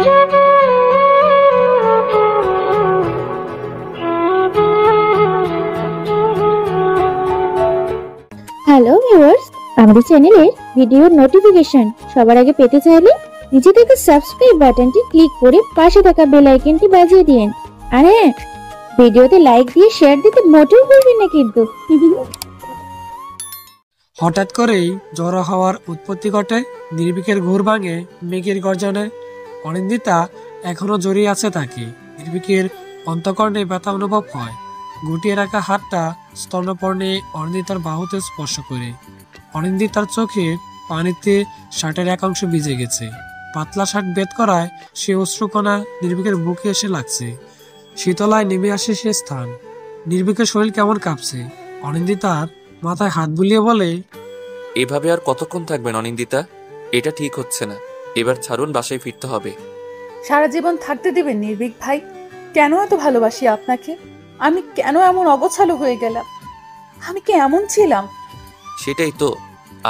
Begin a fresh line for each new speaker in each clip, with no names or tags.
Hello viewers, আমাদের চ্যানেলের ভিডিওর নোটিফিকেশন সবার আগে পেতে চাইলে নিচে থাকা সাবস্ক্রাইব বাটনটি ক্লিক করে পাশে থাকা বেল আইকনটি বাজিয়ে দিন। আর হ্যাঁ, ভিডিওতে লাইক দিয়ে শেয়ার দিতে মোটেও ভুলবেন না কিন্তু।
হঠাৎ করেই ঝড়ো হওয়ার উৎপত্তি ঘটে, নির্ভীকের ঘুর ভাঙে মেঘের গর্জনে। অনিন্দিতা এখনো জড়িয়ে আছে তাকে। নির্ভীকের অন্তঃকরণে ব্যথা অনুভব হয়। গুটিয়ে রাখা হাতটা স্তন্যপর্ণে অনিন্দিতার বাহুতে স্পর্শ করে। অনিন্দিতার চোখে পানিতে শার্টের একাংশ ভিজে গেছে। পাতলা শার্ট বেদ করায় সে অশ্রুকণা নির্ভীকের বুকে এসে লাগছে। শীতলায় নেমে আসে সে স্থান। নির্ভীকের শরীর কেমন কাঁপছে। অনিন্দিতার মাথায় হাত বুলিয়ে বলে,
এভাবে আর কতক্ষণ থাকবেন অনিন্দিতা? এটা ঠিক হচ্ছে না। এবার ছাড়ুন, বাসায় ফিরতে হবে।
সারা জীবন থাকতে দেবেন নির্ভীক ভাই? কেন এত ভালোবাসি আপনাকে? আমি কেন এমন অগোছালো হয়ে গেলাম? আমি কি এমন ছিলাম?
সেটাই তো,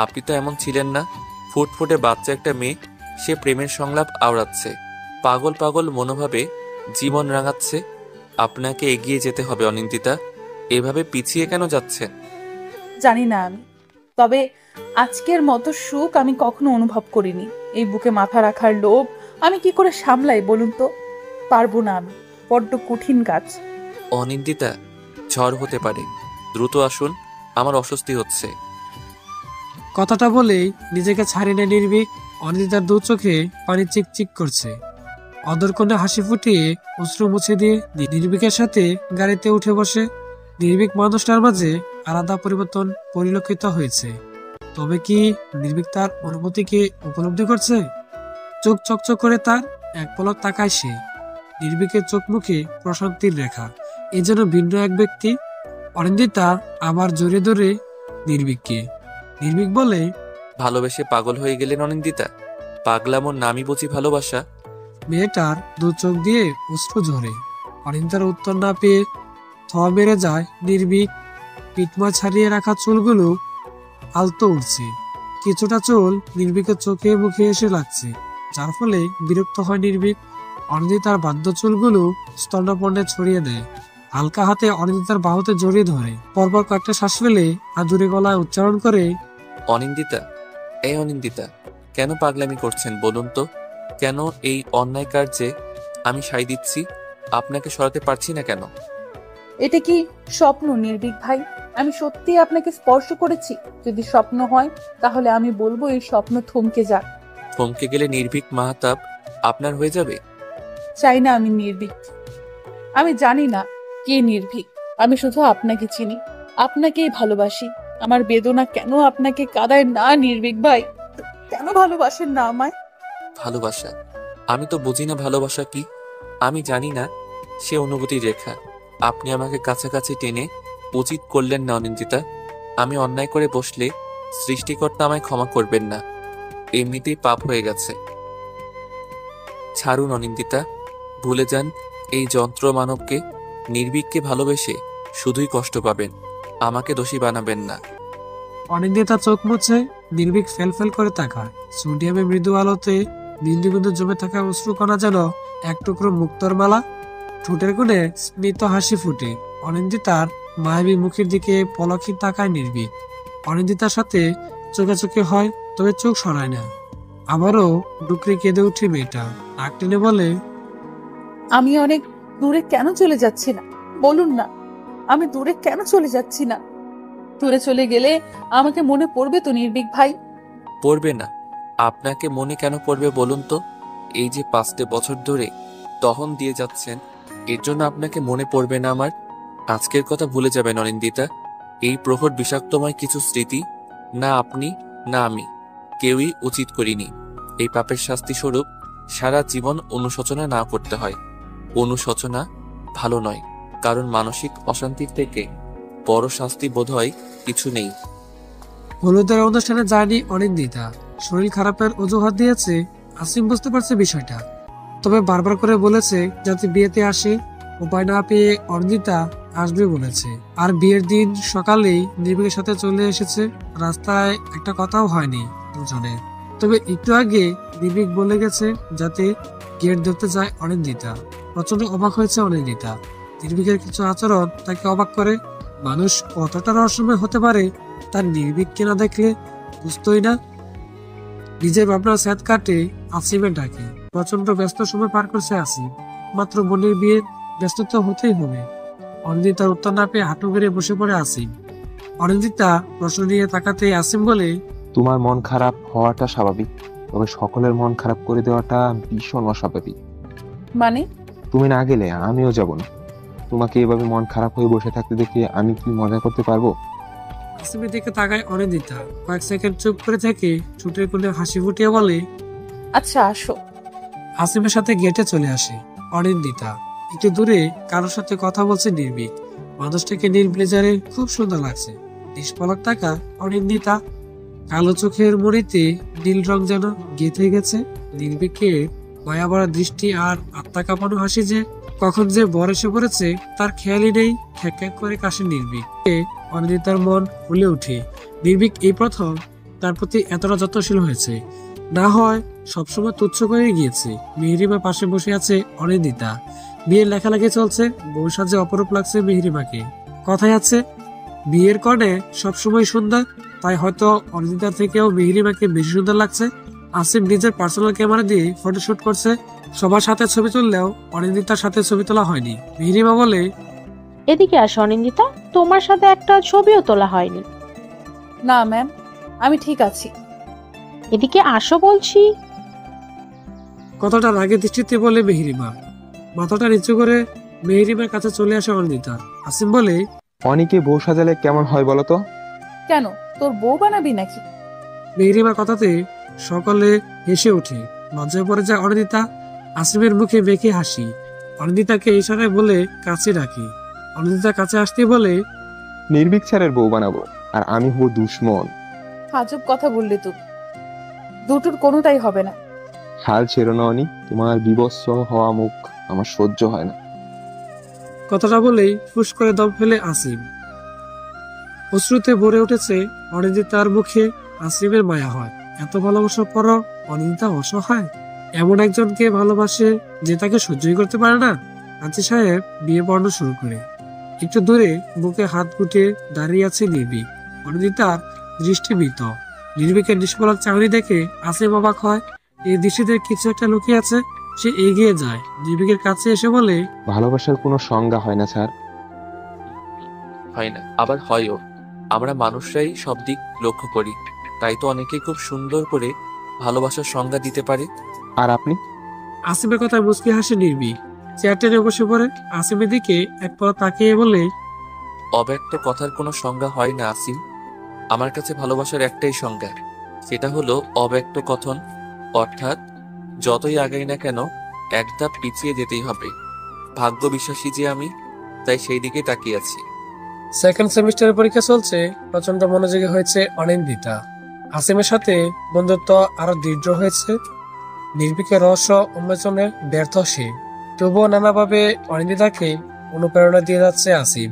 আপনি তো এমন ছিলেন না। ফুটফুটে বাচ্চা একটা মেয়ে, সে প্রেমের সংলাপ আওড়াচ্ছে, পাগল পাগল মনোভাবে জীবন রাঙাচ্ছে। আপনাকে এগিয়ে যেতে হবে অনিন্দিতা। এভাবে পিছিয়ে কেন যাচ্ছেন?
জানি না আমি, তবে আজকের মতো সুখ আমি কখনো অনুভব করিনি। এই বুকে মাথা রাখার লোভ আমি কি করে সামলাই বলুন তো? পারবো না আমি, বড্ড কঠিন কাজ।
অনিন্দিতা, ঝড় হতে পারে, দ্রুত আসুন, আমার অস্বস্তি হচ্ছে।
কথাটা বলেই নিজেকে ছাড়িয়ে নেয় নির্ভীক। অনিন্দিতার দু চোখে পানি চিকচিক করছে। অদরকণ্ঠে হাসি ফুটিয়ে অশ্রু মুছে দিয়ে নির্ভীকের সাথে গাড়িতে উঠে বসে। নির্ভীক মানুষটার মাঝে আলাদা পরিবর্তন পরিলক্ষিত হয়েছে। তবে কি নির্ভীক তার অনুভূতিকে উপলব্ধি করছে? চোখ চকচক করে তার এক পলক তাকায় সে। নির্ভীকের চোখ মুখে প্রশান্তির রেখা। এ যেন ভিন্ন এক ব্যক্তি। অনিন্দিতা আবার জোরে ধরে নির্ভীককে। নির্ভীক বলে,
ভালোবেসে পাগল হয়ে গেলেন অনিন্দিতা? পাগলামোর নামই বুঝি ভালোবাসা?
মেয়েটার দু চোখ দিয়ে অশ্রু ঝরে। অনিন্দিতার উত্তর না পেয়ে থ মেরে যায় নির্ভীক। পিঠমা ছাড়িয়ে রাখা চুলগুলো আলতো উঠছে। কিছুটা চুল নির্ভীকের চোখে মুখে এসে লাগছে, যার ফলে বিরক্ত হয় নির্ভীক। অনিন্দিতার বাধ্য চুলগুলো স্তন্যপর্ণে ছড়িয়ে দেয়। হালকা হাতে অনিন্দিতার বাহুতে জড়িয়ে ধরে পরপর কয়েকটা শ্বাস ফেলে আদুরে গলায় উচ্চারণ করে,
অনিন্দিতা, এই অনিন্দিতা, কেন পাগলামি করছেন বলুন তো? কেন এই অন্যায় কার্যে আমি সাই দিচ্ছি? আপনাকে সরাতে পারছি না কেন?
এটা কি স্বপ্ন নির্ভীক ভাই? আমি সত্যি আপনাকে স্পর্শ করেছি? যদি স্বপ্ন হয় তাহলে আমি বলবো এই স্বপ্ন থমকে যাক।
থমকে গেলে নির্ভীক মাহতাব আপনার হয়ে যাবে?
চাই না আমি নির্ভীক। আমি জানি না কে নির্ভীক। আমি শুধু আপনাকে চিনি, আপনাকেই ভালোবাসি। আমার বেদনা কেন আপনাকে কাঁদায় না নির্ভীক ভাই? কেন ভালোবাসেন না আমায়?
ভালোবাসা? আমি তো বুঝি না ভালোবাসা কি। আমি জানি না সে অনুভূতি রেখা। আপনি আমাকে কাছাকাছি টেনে উচিত করলেন না অনিন্দিতা। আমি অন্যায় করে বসলে সৃষ্টিকর্তা আমায় ক্ষমা করবেন না। এমনিতেই পাপ হয়ে গেছে। ছাড়ুন অনিন্দিতা, ভুলে যান এই যন্ত্র মানবকে। নির্ভীককে ভালোবেসে শুধুই কষ্ট পাবেন, আমাকে দোষী বানাবেন না।
অনিন্দিতা চোখ মুছে নির্ভীক ফেল ফেল করে তাকায়। সোডিয়ামের মৃদু আলোতে বিন্দু বিন্দু জমে থাকা অশ্রুকণা যেন এক টুকরো মুক্তোর মালা। ঠোঁটের কোণে স্মিত হাসি ফুটে। অনিন্দিতার মায়াবী মুখের দিকে পলকহীন তাকায় নির্ভীক। অনিন্দিতার সাথে চোখে চোখে হয়, তবে চোখ সরায় না। আবারও ডুকরে কেঁদে উঠে মেয়েটা। নাক টেনে বলে,
আমি অনেক দূরে কেন চলে যাচ্ছি না বলুন না? আমি দূরে কেন চলে যাচ্ছি না? দূরে চলে গেলে আমাকে মনে পড়বে তো নির্ভীক ভাই?
পড়বে না। আপনাকে মনে কেন পড়বে বলুন তো? এই যে 5টে বছর ধরে দহন দিয়ে যাচ্ছেন, এর জন্য আপনাকে মনে পড়বে না আমার? আজকের কথা ভুলে যাবেন অনিন্দিতা। এই প্রহর বিষাক্তময় কিছু স্মৃতি না আপনি না আমি কেউই উচিত করিনি। এই পাপের শাস্তি স্বরূপ সারা জীবন অনুশোচনা না করতে হয়। অনুশোচনা ভালো নয়, কারণ মানসিক অশান্তির থেকে বড় শাস্তি বোধহয় কিছু নেই।
হলুদের অনুষ্ঠানে যায়নি অনিন্দিতা। শরীর খারাপের অজুহাত দিয়েছে। আসিম বুঝতে পারছে বিষয়টা, তবে বারবার করে বলেছে যাতে বিয়েতে আসে। উপায় না পেয়ে অনিন্দিতা আসবে বলেছে। আর বিয়ের দিন সকালেই নির্ভীকের সাথে চলে এসেছে। রাস্তায় একটা কথাও হয়নি দুজনের। তবে একটু আগে নির্ভীক বলে গেছে যাতে গেট ধরতে যায় অনিন্দিতা। প্রচন্ড অবাক হয়েছে অনিন্দিতা। নির্ভীকের কিছু আচরণ তাকে অবাক করে। মানুষ কতটা রহস্যময় হতে পারে তার নির্ভীককে না দেখলে বুঝতোই না। নিজের ভাবনার স্যাদ কাটে আসিমের ডাকে। প্রচন্ড ব্যস্ত সময় পার করছে আসিম। মাত্র বোনের বিয়ে, ব্যস্ত তো হতেই হবে। অনিন্দিতার উত্তর না পেয়ে হাঁটু গেড়ে বসে পড়ে আসিম। অনিন্দিতা প্রশ্ন নিয়ে তাকাতে আসিম বলে,
তোমার মন খারাপ হওয়াটা স্বাভাবিক, তবে সকলের মন খারাপ করে দেওয়াটা ভীষণ অস্বাভাবিক।
মানে?
তুমি না গেলে আমিও যাব না। তোমাকে এভাবে মন খারাপ হয়ে বসে থাকতে দেখে আমি কি মজা করতে পারবো?
আসিমের দিকে তাকায় অনিন্দিতা। কয়েক সেকেন্ড চুপ করে থেকে ঠোঁটের কোণে হাসি ফুটিয়ে বলে,
আচ্ছা আসো।
আসিমের সাথে গেটে চলে আসে অনিন্দিতা। একটু দূরে কারোর সাথে কথা বলছে নির্ভীক। মানুষটাকে নীল ব্লেজারে খুব সুন্দর লাগছে। নিষ্পলক টাকা অনিন্দিতা। কালো চোখের মরিতে নীল রং যেন গেঁথে গেছে। নির্ভীককে মায়াভরা দৃষ্টি আর আত্মা কাঁপানো হাসি যে কখন যে বর এসে পড়েছে তার খেয়ালই নেই। খ্যাক খ্যাক করে কাশে নির্ভীক। অনিন্দিতার মন ফুলে ওঠে। নির্ভীক এই প্রথম তার প্রতি এতটা যত্নশীল হয়েছে। না হয় সবসময় তুচ্ছ করে গিয়েছে। মেহরিমা পাশে বসে আছে অনিন্দিতা। বিয়ের লেখালেখি চলছে। বউ সাজে অপরূপ লাগছে মেহরিমাকে। কথায় আছে, বিয়ের কনে সবসময় সুন্দর। তাই হয়তো অনিন্দিতা থেকেও মেহরিমাকে বেশি সুন্দর লাগছে। আসিম নিজের পার্সোনাল ক্যামেরা দিয়ে ফটোশুট করছে। সবার সাথে ছবি তুললেও অনিন্দিতার সাথে ছবি তোলা হয়নি। মেহরিমা বলে,
এদিকে আসো অনিন্দিতা, তোমার সাথে একটা ছবিও তোলা হয়নি।
না ম্যাম, আমি ঠিক আছি।
এদিকে আসো বলছি।
কথাটা রাগে দৃষ্টিতে বলে মেহরিমা। মাথাটা নিচু করে মেহরিমার কাছে চলে আসে অনিন্দিতা। আসিম বলে,
অনেকে বউ সাজালে কেমন হয় বলো তো?
কেন, তোর বউ বানাবি নাকি?
মেহরিমার কথাতে সকলে হেসে ওঠে। লজ্জায় পড়ে যায় অনিন্দিতা। আসিমের মুখে বেঁকে হাসি। অনিন্দিতাকে ইশারায় বলে কাছে ডাকি। অনিন্দিতা কাছে আসতে বলে,
নির্ভীক স্যারের বউ বানাবো আর আমি হবো দুশ্মন।
আজব কথা বললি তুই। দুটোর কোনোটাই হবে না।
হাল ছেড়ো না অনি, তোমার বিবস্ত্র হওয়া মুখ আমার সহ্য হয় না।
কথাটা বলেই ফুস করে দম ফেলে আসিম। অশ্রুতে ভরে উঠেছে অনিন্দিতার মুখে। আসিমের মায়া হয়। এত ভালোবাসার পরও অনিন্দিতা অসহায়। এমন একজনকে ভালোবাসে যে তাকে সহ্যই করতে পারে না। কাজী সাহেব বিয়ে পড়ানো শুরু করে। একটু দূরে বুকে হাত গুটিয়ে দাঁড়িয়ে আছে নির্ভীক। অনিন্দিতার দৃষ্টি ভীত। নির্ভীকের নিষ্পলক চাহনি দেখে আসিম অবাক হয়। এই দৃষ্টিতে কিছু একটা লুকিয়ে আছে। সে এগিয়ে যায়, নির্ভীকের কাছে এসে বলে,
ভালোবাসার কোনো সংজ্ঞা হয় না স্যার।
হয় না, আবার হয়ও। আমরা মানুষরাই সব দিক লক্ষ্য করি, তাই তো অনেকে খুব সুন্দর করে ভালোবাসার সংজ্ঞা দিতে পারে।
আর আপনি?
আসিমের কথায় মুচকি হাসে নির্ভীক। চেয়ার টেনে বসে পড়ে। আসিমের দিকে এক পা তাকিয়ে বলে,
অব্যক্ত কথার কোনো সংজ্ঞা হয় না আসিম। আমার কাছে ভালোবাসার একটাই সংজ্ঞা, সেটা হলো অব্যক্ত কথন। অর্থাৎ যতই আগাই না কেন এক ধাপ পিছিয়ে যেতেই হবে। ভাগ্য বিশ্বাসী যে আমি, তাই সেই দিকে তাকিয়ে আছি।
সেকেন্ড সেমিস্টারের পরীক্ষা চলছে। প্রচন্ড মনোযোগী হয়েছে অনিন্দিতা। আসিমের সাথে বন্ধুত্ব আরো দৃঢ় হয়েছে। নির্ভীকের রহস্য উন্মোচনে ব্যর্থ সে। তবুও নানাভাবে অনিন্দিতাকে অনুপ্রেরণা দিয়ে যাচ্ছে আসিম।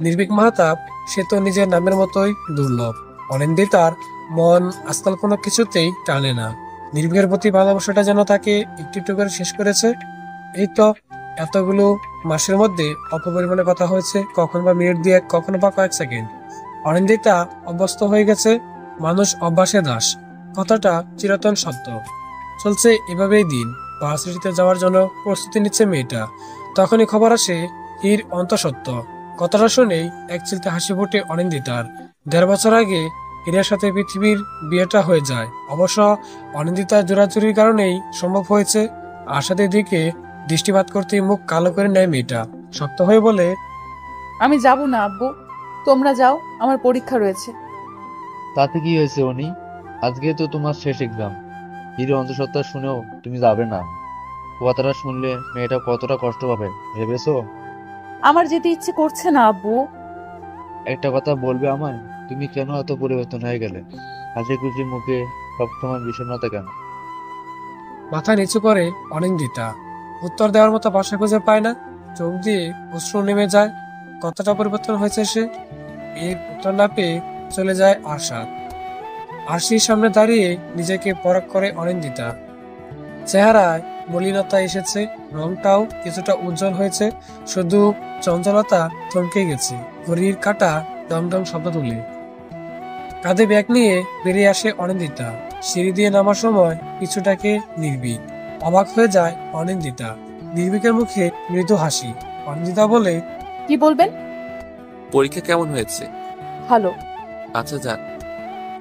নির্ভীক মাহতাব, সে তো নিজের নামের মতোই দুর্লভ। অনিন্দিতার মন আজকাল কোনো কিছুতেই টানে না। নির্ভীকের প্রতি ভালোবাসাটা যেন তাকে একটু একটু করে শেষ করেছে। এই তো এতগুলো মাসের মধ্যে অল্প পরিমাণে কথা হয়েছে, কখনো বা মিনিট দিয়ে, কখনো বা কয়েক সেকেন্ড। অনিন্দিতা অভ্যস্ত হয়ে গেছে। মানুষ অভ্যাসে দাস, কথাটা চিরন্তন সত্য। চলছে এভাবেই দিন। ভার্সিটিতে যাওয়ার জন্য প্রস্তুতি নিচ্ছে মেয়েটা। তখনই খবর আসে হির অন্তঃসত্ত্ব। কথাটা শুনেই এক চিলতে হাসি ফুটে অনিন্দিতার। 1.5 বছর আগে হীরের সাথে পৃথিবীর বিয়েটা হয়ে যায়। অবশ্য অনিন্দিতার জোরাজুরির কারণেই সম্ভব হয়েছে। আশাদের দিকে দৃষ্টিপাত করতে মুখ কালো করে নেয় মেয়েটা। শক্ত হয়ে বলে,
আমি যাব না আব্বু, তোমরা যাও, আমার পরীক্ষা রয়েছে।
তাতে কি হয়েছে অনি? আজকে তো তোমার শেষ এক্সাম। হিরো অন্তঃসত্ত্বা শুনেও তুমি যাবে না? কথাটা শুনলে মেয়েটা কতটা কষ্ট পাবে ভেবেছো?
আমার যেতে ইচ্ছে করছে না আব্বু।
একটা কথা বলবে আমায়, তুমি কেন এত পরিবর্তন হয়ে গেলে? হাসি খুশি মুখে সবসময় বিষণ্ণতা কেন?
মাথা নিচু করে অনিন্দিতা। উত্তর দেওয়ার মতো ভাষা খুঁজে পায় না। চোখ দিয়ে অশ্রু নেমে যায়। কতটা পরিবর্তন হয়েছে সে, এর উত্তর না পেয়ে চলে যায় আরশাদ। আরশির সামনে দাঁড়িয়ে নিজেকে পরখ করে অনিন্দিতা। চেহারায় মলিনতা এসেছে, রংটাও কিছুটা উজ্জ্বল হয়েছে, শুধু চঞ্চলতা থমকে গেছে। ঘড়ির কাঁটা ডং ডং শব্দ তুলে। কাঁধে ব্যাগ নিয়ে বেরিয়ে আসে অনিন্দিতা। সিঁড়ি দিয়ে নামার সময় পিছুটাকে নির্ভীক। অবাক হয়ে যায় অনিন্দিতা। নির্ভীকের মুখে মৃদু হাসি। অনিন্দিতা বলে,
কি বলবেন?
পরীক্ষা কেমন হয়েছে?
ভালো।
আচ্ছা যান।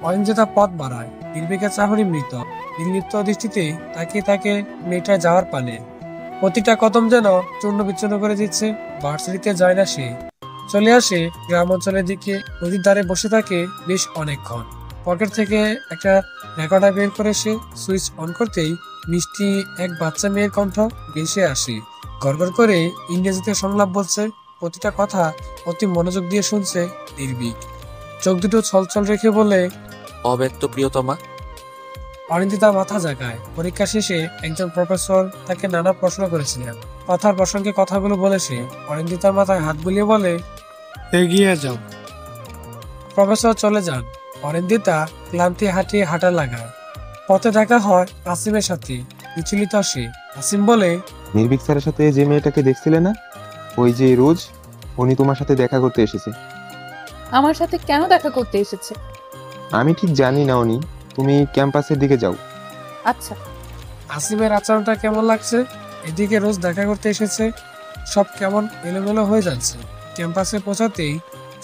অনিন্দিতা পথ বাড়ায়। নির্ভীকের চাহনি মৃত। নির্লিপ্ত দৃষ্টিতে তাকে মেয়েটা যাওয়ার পানে। প্রতিটা কদম যেন চূর্ণ বিচ্ছন্ন করে দিচ্ছে। ভার্সিটিতে যায় না সে। চলে আসে গ্রাম অঞ্চলের দিকে। নদীর ধারে বসে থাকে বেশ অনেকক্ষণ। পকেট থেকে একটা রেকর্ডার বের করে সে সুইচ অন করতেই মিষ্টি এক বাচ্চা মেয়ের কণ্ঠ ভেসে আসে। গড়গড় করে ইংরেজিতে সংলাপ বলছে। প্রতিটা কথা অতি মনোযোগ দিয়ে শুনছে নির্ভীক। চোখ দুটো ছলছল রেখে বলে,
অব্যক্ত প্রিয়তমা।
অনিন্দিতা মাথা জাগায়। পরীক্ষা শেষে একজন প্রফেসর তাকে নানা প্রশ্ন করেছিলেন। কথার প্রসঙ্গে কথাগুলো বলে সে অনিন্দিতার মাথায় হাত বুলিয়ে বলে, এগিয়ে যাও। প্রফেসর চলে যান। অনিন্দিতা ক্লান্তি হাঁটিয়ে হাঁটা লাগায়। পথে দেখা হয় আসিমের সাথে। বিচলিত সে। আসিম বলে,
নির্ভীক স্যারের সাথে যে মেয়েটাকে দেখছিলে না, ওই যে রোজ, উনি তোমার সাথে দেখা করতে এসেছে।
আমার সাথে কেন দেখা করতে এসেছে?
আমি ঠিক জানি না উনি, তুমি ক্যাম্পাসের দিকে যাও।
আচ্ছা।
আসিমের আচরণটা কেমন লাগছে? এদিকে রোজ দেখা করতে এসেছে। সব কেমন এলোমেলো হয়ে যাচ্ছে। ক্যাম্পাসে পৌঁছাতেই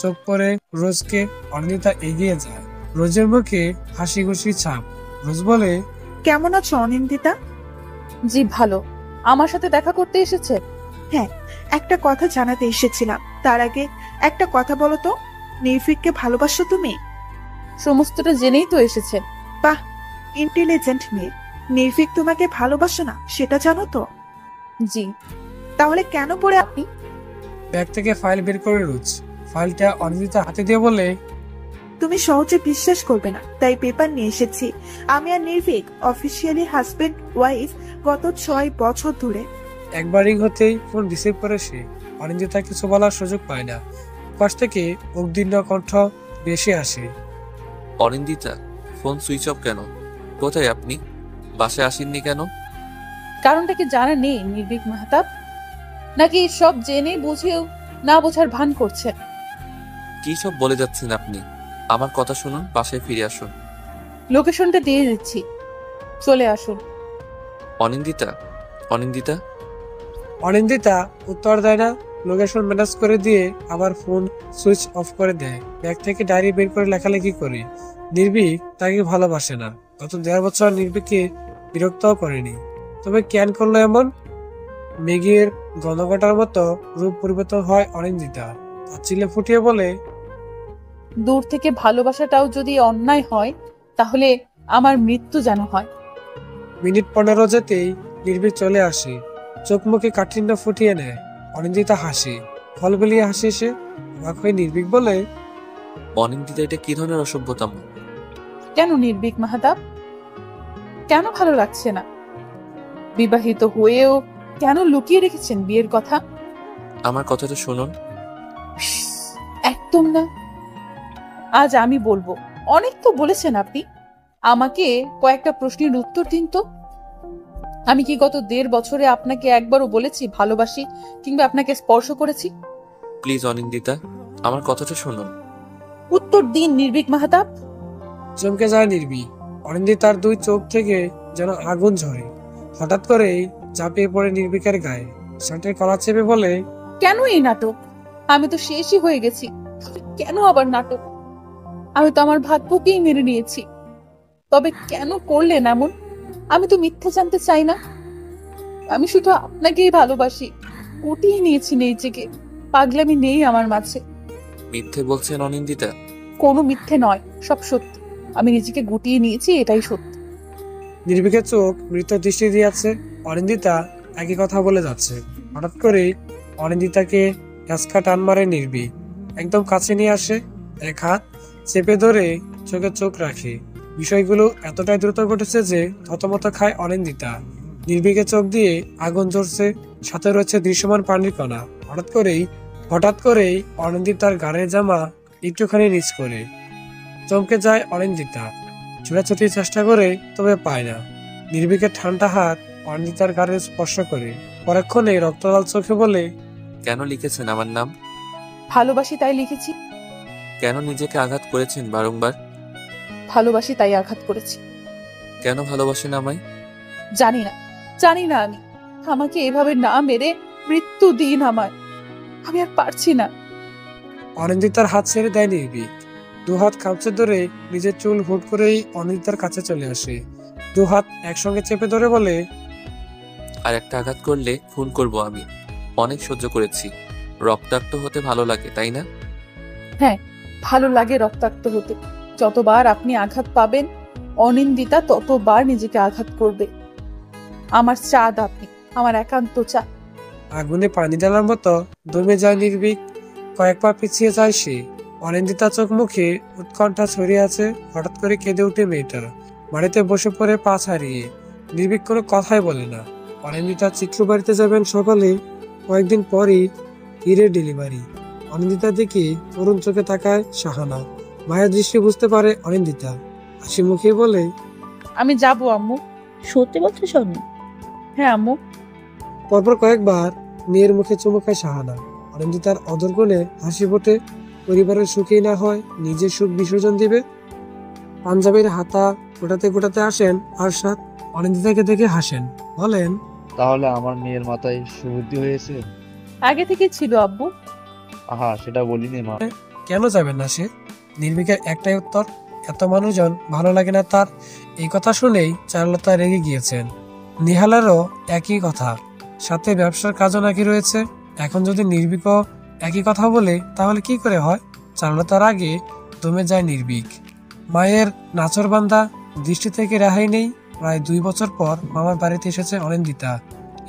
চোখ পড়ে রোজকে। অনিন্দিতা এগিয়ে যায়। রোজের মুখে হাসি খুশি ছাপ। রোজ বলে,
কেমন আছো অনিন্দিতা?
জি ভালো। আমার সাথে দেখা করতে এসেছে?
হ্যাঁ, একটা কথা জানাতে এসেছিলাম। তার আগে একটা কথা বলো তো, নির্ভীককে ভালোবাসো তুমি?
সমস্তটা জেনেই তো এসেছে।
বাহ, ইন্টেলিজেন্ট মেয়ে। নির্ভীক তোমাকে ভালোবাসো না সেটা জানো তো?
জি।
তাহলে কেন পড়ে আপনি?
ব্যাগ থেকে ফাইল বের করে রোজ ফাইলটা অনিন্দিতা হাতে দিয়ে বলে,
তুমি সহজে বিশ্বাস করবে না, তাই পেপার নিয়ে এসেছি। আমি আর নির্ভীক অফিসিয়ালি হাজবেন্ড ওয়াইফ গত 6 বছর ধরে।
একবার রিং হতেই ফোন রিসিভ করে সে। অনিন্দিতা কিছু বলার সুযোগ পায় না। পাশ থেকে উদ্দীর্ণ কণ্ঠ ভেসে আসে,
অনিন্দিতা, ফোন সুইচ অফ কেন? কোথায় আপনি? বাসায় আসেননি কেন?
কারণটা কি জানা নেই নির্ভীক মাহতাব? নাকি সব জেনে বুঝেও না বোঝার ভান করছেন?
কি সব বলে যাচ্ছেন আপনি? আমার কথা শুনুন, বাসায় ফিরে আসুন।
লোকেশনটা দিয়ে দিচ্ছি, চলে আসুন।
অনিন্দিতা, অনিন্দিতা।
অনিন্দিতা উত্তর দেয় না। লোকেশন ম্যানেজ করে দিয়ে আবার ফোন সুইচ অফ করে দেয়। ব্যাগ থেকে ডায়েরি বের করে লেখালেখি করে। নির্ভীক তাকে ভালোবাসে না। গত 1.5 বছর নির্ভীককে বিরক্তও করেনি। তবে কেন করলো এমন? মেঘের গণঘটার মতো রূপ পরিবর্তন হয় অনিন্দিতা। চিলে ফুটিয়ে বলে,
দূর থেকে ভালোবাসাটাও যদি অন্যায় হয়, তাহলে আমার মৃত্যু যেন হয়।
মিনিট 15 যেতেই নির্ভীক চলে আসে। চোখ মুখে কাঠিন্য ফুটিয়ে নেয়। অনিন্দিতা হাসে। ফল বেলিয়ে হাসে সে। অবাক হয়ে নির্ভীক বলে,
অনিন্দিতা, এটা কি ধরনের অসভ্যতাম?
কেন নির্ভীক মাহতাব? কেন ভালো লাগছে না? বিবাহিত হয়েও কেন লুকিয়ে রেখেছেন বিয়ের কথা?
আমার কথাটা শুনুন।
একদম না। আজ আমি বলবো। অনেক তো বলেছেন আপনি। আমাকে কয়েকটা প্রশ্নের উত্তর দিন তো। আমি কি গত 1.5 বছরে আপনাকে একবারও বলেছি ভালোবাসি, কিংবা আপনাকে স্পর্শ করেছি?
প্লিজ অনিন্দিতা, আমার কথাটা শুনুন।
উত্তর দিন নির্ভীক মাহতাব।
চমকে যায় নির্ভীক। অনিন্দিতার 2 চোখ থেকে যেন আগুন ঝরে। হঠাৎ করেই ঝাঁপিয়ে পড়ে নির্ভীকের গায়ে। শার্টের কলার চেপে বলে,
কেন এই নাটক? আমি তো শেষই হয়ে গেছি। কেন আবার নাটক? আমি তো আমার ভাগ্যকেই মেনে নিয়েছি। তবে কেন করলেন এমন? আমি তো মিথ্যে জানতে চাই না। আমি শুধু আপনাকেই ভালোবাসি। উঠিয়ে নিয়েছি নিজেকে। পাগলামি নেই আমার মাঝে।
মিথ্যে বলছেন অনিন্দিতা?
কোনো মিথ্যে নয়, সব সত্যি। আমি নিজেকে গুটিয়ে নিয়েছি, এটাই সত্যি।
নির্ভীকের চোখ মৃত দৃষ্টি দিয়ে আছে। অনিন্দিতা একই কথা বলে যাচ্ছে। হঠাৎ করে অনিন্দিতাকে হ্যাঁচকা টান মারে নির্ভীক। একদম কাছে নিয়ে আসে। এক হাত চেপে ধরে চোখে চোখ রাখে। বিষয়গুলো এতটাই দ্রুত ঘটেছে যে থতমত খায় অনিন্দিতা। নির্ভীকের চোখ দিয়ে আগুন জ্বলছে, সাথে রয়েছে দৃশ্যমান পানির কণা। হঠাৎ করেই অনিন্দিতার গাড়ির জামা একটুখানি নিচ করে। চমকে যায় অনিন্দিতা। ছোটাছুটির চেষ্টা করে, তবে পায় না। নির্ভীকের ঠান্ডা হাত অনিন্দিতার গাড়ি স্পর্শ করে পরক্ষণে রক্তলাল চোখে বলে,
কেন লিখেছেন আমার নাম?
ভালোবাসি তাই লিখেছি।
কেন নিজেকে আঘাত করেছেন বারংবার?
ভালোবাসি তাই আঘাত করেছি।
কেন ভালোবাসেন আমায়?
জানি না, জানি না আমি। আমাকে এভাবে না মেরে মৃত্যু দিন আমার। আমি আর পারছি না।
অনিন্দিতার হাত ছেড়ে দেয় নির্ভীক। দুহাত খামচে ধরে নিজের চুল হুট করেই অনিন্দিতার কাছে চলে আসে। দুহাত একসঙ্গে চেপে ধরে বলে,
আর একটা আঘাত করলে খুন করব আমি। অনেক সহ্য করেছি। রক্তাক্ত হতে ভালো লাগে, তাই না?
হ্যাঁ, ভালো লাগে রক্তাক্ত হতে। যতবার আপনি আঘাত পাবেন, অনিন্দিতা ততবার নিজেকে আঘাত করবে। আমার চাঁদ আপনি, আমার একান্ত চাঁদ।
আগুনে পানি ঢালার মতো দমে যায় নির্ভীক। কয়েক পা পিছিয়ে যায় সে। অনিন্দিতা চোখ মুখে উৎকণ্ঠা ছড়িয়ে আছে। হঠাৎ করে কেঁদে উঠে মেয়েটা। বাড়িতে বসে পড়ে পা ছাড়িয়ে। নির্ভীক কোনো কথাই বলে না। অনিন্দিতা চিত্র বাড়িতে যাবেন সকালে। কয়েকদিন পরই হীরের ডেলিভারি। অনিন্দিতার দিকে করুণ চোখে তাকায় শাহানা। মায়ের দৃষ্টি বুঝতে পারে অনিন্দিতা। হাসি মুখে বলে,
আমি যাবো আম্মু।
সত্যি বলছো সোনি?
হ্যাঁ আম্মু।
পরপর কয়েকবার মেয়ের মুখে চুমু খায় শাহানা। অনিন্দিতার অদর কোণে হাসি ফোটে। পরিবারের সুখেই না হয় নিজের সুখ বিসর্জন দিবে। পাঞ্জাবের হাতা গোটাতে গোটাতে আসেন আরশাদ। অনিন্দিতাকে দেখে হাসেন, বলেন,
তাহলে আমার মেয়ের মাথায় সুবুদ্ধি হয়েছে?
আগে থেকে ছিল আব্বু।
আহা, সেটা বলিনি মা।
কেন যাবেন না সে? নির্ভীকের একটাই উত্তর, এত মানুষজন ভালো লাগে না তার। এই কথা শুনেই চারুলতা রেগে গিয়েছেন। নিহালেরও একই কথা, সাথে ব্যবসার কাজও নাকি রয়েছে। এখন যদি নির্ভীকও একই কথা বলে তাহলে কি করে হয়? চারুলতার আগে দমে যায় নির্ভীক। মায়ের নাচরবান্দা দৃষ্টি থেকে রেহাই নেই। প্রায় 2 বছর পর মামার বাড়িতে এসেছে অনিন্দিতা।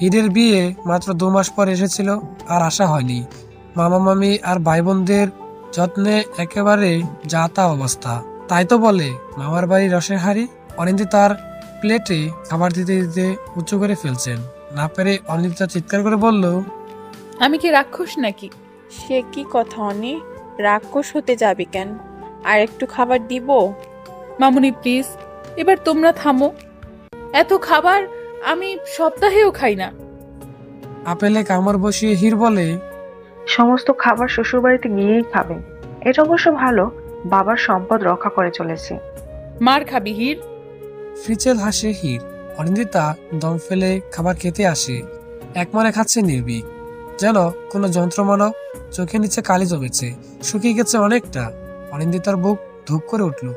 ঈদের বিয়ে মাত্র 2 মাস পর এসেছিল, আর আসা হয়নি। মামা মামি আর ভাই বোনদের যত্নে একেবারে যা তা অবস্থা। তাই তো বলে মামার বাড়ি রসের হাড়ি। অনিন্দিতার প্লেটে খাবার দিতে দিতে উঁচু করে ফেলছেন। না পেরে অনিন্দিতা চিৎকার করে বলল,
আমি কি রাক্ষস নাকি?
সে কি কথা অনি? রাক্ষস হতে যাবে কেন? আর একটু খাবার দিব?
মামুনি প্লিজ, এবার তোমরা থামো। এত খাবার আমি সপ্তাহেও খাই না।
আপেলে কামড় বসিয়ে হীর বলে,
সমস্ত খাবার শ্বশুরবাড়িতে গিয়েই খাবে। এটা অবশ্য ভালো, বাবার সম্পদ রক্ষা করে চলেছে।
মার খাবি হীর।
ফ্রিচেল হাসে হীর। অনিন্দিতা দম ফেলে খাবার খেতে আসে। একমনে খাচ্ছে নির্ভীক, যেন কোনো যন্ত্রমানব। চোখে নিচে কালি জমেছে, শুকিয়ে গেছে অনেকটা। অনিন্দিতার বুক ধূপ করে উঠল।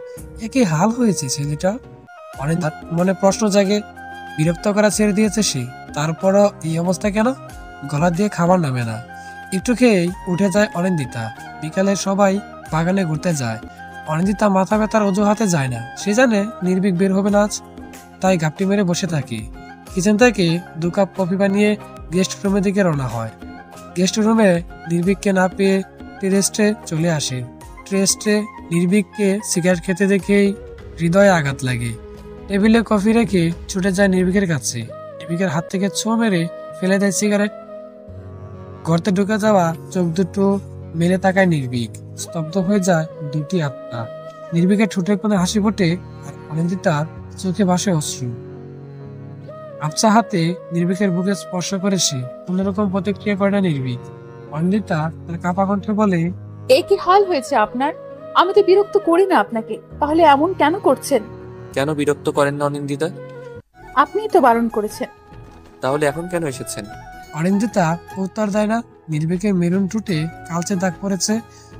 একই হাল হয়েছে ছেলেটা। অনিন্দিতার মনে প্রশ্ন জাগে। বিরক্ত করা ছেড়ে দিয়েছে সে, তারপরও এই অবস্থা কেন? গলা দিয়ে খাবার নামে না। একটু খেয়েই উঠে যায় অনিন্দিতা। বিকালে সবাই বাগানে ঘুরতে যায়। অনিন্দিতা মাথা ব্যথার অজুহাতে যায় না। সে জানে নির্ভীক বের হবে না আজ, তাই গাপটি মেরে বসে থাকে। কিচেন থেকে 2 কাপ কফি বানিয়ে গেস্ট রুমের দিকে রওনা হয়। গেস্ট রুমে নির্ভীককে না পেয়ে টেরেস্টে চলে আসে। টেরেস্টে নির্ভীককে সিগারেট খেতে দেখেই হৃদয়ে আঘাত লাগে। টেবিলে কফি রেখে ছুটে যায় নির্ভীকের কাছে। নির্ভীকের হাত থেকে ছো মেরে ফেলে দেয় সিগারেট। গর্তে ঢুকে যাওয়া চোখ দুটো মেলে তাকায় নির্ভীক। স্তব্ধ হয়ে যায় দুটি আত্মা। নির্ভীকের ঠোঁটের কোণে হাসি ফোটে, আর অনিন্দিতার চোখে ভাসে অশ্রু। আবছা হাতে নির্ভীকের বুকে স্পর্শ করে সে। কোনোরকম প্রতিক্রিয়া করে না নির্ভীক। অনিন্দিতা তার কাঁপা কণ্ঠে বলে,
এই কি হাল হয়েছে আপনার? আমি তো বিরক্ত করি না আপনাকে, তাহলে এমন কেন করছেন?
কেন বিরক্ত করেন না অনিন্দিতা?
আপনিই তো বারণ করেছেন।
তাহলে এখন কেন এসেছেন?
অনিন্দিতা উত্তর দেয় না। নির্ভীকের মেরুন ঠোঁটে কালচে দাগ পড়েছে,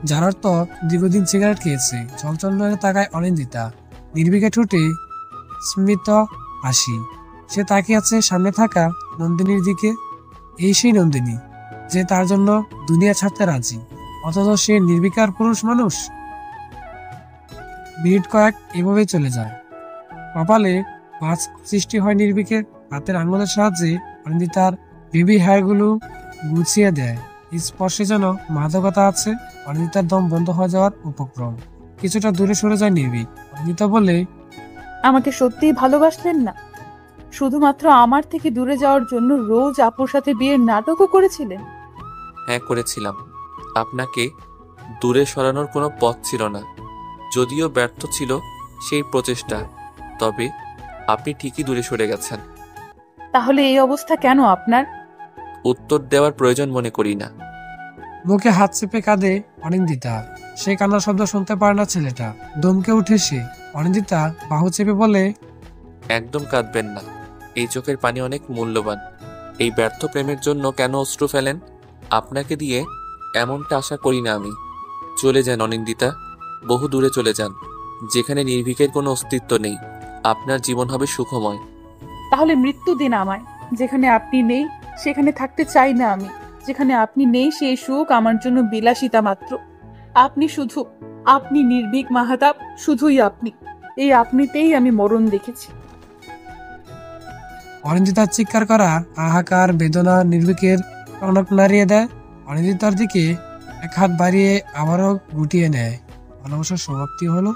যার অর্থ দীর্ঘদিন সিগারেট খেয়েছে। চলচল নয়নে তাকায় অনিন্দিতা। নির্ভীকের ঠোঁটে স্মিত হাসি। সে তাকিয়ে আছে সামনে থাকা নন্দিনীর দিকে। এই সেই নন্দিনী যে তার জন্য দুনিয়া ছাড়তে রাজি, অথচ সে নির্বিকার পুরুষ মানুষ। মিনিট কয়েক এভাবেই চলে যায়। কপালে ভাঁজ সৃষ্টি হয় নির্ভীকের। হাতের আঙুলের সাহায্যে অনিন্দিতার বেবি হেয়ারগুলো গুছিয়ে দেয়। স্পর্শে যেন মাদকতা আছে। অনিন্দিতার দম বন্ধ হয়ে যাওয়ার উপক্রম। কিছুটা দূরে সরে যায় নির্ভীক। অনিন্দিতা বলে,
আমাকে সত্যিই ভালোবাসলেন না? শুধুমাত্র আমার থেকে দূরে যাওয়ার জন্য রোজ আপুর সাথে বিয়ের নাটকও করেছিলেন?
হ্যাঁ, করেছিলাম। আপনাকে দূরে সরানোর কোনো পথ ছিল না, যদিও ব্যর্থ ছিল সেই প্রচেষ্টা। তবে আপনি ঠিকই দূরে সরে গেছেন।
তাহলে এই অবস্থা কেন আপনার?
উত্তর দেওয়ার প্রয়োজন মনে করি না।
বুকে হাত চেপে কাঁদে অনিন্দিতা। সে কান্নার শব্দ শুনতে পারে না ছেলেটা। দমকে উঠে সে। অনিন্দিতা বাহু চেপে বলে,
একদম কাঁদবেন না, এই চোখের পানি অনেক মূল্যবান। এই ব্যর্থ প্রেমের জন্য কেন অশ্রু ফেলেন? আপনাকে দিয়ে এমনটা আশা করি না আমি। চলে যান অনিন্দিতা, বহু দূরে চলে যান, যেখানে নির্ভীকের কোনো অস্তিত্ব নেই। আপনার জীবন হবে সুখময়।
তাহলে মৃত্যু দিন আমায়। যেখানে আপনি নেই সেখানে থাকতে চাই না আমি। যেখানে আপনি নেই সেই সুখ আমার জন্য বিলাসিতা মাত্র। আপনি শুধু, আপনি নির্ভীক মাহাতাব, শুধুই আপনি। এই আপনিতেই আমি মরণ দেখেছি।
অনিন্দিতার চিৎকার করা হাহাকার বেদনা নির্ভীকের টনক নাড়িয়ে দেয়। অনিন্দিতার দিকে এক হাত বাড়িয়ে আবারও গুটিয়ে নেয়। ভালোবাসার সমাপ্তি হলো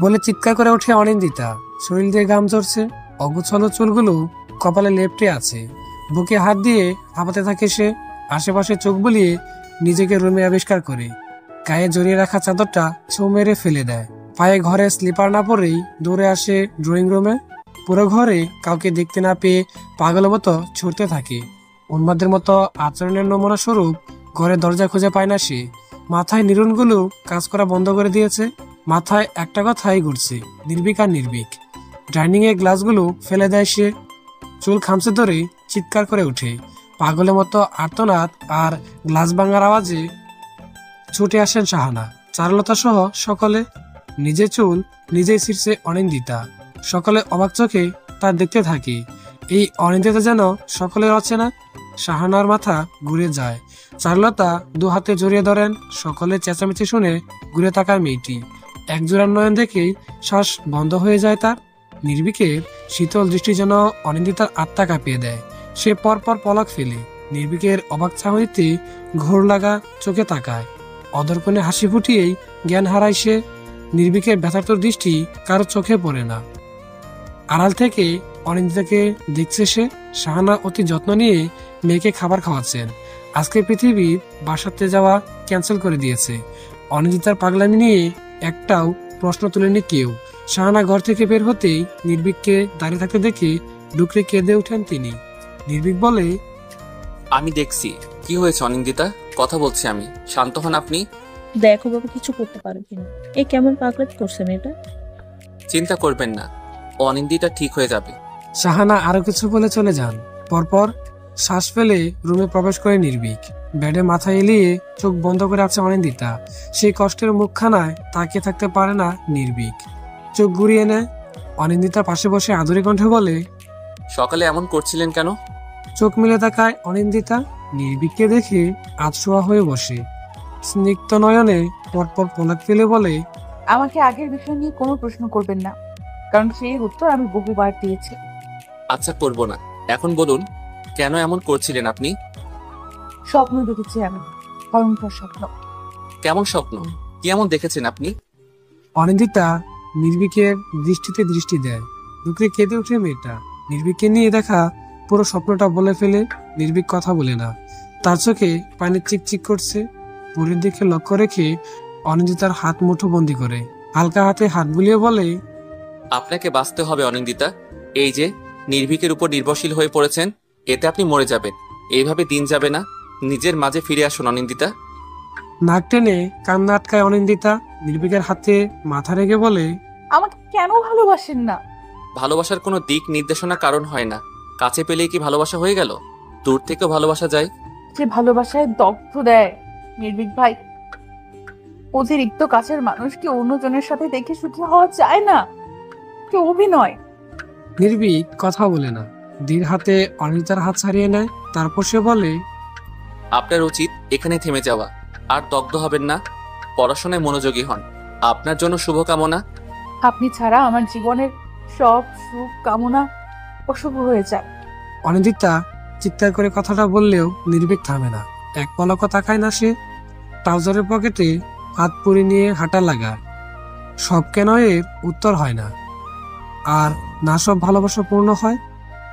বলে চিৎকার করে ওঠে অনিন্দিতা। শরীর দিয়ে ঘাম ঝরছে, অগুছালো চুলগুলো কপালে লেপ্টে আছে। বুকে হাত দিয়ে হাঁপাতে থাকে সে। আশেপাশে চোখ বুলিয়ে নিজেকে রুমে আবিষ্কার করে গায়ে জড়িয়ে রাখা চাদরটা ছো মেরে ফেলে দেয়। পায়ে ঘরে স্লিপার না পরেই দৌড়ে আসে ড্রয়িং রুমে। পুরো ঘরে কাউকে দেখতে না পেয়ে পাগলের মতো ছুটতে থাকে। উন্মাদের মতো আচরণের নমুনা স্বরূপ ঘরে দরজা খুঁজে পায় না সে। মাথায় নিরুনগুলো কাজ করা বন্ধ করে দিয়েছে। মাথায় একটা কথাই ঘুরছে, নির্ভীক আর নির্ভীক। ডাইনিং এর গ্লাসগুলো ফেলে দেয় সে। চুল খামচে ধরে চিৎকার করে ওঠে। পাগলের মতো আর্তনাদ আর গ্লাস ভাঙার আওয়াজে ছুটে আসেন শাহানা, চারুলতা সহ সকলে। নিজে চুল নিজেই ছিঁড়ছে অনিন্দিতা। সকলে অবাক চোখে তার দেখতে থাকে। এই অনিন্দিতা যেন সকলের অচেনা। শাহানার মাথা ঘুরে যায়। চারুলতা দু হাতে জড়িয়ে ধরেন। সকলে চেঁচামেচি শুনে ঘুরে তাকায় মেয়েটি। একজোড়া নয়ন দেখেই শ্বাস বন্ধ হয়ে যায় তার। নির্ভীকের শীতল দৃষ্টি যেন অনিন্দিতার আত্মা কাঁপিয়ে দেয়। সে পরপর পলক ফেলে। নির্ভীকের অবাক চাহনিতে ঘোর লাগা চোখে তাকায়। অদর্পণে হাসি ফুটিয়েই জ্ঞান হারায় সে। নির্ভীকের ব্যথার্ত দৃষ্টি কারো চোখে পড়ে না। আড়াল থেকে অনিন্দিতাকে দেখছে সে। শাহানা অতি যত্ন নিয়ে মেয়েকে খাবার খাওয়াচ্ছেন। আজকে পৃথিবীর বাসাতে যাওয়া ক্যান্সেল করে দিয়েছে। অনিন্দিতার পাগলামি নিয়ে একটাও প্রশ্ন তুলেনি কেউ। শাহানা ঘর থেকে বের হতেই নির্ভীককে দাঁড়িয়ে থাকতে দেখে ডুকরে কেঁদে ওঠেন তিনি। নির্ভীক বলে,
আমি দেখছি কি হয়েছে অনিন্দিতা, কথা বলছি আমি, শান্ত হন আপনি।
দেখো বাবা, কিছু করতে পারো কিনা। এ কেমন পাগলামি করছে মেয়েটা।
চিন্তা করবেন না, অনিন্দিতা ঠিক হয়ে যাবে।
শাহানা আরো কিছু বলে চলে যান। পরপর শ্বাস ফেলে রুমে প্রবেশ করে নির্ভীক। বেডে মাথা এলিয়ে চোখ বন্ধ করে আছে অনিন্দিতা। সেই কষ্টের মুখখানায় তাকিয়ে থাকতে পারে না নির্ভীক। চোখ ঘুরিয়ে নেয়। অনিন্দিতার পাশে বসে আদুরি কণ্ঠে বলে,
সকালে এমন করছিলেন কেন?
চোখ মিলে তাকায় অনিন্দিতা। নির্ভীককে দেখে আধশোয়া হয়ে বসে। স্নিগ্ধ নয়নে পরপর পলক ফেলে বলে,
আমাকে আগের বিষয় নিয়ে কোনো প্রশ্ন করবেন না, কারণ সেই উত্তর আমি বহুবার দিয়েছি।
আচ্ছা, করব না। এখন বলুন, কেন এমন করছিলেন আপনি?
স্বপ্ন দেখেছি আমি, ভয়ঙ্কর স্বপ্ন।
কেমন স্বপ্ন? কি এমন দেখেছেন আপনি?
অনিন্দিতা নির্ভীকের দৃষ্টিতে দৃষ্টি দেয়। ডুকরে কেঁদে ওঠে মেয়েটা। নির্ভীককে নিয়ে দেখা পুরো স্বপ্নটা বলে ফেলে। নির্ভীক কথা বলে না। তার চোখে পানি চিকচিক করছে। পুরীর দিকে লক্ষ্য রেখে অনিন্দিতার হাত মুঠো বন্দি করে হালকা হাতে হাত বুলিয়ে বলে,
আপনাকে বাঁচতে হবে অনিন্দিতা। এই যে নির্ভীকের উপর নির্ভরশীল হয়ে পড়েছেন, এতে আপনি মরে যাবেন। এইভাবে দিন যাবে না। নিজের মাঝে ফিরে আসুন অনিন্দিতা।
নাক টেনে কান্না আটকায় অনিন্দিতা। নির্ভীকের হাতে মাথা রেখে বলে,
আমাকে কেন ভালোবাসেন না?
ভালোবাসার কোনো দিক নির্দেশনা কারণ হয় না। কাছে পেলেই কি ভালোবাসা হয়ে গেল? দূর থেকেও ভালোবাসা যায়।
যে ভালোবাসায় দগ্ধ দেয় নির্ভীক ভাই। অতিরিক্ত কাছের মানুষকে অন্যজনের সাথে দেখে সুখী হওয়া যায় না, কে অভিনয়।
নির্ভীক কথা বলে না। ধীর হাতে অনিন্দিতার হাত ছাড়িয়ে নেয়। তারপর সে বলে,
আপনার উচিত এখানে থেমে যাওয়া। আর দগ্ধ হবেন না, পড়াশোনায় মনোযোগী হন। আপনার জন্য শুভকামনা।
আপনি ছাড়া আমার জীবনের সব সুখ কামনা অশুভ হয়ে যায়।
অনিন্দিতা চিৎকার করে কথাটা বললেও নির্ভীক থামে না। এক পলকও তাকায় না সে। ট্রাউজারের পকেটে হাত পুরে নিয়ে হাঁটা লাগায়। সব কেন এর উত্তর হয় না, আর না সব ভালোবাসা পূর্ণ হয়।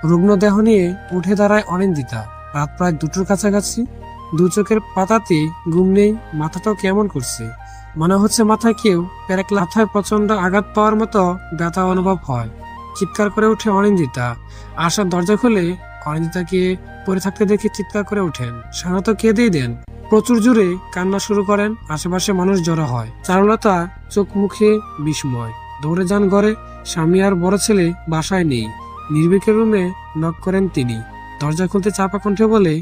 রুগ্ন দেহ নিয়ে উঠে দাঁড়ায় অনিন্দিতা। রাত প্রায় 2টোর কাছাকাছি। দু চোখের পাতাতে ঘুম নেই। মাথাটাও কেমন করছে, মনে হচ্ছে মাথায় কেউ পেরেক। মাথায় প্রচন্ড আঘাত পাওয়ার মতো ব্যথা অনুভব হয়। চিৎকার করে ওঠে অনিন্দিতা। আশার দরজা খুলে অনিন্দিতাকে পড়ে থাকতে দেখে চিৎকার করে ওঠেন। শাহানা তো কেঁদেই দেন, প্রচুর জোরে কান্না শুরু করেন। আশেপাশে মানুষ জড়ো হয়। চারুলতা চোখ মুখে বিস্ময়, দৌড়ে যান ঘরে। স্বামী আর বড় ছেলে বাসায় নেই। নির্ভীকের রুমে নক করেন তিনি। দরজা খুলতে চাপা কণ্ঠে বলে,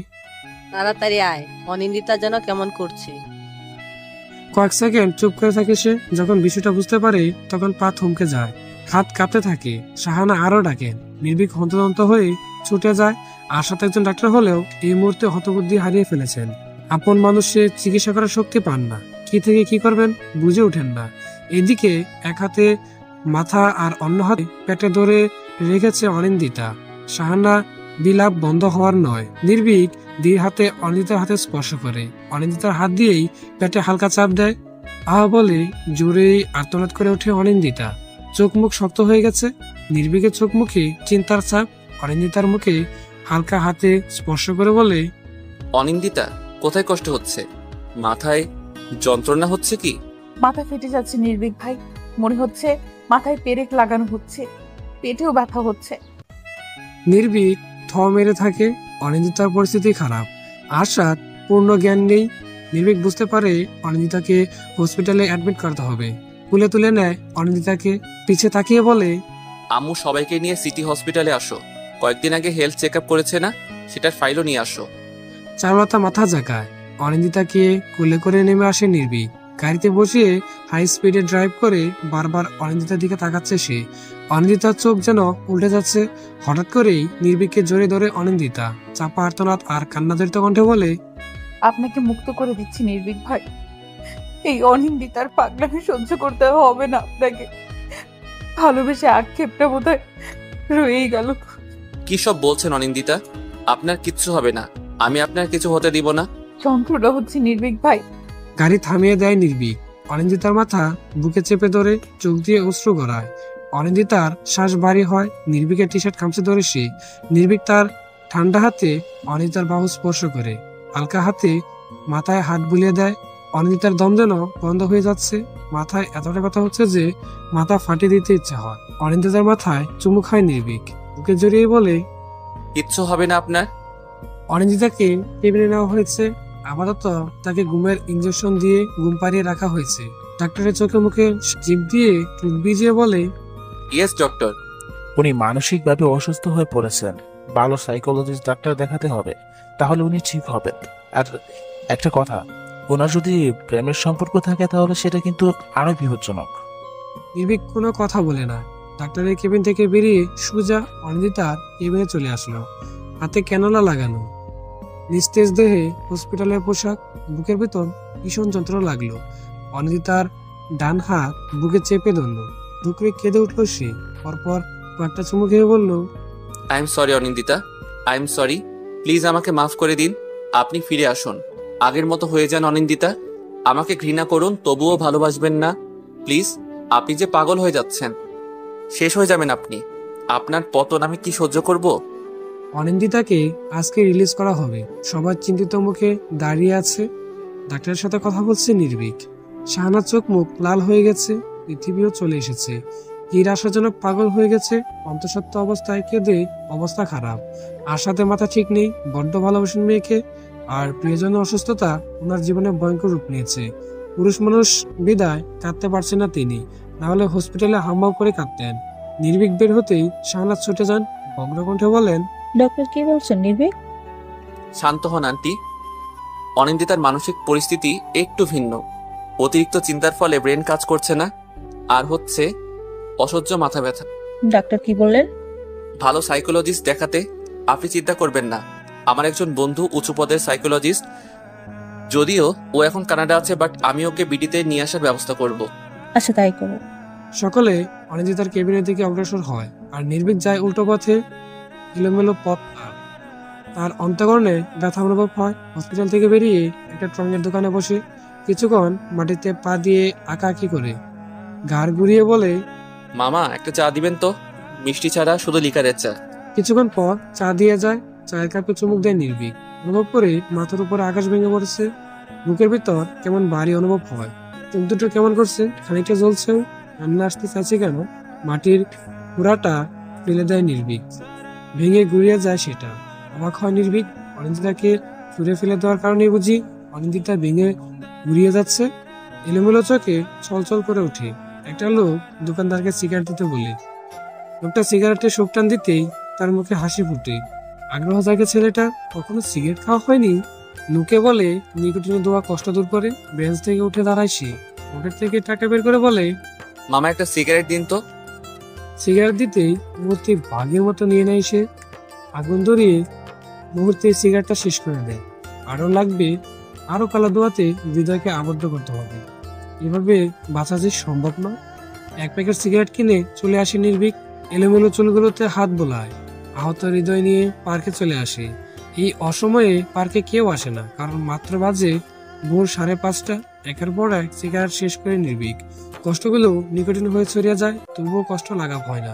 তাড়াতাড়ি আয়, অনিন্দিতা যেন কেমন করছে।
কয়েক সেকেন্ড চুপ করে থাকে সে। যখন বিষয়টা বুঝতে পারে তখন পা থমকে যায়, হাত কাঁপতে থাকে। শাহানা আরো ডাকেন। নির্ভীক হন্তদন্ত হয়ে ছুটে যায়। আশা তো একজন ডাক্তার হলেও এই মুহূর্তে হতবুদ্ধি হারিয়ে ফেলেছেন। আপন মানুষের চিকিৎসা করার শক্তি পান না, কি থেকে কি করবেন বুঝে ওঠেন না। এদিকে এক হাতে মাথা আর অন্য হাতে পেটে ধরে রেখেছে অনিন্দিতা। শাহানা বিলাপ বন্ধ হওয়ার নয়। নির্ভীক ধীর হাতে অনিন্দিতার হাতে স্পর্শ করে। অনিন্দিতার হাত দিয়েই পেটে হালকা চাপ দেয়। আহ বলে জোরে আর্তনাদ করে ওঠে অনিন্দিতা। চোখ মুখ শক্ত হয়ে গেছে। নির্ভীকের চোখ মুখে চিন্তার ছাপ। অনিন্দিতার মুখে হালকা হাতে স্পর্শ করে বলে,
অনিন্দিতা, কোথায় কষ্ট হচ্ছে? মাথায় যন্ত্রণা হচ্ছে কি?
মাথা ফেটে যাচ্ছে নির্ভীক ভাই, মনে হচ্ছে মাথায় পেরেক লাগানো হচ্ছে, পেটেও ব্যথা হচ্ছে।
নির্ভীক থ মেরে থাকে। অনিন্দিতার পরিস্থিতি খারাপ। আশার পূর্ণ জ্ঞান নেই। নির্ভীক বুঝতে পারে অনিন্দিতাকে হসপিটালে অ্যাডমিট করতে হবে। কুলে তুলে নেয় অনিন্দিতাকে। পিছে তাকিয়ে বলে,
আম্মু সবাইকে নিয়ে সিটি হসপিটালে আসো। কয়েকদিন আগে হেলথ চেক আপ করেছে না, সেটার ফাইলও নিয়ে আসো।
চারুলতা মাথা জাগায়। অনিন্দিতাকে কোলে করে নেমে আসে নির্ভীক। গাড়িতে বসিয়ে হাই স্পিডে ড্রাইভ করে বারবার অনিন্দিতার দিকে তাকাচ্ছে সে। অনিন্দিতার চোখ যেন উল্টে যাচ্ছে। হঠাৎ করেই নির্ভীককে জড়িয়ে ধরে অনিন্দিতা। চাপা আর্তনাদ আর কান্নাজড়িত কণ্ঠে বলে,
আপনাকে মুক্ত করে দিচ্ছি নির্ভীক ভাই, এই অনিন্দিতার পাগলামি সহ্য করতে হবে না আপনাকে। ভালোবেসে আক্ষেপটা বোধহয় রয়েই গেল।
কি সব বলছেন অনিন্দিতা? আপনার কিচ্ছু হবে না, আমি আপনার কিছু হতে দিব না।
যন্ত্রণা হচ্ছে নির্ভীক ভাই।
গাড়ি থামিয়ে দেয় নির্ভীক। অনিন্দিতার মাথা বুকে চেপে ধরে চোখ দিয়ে অশ্রু গড়ায়। অনিন্দিতার শ্বাস ভারী হয়। নির্ভীকের টি শার্ট খামচে ধরে সে। নির্ভীক তার ঠান্ডা হাতে অনিন্দিতার বাহু স্পর্শ করে। হালকা হাতে মাথায় হাত বুলিয়ে দেয়। অনিন্দিতার দম যেন বন্ধ হয়ে যাচ্ছে। মাথায় এতটা ব্যথা হচ্ছে যে মাথা ফাটিয়ে দিতে ইচ্ছা হয়। অনিন্দিতার মাথায় চুমু খায় নির্ভীক। বুকে জড়িয়ে বলে,
কিচ্ছু হবে না আপনার।
অনিন্দিতাকে কেবিনে নেওয়া হয়েছে। আপাতত তাকে ঘুমের ইঞ্জেকশন দিয়ে ঘুম পাড়িয়ে রাখা হয়েছে। ডাক্তারের চোখে মুখে জিভ দিয়ে টুথ ভিজিয়ে বলে,
ইয়েস ডক্টর।
উনি মানসিকভাবে অসুস্থ হয়ে পড়েছেন, ভালো সাইকোলজিস্ট ডাক্তার দেখাতে হবে, তাহলে উনি ঠিক হবেন। আর একটা কথা, ওনার যদি প্রেমের সম্পর্ক থাকে তাহলে সেটা কিন্তু আরো বিপজ্জনক।
নির্ভীক কোনো কথা বলে না। ডাক্তারের কেবিন থেকে বেরিয়ে সুজা অনিন্দিতার কেবিনে চলে আসলো। হাতে ক্যানোলা লাগানো, নিস্তেজ দেহে হসপিটালের পোশাক। বুকের ভেতর ভীষণ যন্ত্রণা লাগলো। অনিন্দিতার ডান হাত বুকে চেপে ধরলো। ঢুকরে কেঁদে উঠলো সে। পরপর কয়েকটা চুমু খেয়ে বলল,
I am sorry Anindita, I am sorry. Please আমাকে মাফ করে দিন। আপনি ফিরে আসুন, আগের মতো হয়ে যান অনিন্দিতা। আমাকে ঘৃণা করুন, তবুও ভালোবাসবেন না প্লিজ। আপনি যে পাগল হয়ে যাচ্ছেন, শেষ হয়ে যাবেন আপনি। আপনার পতন আমি কি সহ্য করব?
অনিন্দিতাকে আজকে রিলিজ করা হবে। সবার চিন্তিত মুখে দাঁড়িয়ে আছে। ডাক্তারের সাথে কথা বলছে নির্ভীক। শাহানার চোখ মুখ লাল হয়ে গেছে। পৃথিবীও চলে এসেছে। হীর আশাজনক পাগল হয়ে গেছে। অন্তঃসত্ত্বা অবস্থায় কেঁদে অবস্থা খারাপ। আশাতে মাথা ঠিক নেই। বড্ড ভালোবাসেন মেয়েকে। আর প্রিয়জনের অসুস্থতা ওনার জীবনে ভয়ঙ্কর রূপ নিয়েছে। পুরুষ মানুষ বিদায় কাঁদতে পারছে না তিনি, না হলে হসপিটালে হামমাও করে কাঁদতেন। নির্ভীক বের হতেই শাহানাজ ছুটে যান। ভগ্নকণ্ঠে বলেন,
ডক্টর কি বলছেন নির্ভীক?
শান্ত হন আন্টি। অনিন্দিতার মানসিক পরিস্থিতি একটু ভিন্ন। অতিরিক্ত চিন্তার ফলে ব্রেন কাজ করছে না, আর হচ্ছে অসহ্য মাথা ব্যথা।
ডাক্তার কি বললেন?
ভালো সাইকোলজিস্ট দেখাতে। আপনি চিন্তা করবেন না, আমার একজন বন্ধু উঁচু পদের সাইকোলজিস্ট, যদিও ও এখন কানাডা আছে, বাট আমি ওকে বিডিতে নিয়ে আসার ব্যবস্থা করব।
আচ্ছা তাই করো।
সকলে অনিন্দিতার কেবিনের দিকে অগ্রসর হয়। আর নির্ভীক যায় উল্টো পথে। এলোমেলো পথ তার অন্তঃকরণে ব্যথা অনুভব হয়। হসপিটাল থেকে বেরিয়ে একটা ট্রঙের দোকানে বসে কিছুক্ষণ মাটিতে পা দিয়ে আঁকাআঁকি করে ঘাড় ঘুরিয়ে বলে,
মামা একটা চা দিবেন তো, মিষ্টি ছাড়া, শুধু লিকারের চা।
কিছুক্ষণ পর চা দিয়ে যায়। চায়ের কাপে চুমুক দেয় নির্ভীক। অনুভব করে মাথার উপরে আকাশ ভেঙে পড়েছে। বুকের ভিতর কেমন ভারী অনুভব হয়। চোখ দুটো কেমন করছে, খানিকটা জ্বলছে। রান্না আসতে চাইছে কেন? মাটির পুরাটা ফেলে দেয় নির্ভীক। ভেঙে গুড়িয়ে যায় সেটা। অবাক হয় নির্ভীক, অনিন্দিতাকে ছুঁড়ে ফেলে দেওয়ার কারণে বুঝি অনিন্দিতা ভেঙে গুড়িয়ে যাচ্ছে। এলোমেলো চোখে ছলছল করে ওঠে। একটা লোক দোকানদারকে সিগারেট দিতে বলে। লোকটা সিগারেটের শোক টান দিতেই তার মুখে হাসি ফুটে। আগ্রহ জাগে ছেলেটা, কখনো সিগারেট খাওয়া হয়নি। লোকে বলে নিকোটিনে দেওয়া কষ্ট দূর করে। বেঞ্চ থেকে উঠে দাঁড়ায় সে, পকেট থেকে টাকা বের করে বলে,
মামা একটা সিগারেট দিন তো।
সিগারেট দিতেই মুহূর্তে বাঘের মতো নিয়ে নেয় সে। আগুন ধরিয়ে মুহূর্তে সিগারেটটা শেষ করে দেয়। আরো লাগবে, আরো কালা দোয়াতে হৃদয়কে আবদ্ধ করতে হবে। এভাবে বাঁচা যে সম্ভব না। এক প্যাকেট সিগারেট কিনে চলে আসে নির্ভীক। এলোমেলো চুলগুলোতে হাত বোলায়। আহত হৃদয় নিয়ে পার্কে চলে আসে। এই অসময়ে পার্কে কেউ আসে না, কারণ মাত্র বাজে ভোর 5:30। একের পর এক সিগারেট শেষ করে নির্ভীক। কষ্টগুলো নিকোটিন হয়ে ছড়িয়ে যায়, তবুও কষ্ট লাঘব হয় না।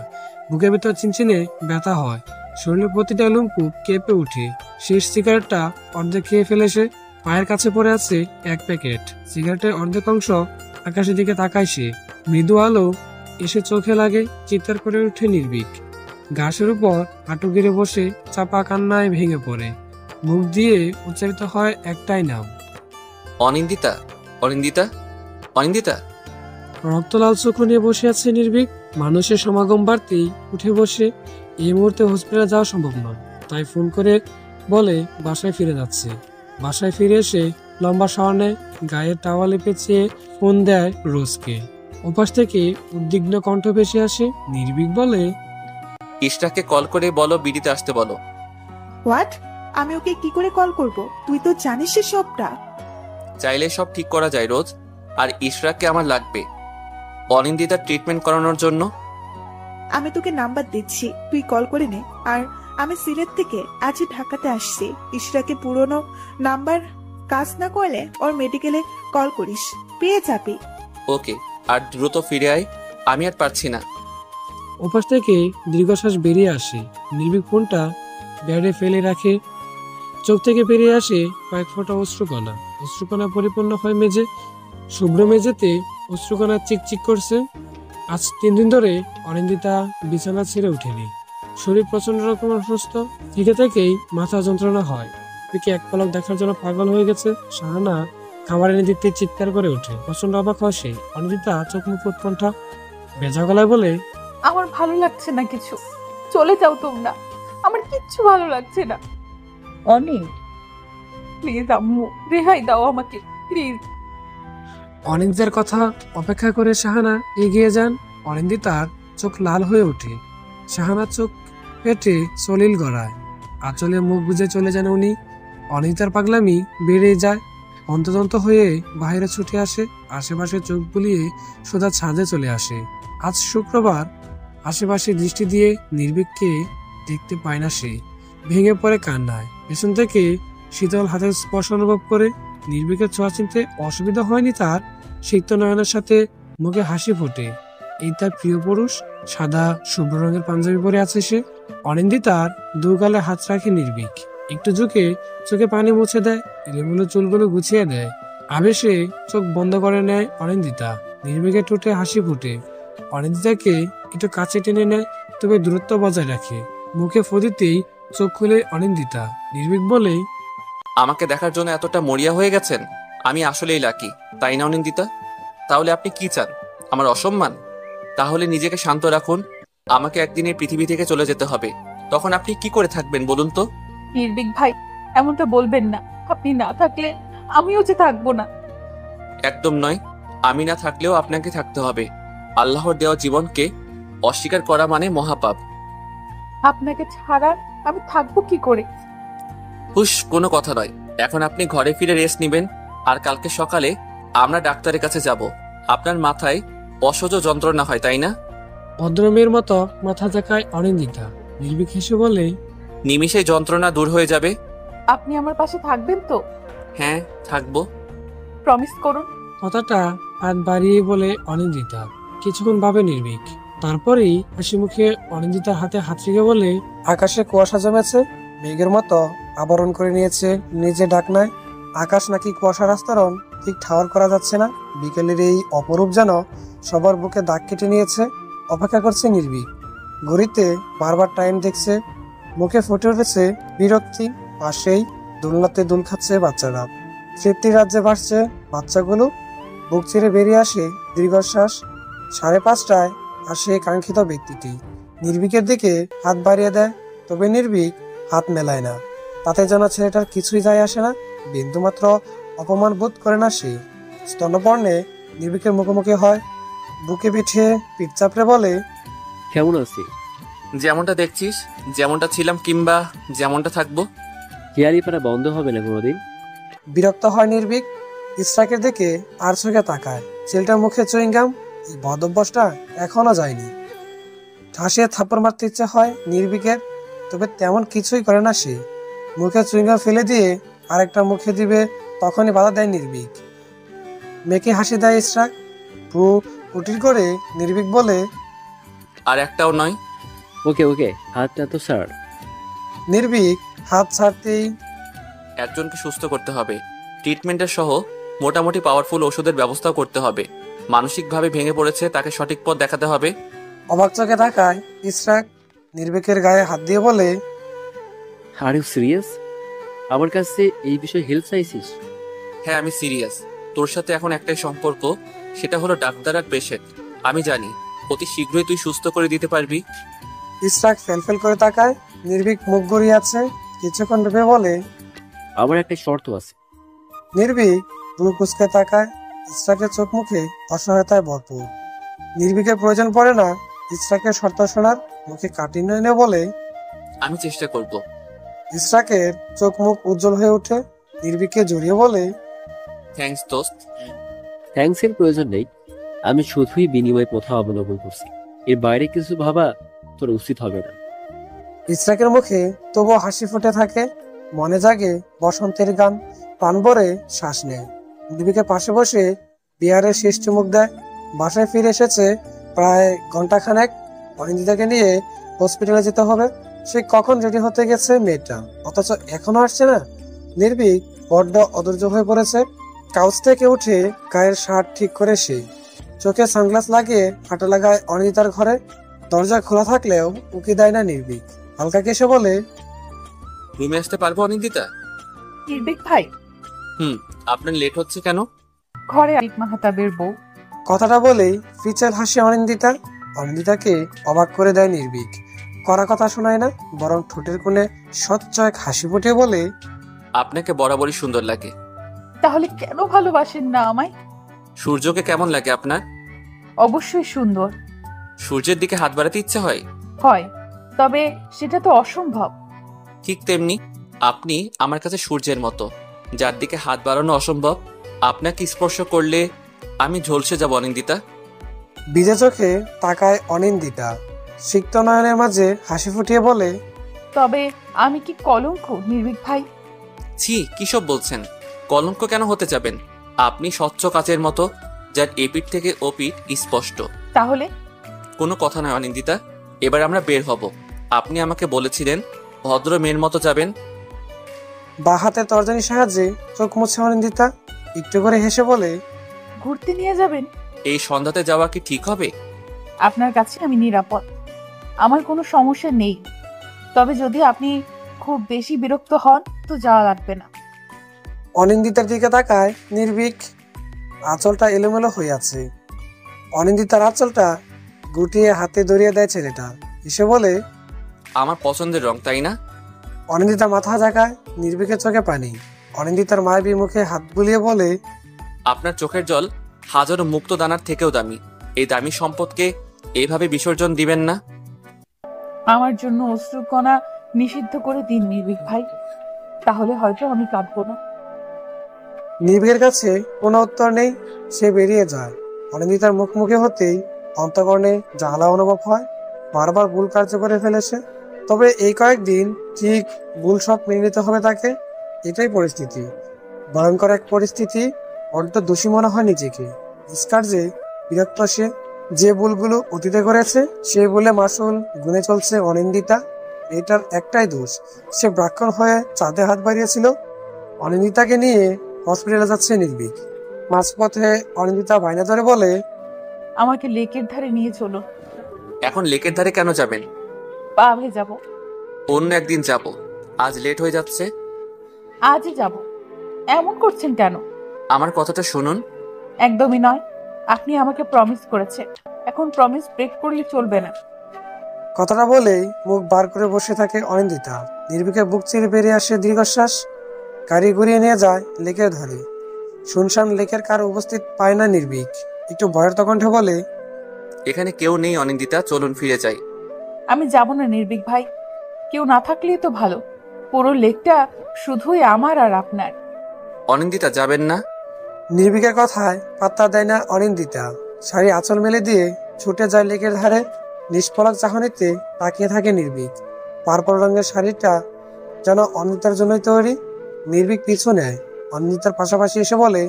বুকের ভেতর চিনচিনে ব্যথা হয়, শরীরের প্রতিটা লুম্পু কেঁপে উঠে। শেষ সিগারেটটা অর্ধেক খেয়ে ফেলে সে। পায়ের কাছে পড়ে আছে এক প্যাকেট সিগারেটের অর্ধেক অংশ। আকাশের দিকে তাকায় সে। মৃদু আলো এসে চোখে লাগে, চিৎকার করে উঠে নির্ভীক। ঘাসের উপর হাঁটু গেড়ে বসে চাপা কান্নায় ভেঙে পড়ে। মুখ দিয়ে উচ্চারিত হয় একটাই নাম,
অনিন্দিতা, অনিন্দিতা, অনিন্দিতা।
রক্তলাল চোখ নিয়ে বসে আছে নির্ভীক। মানুষের সমাগম বাড়তেই উঠে বসে। এই মুহূর্তে হসপিটালে যাওয়া সম্ভব নয়, তাই ফোন করে বলে বাসায় ফিরে যাচ্ছে। বাসায় ফিরে এসে লম্বা শাওয়ার নেয়, গায়ে টাওয়ালে পেঁচিয়ে ফোন দেয় রোজকে। ওপাশ থেকে উদ্বিগ্ন কণ্ঠ ভেসে আসে। নির্ভীক বলে,
ইশরাককে কল করে বলো বিডিতে আসতে বলো।
হোয়াট? আমি ওকে কি করে কল করব? তুই তো জানিস সবটা।
চাইলে সব ঠিক করা যায় রোজ, আর ইশরাককে আমার লাগবে অনিন্দিতার ট্রিটমেন্ট করানোর জন্য।
আমি তোকে নাম্বার দিচ্ছি, তুই কল করে নে। আর আমি সিলেট থেকে আজই ঢাকাতে আসছি। ইশরাকে পুরনো নাম্বার কাজ না করলে ওর মেডিকেলে কল করিস, পেয়ে যাবি।
ওকে, আর দ্রুত ফিরে আয়, আমি আর পারছি না।
ওপাশ থেকে দীর্ঘশ্বাস বেরিয়ে আসে। নির্ভীক ফোনটা ব্যাডে ফেলে রাখে। চোখ থেকে বেরিয়ে আসে কয়েক ফোঁটা অশ্রুকণা। অশ্রুকণা পরিপূর্ণ হয় মেঝে। শুভ্র মেঝেতে অশ্রুকণা চিকচিক করছে। আজ 3 দিন ধরে অনিন্দিতা বিছানা ছেড়ে উঠেনি। শরীর প্রচন্ড রকম অসুস্থ। থেকে থেকেই মাথা যন্ত্রণা হয়। পিকে এক পলক দেখার জন্য পাগল হয়ে গেছে। শাহানা খাবার এনে দিতে চিৎকার করে ওঠে। প্রচন্ড অবাক হয় সে। অনিন্দিতা চোখ মুখ উৎকণ্ঠা ভেজা গলায় বলে,
আমার ভালো লাগছে না কিছু, চলে যাও তোমরা, আমার কিচ্ছু ভালো লাগছে না।
অনেক
প্লিজ আম্মু, রেহাই দাও আমাকে প্লিজ।
অনিন্দিতার কথা অপেক্ষা করে শাহানা এগিয়ে যান। অনিন্দিতার চোখ লাল হয়ে ওঠে। শাহানা চোখ পেটে সলিল গড়ায়। আঁচলে মুখ বুজে চলে যান উনি। অনিন্দিতার পাগলামি বেড়ে যায়। হন্তদন্ত হয়ে বাইরে ছুটে আসে। আশেপাশে চোখ বুলিয়ে সোজা ছাদে চলে আসে। আজ শুক্রবার। আশেপাশে দৃষ্টি দিয়ে নির্ভীককে দেখতে পায় না সে। ভেঙে পড়ে কান্নায়। পেছন থেকে শীতল হাতের স্পর্শ অনুভব করে। নির্ভীকের ছোঁয়া চিনতে অসুবিধা হয়নি তার। সিক্ত নয়নের সাথে মুখে হাসি ফোটে। এই তার প্রিয় পুরুষ। সাদা শুভ্র রঙের পাঞ্জাবি পরে আছে সে। অনিন্দিতার দু গালে হাত রাখে নির্ভীক। একটু ঝুঁকে চোখে পানি মুছে দেয়, এলোমেলো চুলগুলো গুছিয়ে দেয়। আবেশে চোখ বন্ধ করে নেয় অনিন্দিতা। নির্ভীকের ঠোঁটে হাসি ফুটে। অনিন্দিতাকে একটু কাছে টেনে নেয়, তবে দূরত্ব বজায় রাখে। মুখে ফদিতেই চোখ খুলে অনিন্দিতা। নির্ভীক বলে,
আমাকে দেখার জন্য এতটা মরিয়া হয়ে গেছেন, আমি আসলেই লাকি, তাই না অনিন্দিতা? তাহলে আপনি কি চান, আমার অসম্মান? তাহলে নিজেকে শান্ত রাখুন। আমাকে একদিনের পৃথিবী থেকে চলে যেতে হবে, তখন আপনি কি করে থাকবেন বলুন তো?
নির্ভীক ভাই, এমনটা বলবেন না। আপনি না থাকলে আমিও যে থাকবো না।
একদম নয়, আমি না থাকলেও আপনাকে থাকতে হবে। আল্লাহর দেওয়া জীবনকে অস্বীকার করা মানে মহাপাপ।
আপনাকে ছাড়া আমি থাকবো কি করে?
হুশ, কোনো কথা নয়। এখন আপনি ঘরে ফিরে রেস্ট নেবেন, আর কালকে সকালে আমরা ডাক্তারের কাছে যাব। আপনার মাথায় অসহ্য যন্ত্রণা হয়, তাই না?
ভদ্রমের মতো মাথা ঝাঁকায় অনিন্দিতা। নির্ভীক হেসে বলে,
নিমিষে যন্ত্রণা দূর হয়ে যাবে।
আপনি আমার পাশে থাকবেন তো?
হ্যাঁ, থাকবো।
প্রমিস করুন।
কথাটা হাত বাড়িয়ে বলে অনিন্দিতা। কিছুক্ষণ ভাবে নির্ভীক। তারপরেই হাসি মুখে অনিন্দিতার হাতে হাত রেখে বলে, আকাশে কুয়াশা জমেছে, মেঘের মতো আবরণ করে নিয়েছে নিজে ডাকনায়। আকাশ নাকি কুয়াশার আস্তরণ ঠিক ঠাওর করা যাচ্ছে না। বিকেলের এই অপরূপ যেন সবার বুকে দাগ কেটে নিয়েছে। অপেক্ষা করছে নির্ভীক। ঘড়িতে বারবার টাইম দেখছে, মুখে ফুটে উঠেছে বিরক্তি। পাশেই দোলনাতে দোল খাচ্ছে বাচ্চারা, তৃপ্তি রাজ্যে ভাসছে বাচ্চাগুলো। বুক ছেড়ে বেরিয়ে আসে দীর্ঘশ্বাস। 5:30টায় আসে কাঙ্ক্ষিত ব্যক্তিটি, নির্ভীকের দিকে হাত বাড়িয়ে দেয়। তবে নির্ভীক হাত মেলায় না, তাতে যেন ছেলেটার কিছুই যায় আসে না, বিন্দুমাত্র অপমান বোধ করে না সে। স্তন্যপর্ণে নির্ভীকের মুখোমুখি হয়, বুকে পিঠে পিঠ চাপড়ে বলে,
কেমন আছি?
যেমনটা দেখছিস, যেমনটা ছিলাম কিংবা যেমনটা থাকবো।
হিয়ালি পারা বন্ধ হবে না কোনোদিন।
বিরক্ত হয় নির্ভীক, ইসরাকের দিকে আর চোখে তাকায়। ছেলেটার মুখে চুইংগাম, এই বদ অভ্যাসটা এখনো যায়নি। ঠাসিয়ে থাপ্পড় মারতে ইচ্ছে হয় নির্ভীকের, তবে তেমন কিছুই করে না সে। মুখে চুইংগাম ফেলে দিয়ে আরেকটা মুখে দিবে, তখনই বাধা দেয় নির্ভীক। মেয়েকে হাসি দেয় ইসরাক, ভ্রু কুটির করে নির্ভীক বলে,
আর একটাও নয়।
ওকে ওকে, হাতটা তো স্যার।
নির্ভীক হাত ছাড়তেই,
একজনকে সুস্থ করতে হবে, ট্রিটমেন্টের সহ মোটামুটি পাওয়ারফুল ওষুধের ব্যবস্থাও করতে হবে। মানসিকভাবে ভেঙে পড়েছে, তাকে সঠিক পথ দেখাতে হবে।
অবাক চোখে তাকায় ইসরাক নির্ভীকের গায়ে হাত দিয়ে বলে,
আর ইউ সিরিয়াস? আমার কাছে এই বিষয়ে হেল্প চাইছিস?
হ্যাঁ, আমি সিরিয়াস। তোর সাথে এখন একটাই সম্পর্ক, সেটা হলো ডাক্তার আর পেশেন্ট। আমি জানি অতি শীঘ্রই তুই সুস্থ করে দিতে পারবি।
ইসরাক ফেলফেল করে তাকায়, নির্ভীক মুখ গড়িয়ে আছে, কিছুক্ষণ ভেবে বলে,
আমার একটা শর্ত আছে।
নির্ভীক ভ্রু কুঁচকে তাকায়, ইসরাকের চোখ মুখে অসহায়তায় ভরপুর। নির্ভীকের প্রয়োজন পড়ে না ইসরাকের শর্ত শোনার, মুখে কাঠিন্য এনে বলে,
আমি চেষ্টা করব।
ইসরাকের চোখ মুখ উজ্জ্বল হয়ে ওঠে, নির্ভীককে জড়িয়ে বলে,
থ্যাঙ্কস দোস্ত।
থ্যাঙ্কস এর প্রয়োজন নেই, আমি শুধুই বিনিময় প্রথা অবলম্বন করছি। এর বাইরে কিছু ভাবা তোর উচিত হবে না।
ইসরাকের মুখে তবুও হাসি ফুটে থাকে, মনে জাগে বসন্তের গান, প্রাণ ভরে শ্বাস নেয়। নির্ভীকের পাশে বসে বিহারের শেষ চুমুক দেয়। বাসায় ফিরে এসেছে প্রায় ঘন্টাখানেক। অনিন্দিতাকে নিয়ে হসপিটালে যেতে হবে। সে কখন রেডি হতে গেছে মেয়েটা, অথচ এখনো আসছে না। নির্ভীক বড্ড অধৈর্য হয়ে পড়েছে। কাউচ থেকে উঠে গায়ের শার্ট ঠিক করে সে চোখে সানগ্লাস লাগিয়ে হাঁটা লাগায় অনিন্দিতার ঘরে। দরজা খোলা থাকলেও উকি দেয় না নির্ভীক। হালকা কেসে বলে,
রুমে আসতে পারবো অনিন্দিতা?
নির্ভীক ভাই,
আপনার লেট হচ্ছে কেন?
ঘরে আরিফ মাহাতাবের বউ।
কথাটা বলেই ফিচেল হাসি অনিন্দিতা। অনিন্দিতাকে অবাক করে দেয় নির্ভীক। কড়া কথা শোনায় না, বরং ঠোঁটের কোণে স্বচ্ছ এক হাসি ফুটে বলে,
আপনাকে বরাবরই সুন্দর লাগে।
তাহলে কেন ভালোবাসেন না আমায়?
সূর্যকে কেমন লাগে আপনার?
অবশ্যই সুন্দর।
সূর্যের দিকে হাত বাড়াতে ইচ্ছে হয়?
হয়, তবে সেটা তো অসম্ভব।
ঠিক তেমনি আপনি আমার কাছে সূর্যের মতো, যার দিকে হাত বাড়ানো অসম্ভব। আপনাকে স্পর্শ করলে আমি ঝলসে যাব অনিন্দিতা।
বিজে চোখে তাকায় অনিন্দিতা, সিক্ত নয়নের মাঝে হাসি ফুটিয়ে বলে,
তবে আমি কি কলঙ্ক নির্ভীক ভাই?
ছি, কিসব বলছেন? কলঙ্ক কেন হতে যাবেন? আপনি স্বচ্ছ কাচের মতো, যার এপিঠ থেকে ওপিঠ স্পষ্ট।
তাহলে
কোনো কথা নয় অনিন্দিতা, এবার আমরা বের হব। আপনি আমাকে বলেছিলেন ভদ্র মেয়ের মতো যাবেন।
বা হাতের তর্জনীর সাহায্যে চোখ মুছে অনিন্দিতা, একটু করে হেসে বলে,
ঘুরতে নিয়ে যাবেন?
এই সন্ধ্যাতে যাওয়া কি ঠিক হবে?
আপনার কাছে আমি নিরাপদ, আমার কোনো সমস্যা নেই। তবে যদি আপনি খুব বেশি বিরক্ত হন তো যাওয়া লাগবে না।
অনিন্দিতার দিকে তাকায় নির্ভীক। আঁচলটা এলোমেলো হয়ে আছে। অনিন্দিতার আঁচলটা গুটিয়ে হাতে ধরিয়ে দেয় ছেলেটা, এসে বলে,
আমার পছন্দের রং, তাই না?
অনিন্দিতা মাথা জাগায়, নির্ভীকের চোখে পানি। অনিন্দিতার মায়াবী মুখে হাত বুলিয়ে বলে,
আপনার চোখের জল হাজারো মুক্ত দানার থেকেও দামি। এই দামি সম্পদকে এইভাবে বিসর্জন দিবেন না।
আমার জন্য অশ্রুকণা নিষিদ্ধ করে দিন নির্ভীক ভাই, তাহলে হয়তো আমি কাঁদবো না।
নির্ভীকের কাছে কোনো উত্তর নেই, সে বেরিয়ে যায়। অনিন্দিতার মুখোমুখি হতেই অন্তঃকরণে জ্বালা অনুভব হয়, বারবার ভুল কার্য করে ফেলেছে। তবে এই কয়েকদিন ঠিক ভুল সব মেনে নিতে হবে তাকে। এটাই পরিস্থিতি, ভয়ঙ্কর এক পরিস্থিতি। বড্ড দোষী মনে হয় নিজেকে। নিষ্কার্যে বিরক্ত সে, যে ভুলগুলো অতীতে করেছে সে বলে মাসুল গুনে চলছে অনিন্দিতা। এটার একটাই দোষ, সে ব্রাহ্মণ হয়ে চাঁদে হাত বাড়িয়েছিল। অনিন্দিতাকে নিয়ে হসপিটালে যাচ্ছে নির্ভীক। মাঝপথে অনিন্দিতা বায়না ধরে বলে,
আমাকে লেকের ধারে নিয়ে চলো।
এখন লেকের ধারে কেন যাবেন?
পা ভেজাবো।
অন্য একদিন যাব, আজ লেট হয়ে যাচ্ছে।
আজই যাব। এমন করছেন কেন?
আমার কথাটা শুনুন।
একদমই নয়। আপনি আমাকে প্রমিস করেছেন, এখন প্রমিস ব্রেক করলে চলবে না।
কথাটা বলেই মুখ বার করে বসে থাকে অনিন্দিতা। নির্ভীকের বুক চিরে বেরিয়ে আসে দীর্ঘশ্বাস। গাড়ি ঘুরিয়ে নিয়ে যায় লেকের ধারে। শুনশান লেকের কার উপস্থিত পায় না নির্ভীক। একটু ভয়ের কণ্ঠে বলে,
এখানে কেউ নেই অনিন্দিতা, চলুন ফিরে যাই।
আমি যাব না নির্ভীক ভাই, কেউ না থাকলেই তো ভালো। পুরো লেকটা শুধুই আমার আর আপনার।
অনিন্দিতা যাবেন না?
নির্ভীকের কথায় পাত্তা দেয় না অনিন্দিতা। শাড়ি আঁচল মেলে দিয়ে ছুটে যায় লেকের ধারে। নিষ্পলক চাহনিতে তাকিয়ে থাকে নির্ভীক। পার্পল রঙের শাড়িটা যেন অনিন্দিতার জন্যই তৈরি। নির্ভীক পিছু নেয়, অনিন্দিতার পাশাপাশি এসে বলে,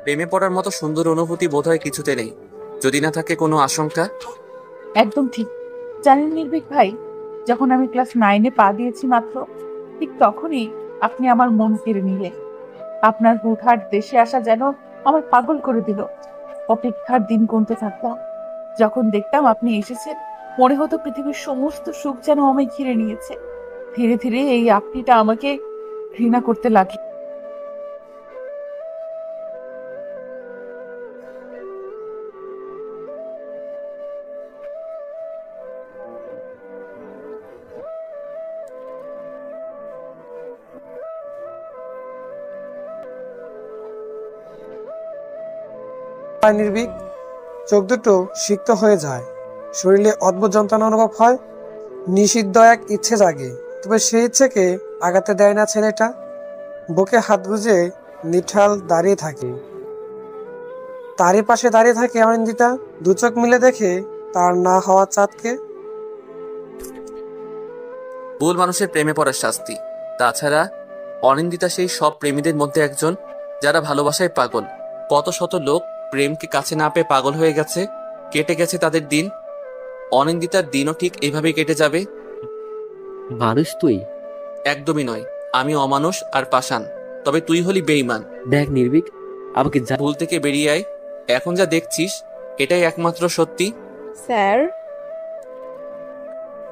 প্রেমে পড়ার মতো সুন্দর অনুভূতি বোধহয় কিছুতে নেই, যদি না থাকে কোনো আশঙ্কা।
একদম ঠিক। জানেন নির্ভীক ভাই, যখন আমি ক্লাস 9-এ পা দিয়েছি মাত্র, ঠিক তখনই আপনি আমার মন কেড়ে নিলেন। আপনার হুটহাট দেশে আসা যেন আমার পাগল করে দিল। অপেক্ষার দিন গুনতে থাকতাম। যখন দেখতাম আপনি এসেছেন, মনে হতো পৃথিবীর সমস্ত সুখ যেন আমায় ঘিরে নিয়েছে। ধীরে ধীরে এই আপনিটা আমাকে ঘৃণা করতে লাগলো।
নির্ভীক চোখ দুটো সিক্ত হয়ে যায়। শরীরে অদ্ভুত যন্ত্রণা অনুভব হয়। নিষিদ্ধ এক ইচ্ছে জাগে, তবে সেই ইচ্ছেকে আগাতে দেয় না ছেলেটা। বুকে হাত গুজে নিঠাল দাঁড়িয়ে থাকে। তারই পাশে দাঁড়িয়ে থাকে অনিন্দিতা। দু চোখ মিলে দেখে তার না হওয়া চাঁদকে।
ভুল মানুষের প্রেমে পড়ার শাস্তি। তাছাড়া অনিন্দিতা সেই সব প্রেমীদের মধ্যে একজন, যারা ভালোবাসায় পাগল। কত শত লোক প্রেমকে কাছে না পেয়ে পাগল হয়ে গেছে, কেটে গেছে তাদের দিন। অনিন্দিতার দিনও ঠিক এইভাবেই কেটে যাবে।
মানুষ তুই?
একদমই নয়, আমি অমানুষ আর পাষাণ, তবে তুই হলি বেঈমান।
দেখ নির্ভীক, আমাকে
ভুল থেকে বেরিয়ে আয়। এখন যা দেখছিস এটাই একমাত্র সত্যি।
স্যার।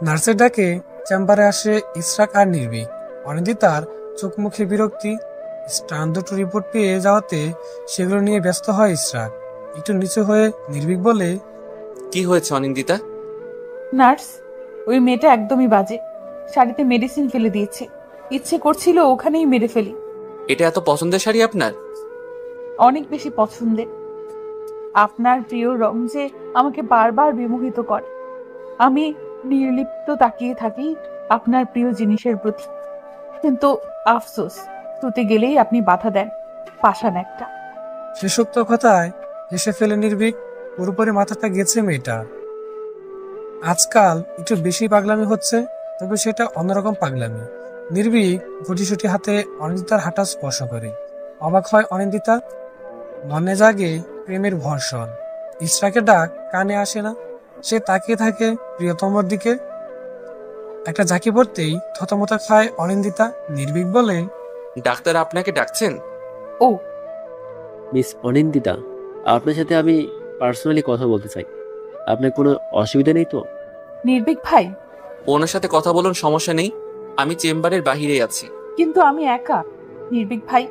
নার্সের ডাকে চেম্বারে আসে ইশরাক আর নির্ভীক। অনিন্দিতার চোখ মুখে বিরক্তি। স্টান দুটো রিপোর্ট পেয়ে যাওয়াতে সেগুলো নিয়ে ব্যস্ত হয় ইশরাক। একটু নিচু হয়ে নির্ভীক বলে,
কি হয়েছে অনিন্দিতা?
নার্স, ওই মেয়েটা একদমই বাজে। শাড়িতে মেডিসিন ফেলে দিয়েছে। ইচ্ছে করছিল ওখানেই মেরে ফেলি।
এটা এত পছন্দের শাড়ি আপনার?
অনেক বেশি পছন্দের। আপনার প্রিয় রং যে আমাকে বারবার বিমোহিত করে। আমি নির্লিপ্ত তাকিয়ে থাকি আপনার প্রিয় জিনিসের প্রতি, কিন্তু আফসোস, ছুটে গেলেই আপনি বাধা দেন। পাষাণ একটা।
শেষোক্ত কথায় হেসে ফেলে নির্ভীক। পুরোপুরি মাথাটা গেছে মেয়েটা। আজকাল একটু বেশি পাগলামি হচ্ছে, তবে সেটা অন্যরকম পাগলামি। নির্ভীক গুটিসুটি হাতে অনিন্দিতার হাঁটা স্পর্শ করে। অবাক হয় অনিন্দিতা। মনে জাগে প্রেমের ভর্ষণ। ইশরাকের ডাক কানে আসে না। সে তাকিয়ে থাকে প্রিয়তমর দিকে। একটা ঝাঁকি পড়তেই থতমত খায় অনিন্দিতা। নির্ভীক বলে,
ডাক্তার আপনাকে ডাকছেন?
ও
মিস অনিন্দিতা, আপনার সাথে আমি পার্সোনালি কথা বলতে চাই। আপনার কোনো অসুবিধা নেই তো?
নির্ভীক ভাই।
ওনার সাথে কথা বলুন, সমস্যা নেই। আমি চেম্বারের বাহিরে আছি।
কিন্তু আমি একা নির্ভীক ভাই।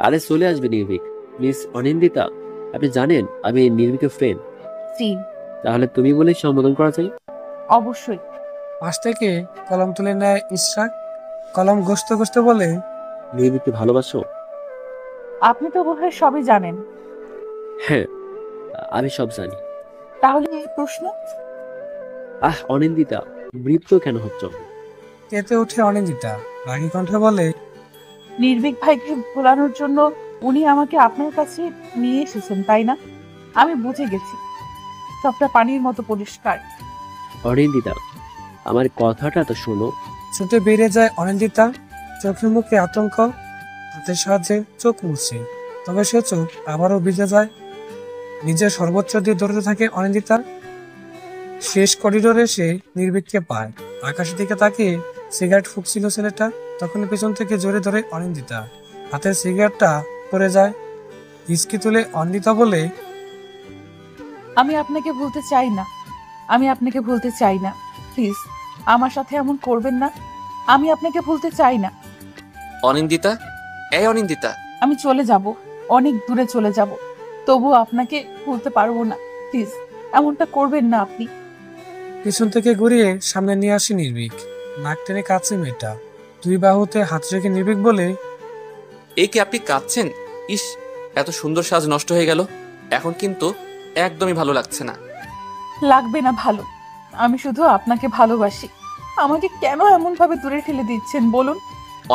আরে চলে আসবে নির্ভীক। মিস অনিন্দিতা, আপনি জানেন আমি নির্ভীকের ফ্রেন্ড। তাহলে তুমি বলেই সম্বোধন করা চাই।
অবশ্যই।
পাশ থেকে কলম তুলে নেয় ইশরাক। কলম ঘষতে ঘষতে বলে,
নির্ভীককে ভালোবাসো?
আপনি তো বোধহয় সবই জানেন।
হ্যাঁ, আমি সব জানি।
তাহলে এই প্রশ্ন?
অনিন্দিতা, মৃত্যু কেন হচ্ছ?
কেঁপে ওঠে অনিন্দিতা। রাগী কণ্ঠে বলে,
নির্ভীক ভাইকে ভোলানোর জন্য উনি আমাকে আপনার কাছে নিয়ে এসেছেন, তাই না? আমি বুঝে গেছি, সবটা পানির মতো পরিষ্কার।
অনিন্দিতা, আমার কথাটা তো শোনো।
ছুটে বেরিয়ে যায় অনিন্দিতা। চোখে মুখে আতঙ্ক। হাতের সাহায্যে চোখ মুছে, তবে সে চোখ আবারও ভিজে যায়। নিজের সর্বোচ্চ দিয়ে দৌড়তে থাকে অনিন্দিতা। শেষ করিডোরে সে নির্ভীককে পায়। আকাশের দিকে তাকিয়ে সিগারেট ফুঁকছিল ছেলেটা। তখন পেছন থেকে জোরে ধরে অনিন্দিতা। হাতের সিগারেটটা পড়ে যায়। হিসকি তুলে অনিন্দিতা বলে,
আমি আপনাকে বলতে চাই না, আমি আপনাকে ভুলতে চাই না, প্লিজ আমার সাথে এমন করবেন না। আমি আপনাকে ভুলতে চাই না।
অনিন্দিতা, এই অনিন্দিতা।
আমি চলে যাব, অনেক দূরে চলে যাব, তবু আপনাকে ভুলতে পারবো না। প্লিজ এমনটা করবেন না আপনি।
পিছন থেকে ঘুরিয়ে সামনে নিয়ে আসি নির্ভীক। নাক টেনে কাছে মেয়েটা, দুই বাহুতে হাত রেখে নির্ভীক বলে,
এই কি আপনি কাঁদছেন? ইস, এত সুন্দর সাজ নষ্ট হয়ে গেল। এখন কিন্তু একদমই ভালো লাগছে না।
লাগবে না ভালো, আমি শুধু আপনাকে ভালোবাসি। আমাকে কেন এমন ভাবে দূরে ঠেলে দিচ্ছেন বলুন?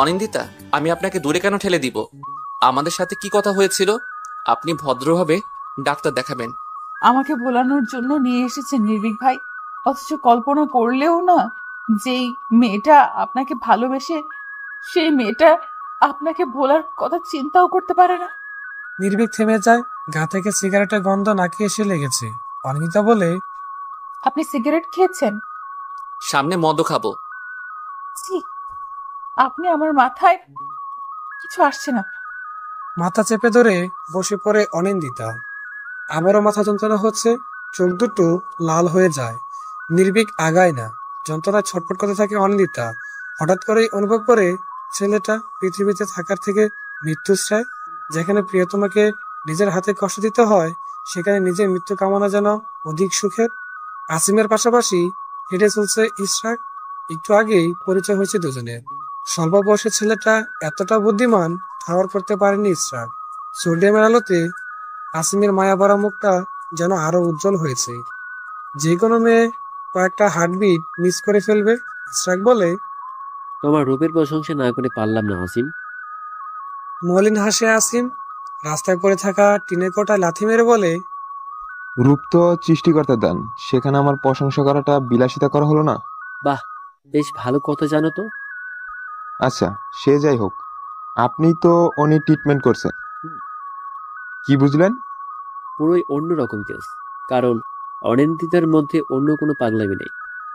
অনিন্দিতা, আমি আপনাকে দূরে কেন ঠেলে দিব? আমাদের সাথে কি কথা হয়েছিল? আপনি ভদ্রভাবে ডাক্তার দেখাবেন।
আমাকে ভোলানোর জন্য নিয়ে এসেছেন নির্ভীক ভাই, অথচ কল্পনা করলেও না যেই মেয়েটা আপনাকে ভালোবেসে সেই মেয়েটা আপনাকে ভোলার কথা চিন্তাও করতে পারে না।
নির্ভীক থেমে যায়। গা থেকে সিগারেটের গন্ধ নাকে এসে লেগেছে। অনিন্দিতা বলে,
আপনি সিগারেট খেয়েছেন?
সামনে মদও খাবো।
ছি, আপনি আমার মাথায় কিছু আসছে না।
মাথা চেপে ধরে বসে পড়ে অনিন্দিতা। আবারও মাথা যন্ত্রণা হচ্ছে, চোখ দুটো লাল হয়ে যায়। নির্ভীক আগায় না, যন্ত্রণায় ছটফট করতে থাকে অনিন্দিতা। হঠাৎ করেই অনুভব করে ছেলেটা পৃথিবীতে থাকার থেকে মৃত্যুশ্রায়। যেখানে প্রিয়তমাকে নিজের হাতে কষ্ট দিতে হয়, সেখানে নিজের মৃত্যু কামনা যেন অধিক সুখের। আসিমের পাশাপাশি হেঁটে চলছে ইশরাক। একটু আগেই পরিচয় হয়েছে দুজনের। স্বল্প বয়সের ছেলেটা এতটা বুদ্ধিমান ঠাওর করতে পারেনি ইশরাক। সোডিয়ামের আলোতে আসিমের মায়াভরা মুখটা যেন আরো উজ্জ্বল হয়েছে। যে কোনো মেয়ে কয়েকটা হার্টবিট মিস করে ফেলবে। ইশরাক বলে,
তোমার রূপের প্রশংসা না করে পারলাম না আসিম।
মলিন হাসে আসিম। রাস্তায় পড়ে থাকা টিনের কোটায় লাথি মেরে বলে,
রূপ তো সৃষ্টিকর্তার দান, সেখানে আমার প্রশংসা করাটা বিলাসিতা করা হলো না?
বাহ, বেশ ভালো কথা জানো তো।
আচ্ছা, সে যাই হোক, আপনি তো উনি ট্রিটমেন্ট করছেন, কি বুঝলেন?
পুরোই অন্য রকম কেস। কারণ অনিন্দিতার মধ্যে অন্য কোনো পাগলামি নেই।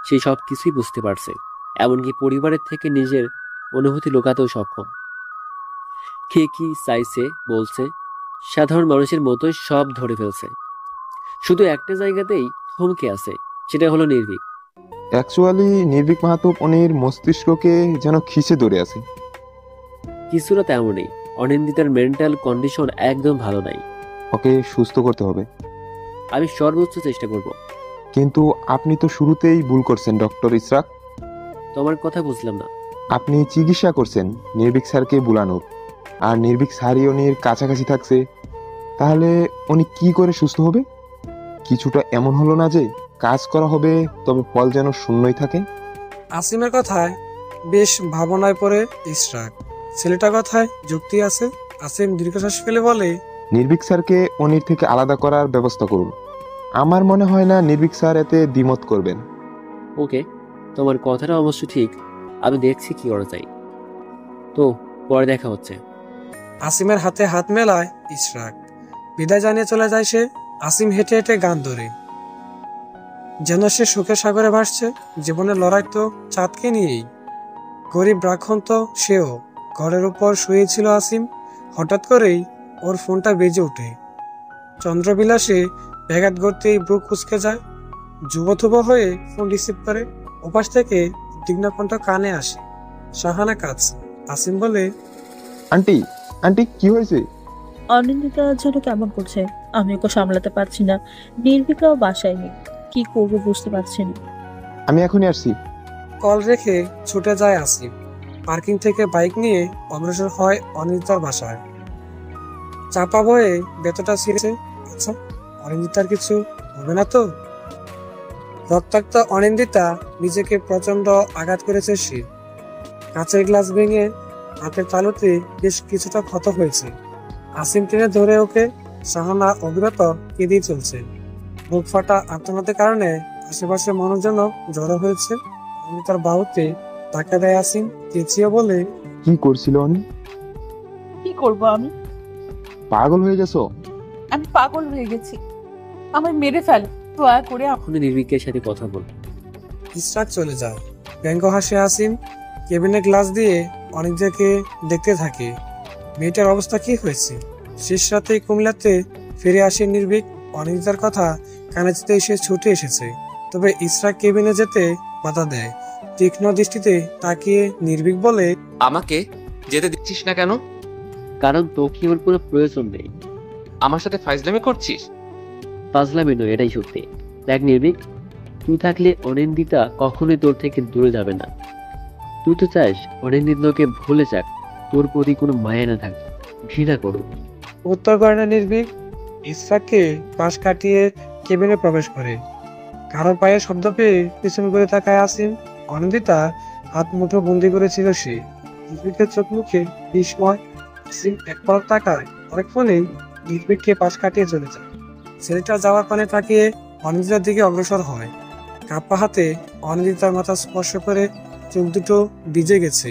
সে সব কিছুই বুঝতে পারছে, এমনকি পরিবারের থেকে নিজের অনুভূতি লুকাতেও সক্ষম। কে কি চাইছে বলছে, সাধারণ মানুষের মতোই সব ধরে ফেলছে। শুধু একটা জায়গাতেই থমকে আছে, সেটা হলো নির্ভীক।
অ্যাকচুয়ালি নির্ভীক মাহাতো উনির মস্তিষ্ককে যেন খিচে ধরে আছে।
কিছুটা তেমনই। অনিন্দিতার মেন্টাল কন্ডিশন একদম ভালো নাই।
ওকে সুস্থ করতে হবে।
আমি সর্বোচ্চ চেষ্টা করব।
কিন্তু আপনি তো শুরুতেই ভুল করছেন ডক্টর ইশরাক।
তোমার কথা বুঝলাম না।
আপনি চিকিৎসা করছেন নির্ভীক স্যারকে বুলানোর, আর নির্ভীক স্যারই উনির কাছাকাছি থাকছে। তাহলে উনি কি করে সুস্থ হবে? কিছুটা এমন হলো না যে কাজ করা হবে তবে ফল যেন শূন্যই থাকে?
আসিমের কথায় বেশ ভাবনায় পড়ে ইশরাক। ছেলেটার কথায় যুক্তি আছে। আসিম দীর্ঘশ্বাস ফেলে বলে,
নির্ভীক স্যারকে অনির থেকে আলাদা করার ব্যবস্থা করুন। আমার মনে হয় না নির্ভীক স্যার এতে দ্বিমত করবেন।
ওকে, তোমার কথাটা অবশ্য ঠিক। আমি দেখছি কি করা যায়। তো পরে দেখা হচ্ছে।
আসিমের হাতে হাত মেলায় ইশরাক। বিদায় জানিয়ে চলে যায় সে। আসিম হেঁটে হেঁটে গান ধরে, যেন সে সুখের সাগরে ভাসছে। জীবনের লড়াই তো চাঁদকে নিয়েই। গরিব ব্রাহ্মণ তো সেও। ঘরের উপর শুয়েছিল আসিম। হঠাৎ করেই ওর ফোনটা বেজে ওঠে। চন্দ্রবিলাসে ব্যাঘাত করতেই ব্রু কুচকে যায়। যুবথুব হয়ে ফোন রিসিভ করে। ওপাশ থেকে উদ্বিগ্ন কণ্ঠ কানে আসে। শাহানা কাঁদছে। আসিম বলে,
আন্টি, আন্টি কি হয়েছে?
অনিন্দিতা যেন কেমন করছে, আমি ওকে সামলাতে পারছি না। নির্ভীকাও বাসায় নেই, কি করবো বুঝতে পারছি না।
আমি এখনই আসছি।
কল রেখে ছুটে যায় আসিম। পার্কিং থেকে বাইক নিয়ে অগ্রসর হয় অনিন্দিতার বাসায়। চাপা বয়ে বেতটা ছিঁড়েছে। আচ্ছা, অনিন্দিতার কিছু হবে না তো? রক্তাক্ত অনিন্দিতা নিজেকে প্রচন্ড আঘাত করেছে সে। কাঁচের গ্লাস ভেঙে হাতের তালুতে বেশ কিছুটা ক্ষত হয়েছে। আসিম টেনে ধরে ওকে। শাহানা অবিরত কেঁদেই চলছে। বুক ফাটা আর্তনাদের কারণে আশেপাশে মানুষজন জড়ো হয়েছে। অনিন্দিতার বাহুতে ধাক্কা দেয় আসিম, চেঁচিয়ে বলে,
কি করছিল উনি?
কি করব আমি?
পাগল হয়ে গেছো?
আমি পাগল হয়ে গেছি, আমায় মেরে ফেল দয়া করে।
এখনই নির্ভীকের সাথে কথা বল।
ইশরাক চলে যায়। ব্যঙ্গ হাসে আসিম। কেবিনে গ্লাস দিয়ে অনিন্দিতাকে দেখতে থাকে। মেয়েটার অবস্থা কি হয়েছে? শেষ রাতেই কুমিল্লাতে ফিরে আসে নির্ভীক। অনিন্দিতার কথা কানে যেতে এসে ছুটে এসেছে। তবে ইসরাক কেবিনে যেতে বাধা দেয়। তীক্ষ্ণ দৃষ্টিতে তাকিয়ে নির্ভীক বলে,
আমাকে যেতে দিচ্ছিস না কেন?
কারণ তোকে ওর কোনো প্রয়োজন নেই।
আমার সাথে ফাইজলামি করছিস?
ফাজলামি নয়, এটাই সত্যি। দেখ নির্ভীক, তুই থাকলে অনিন্দিতা কখনোই তোর থেকে দূরে যাবে না। তুই তো চাস অনিন্দিতাকে ভুলে যাক, তোর প্রতি কোনো মায়া না থাক, ঘৃণা করুক।
উত্তর করে না নির্ভীক। ইসরাককে পাশ কাটিয়ে কেবিনে প্রবেশ করে। কারো পায়ের শব্দ পেয়ে পিছন করে তাকায় আসিম। অনিন্দিতা হাত মুঠো বন্দি করেছিল সে। নির্ভীকের চোখ মুখে বিস্ময়। আসিম এক পলক তাকায়, অনেক ফোনেই নির্ভীককে পাশ কাটিয়ে চলে যায়। ছেলেটা যাওয়ার পানে তাকিয়ে অনিন্দিতার দিকে অগ্রসর হয়। কাপ্পা হাতে অনিন্দিতার মাথা স্পর্শ করে চোখ দুটো ভিজে গেছে।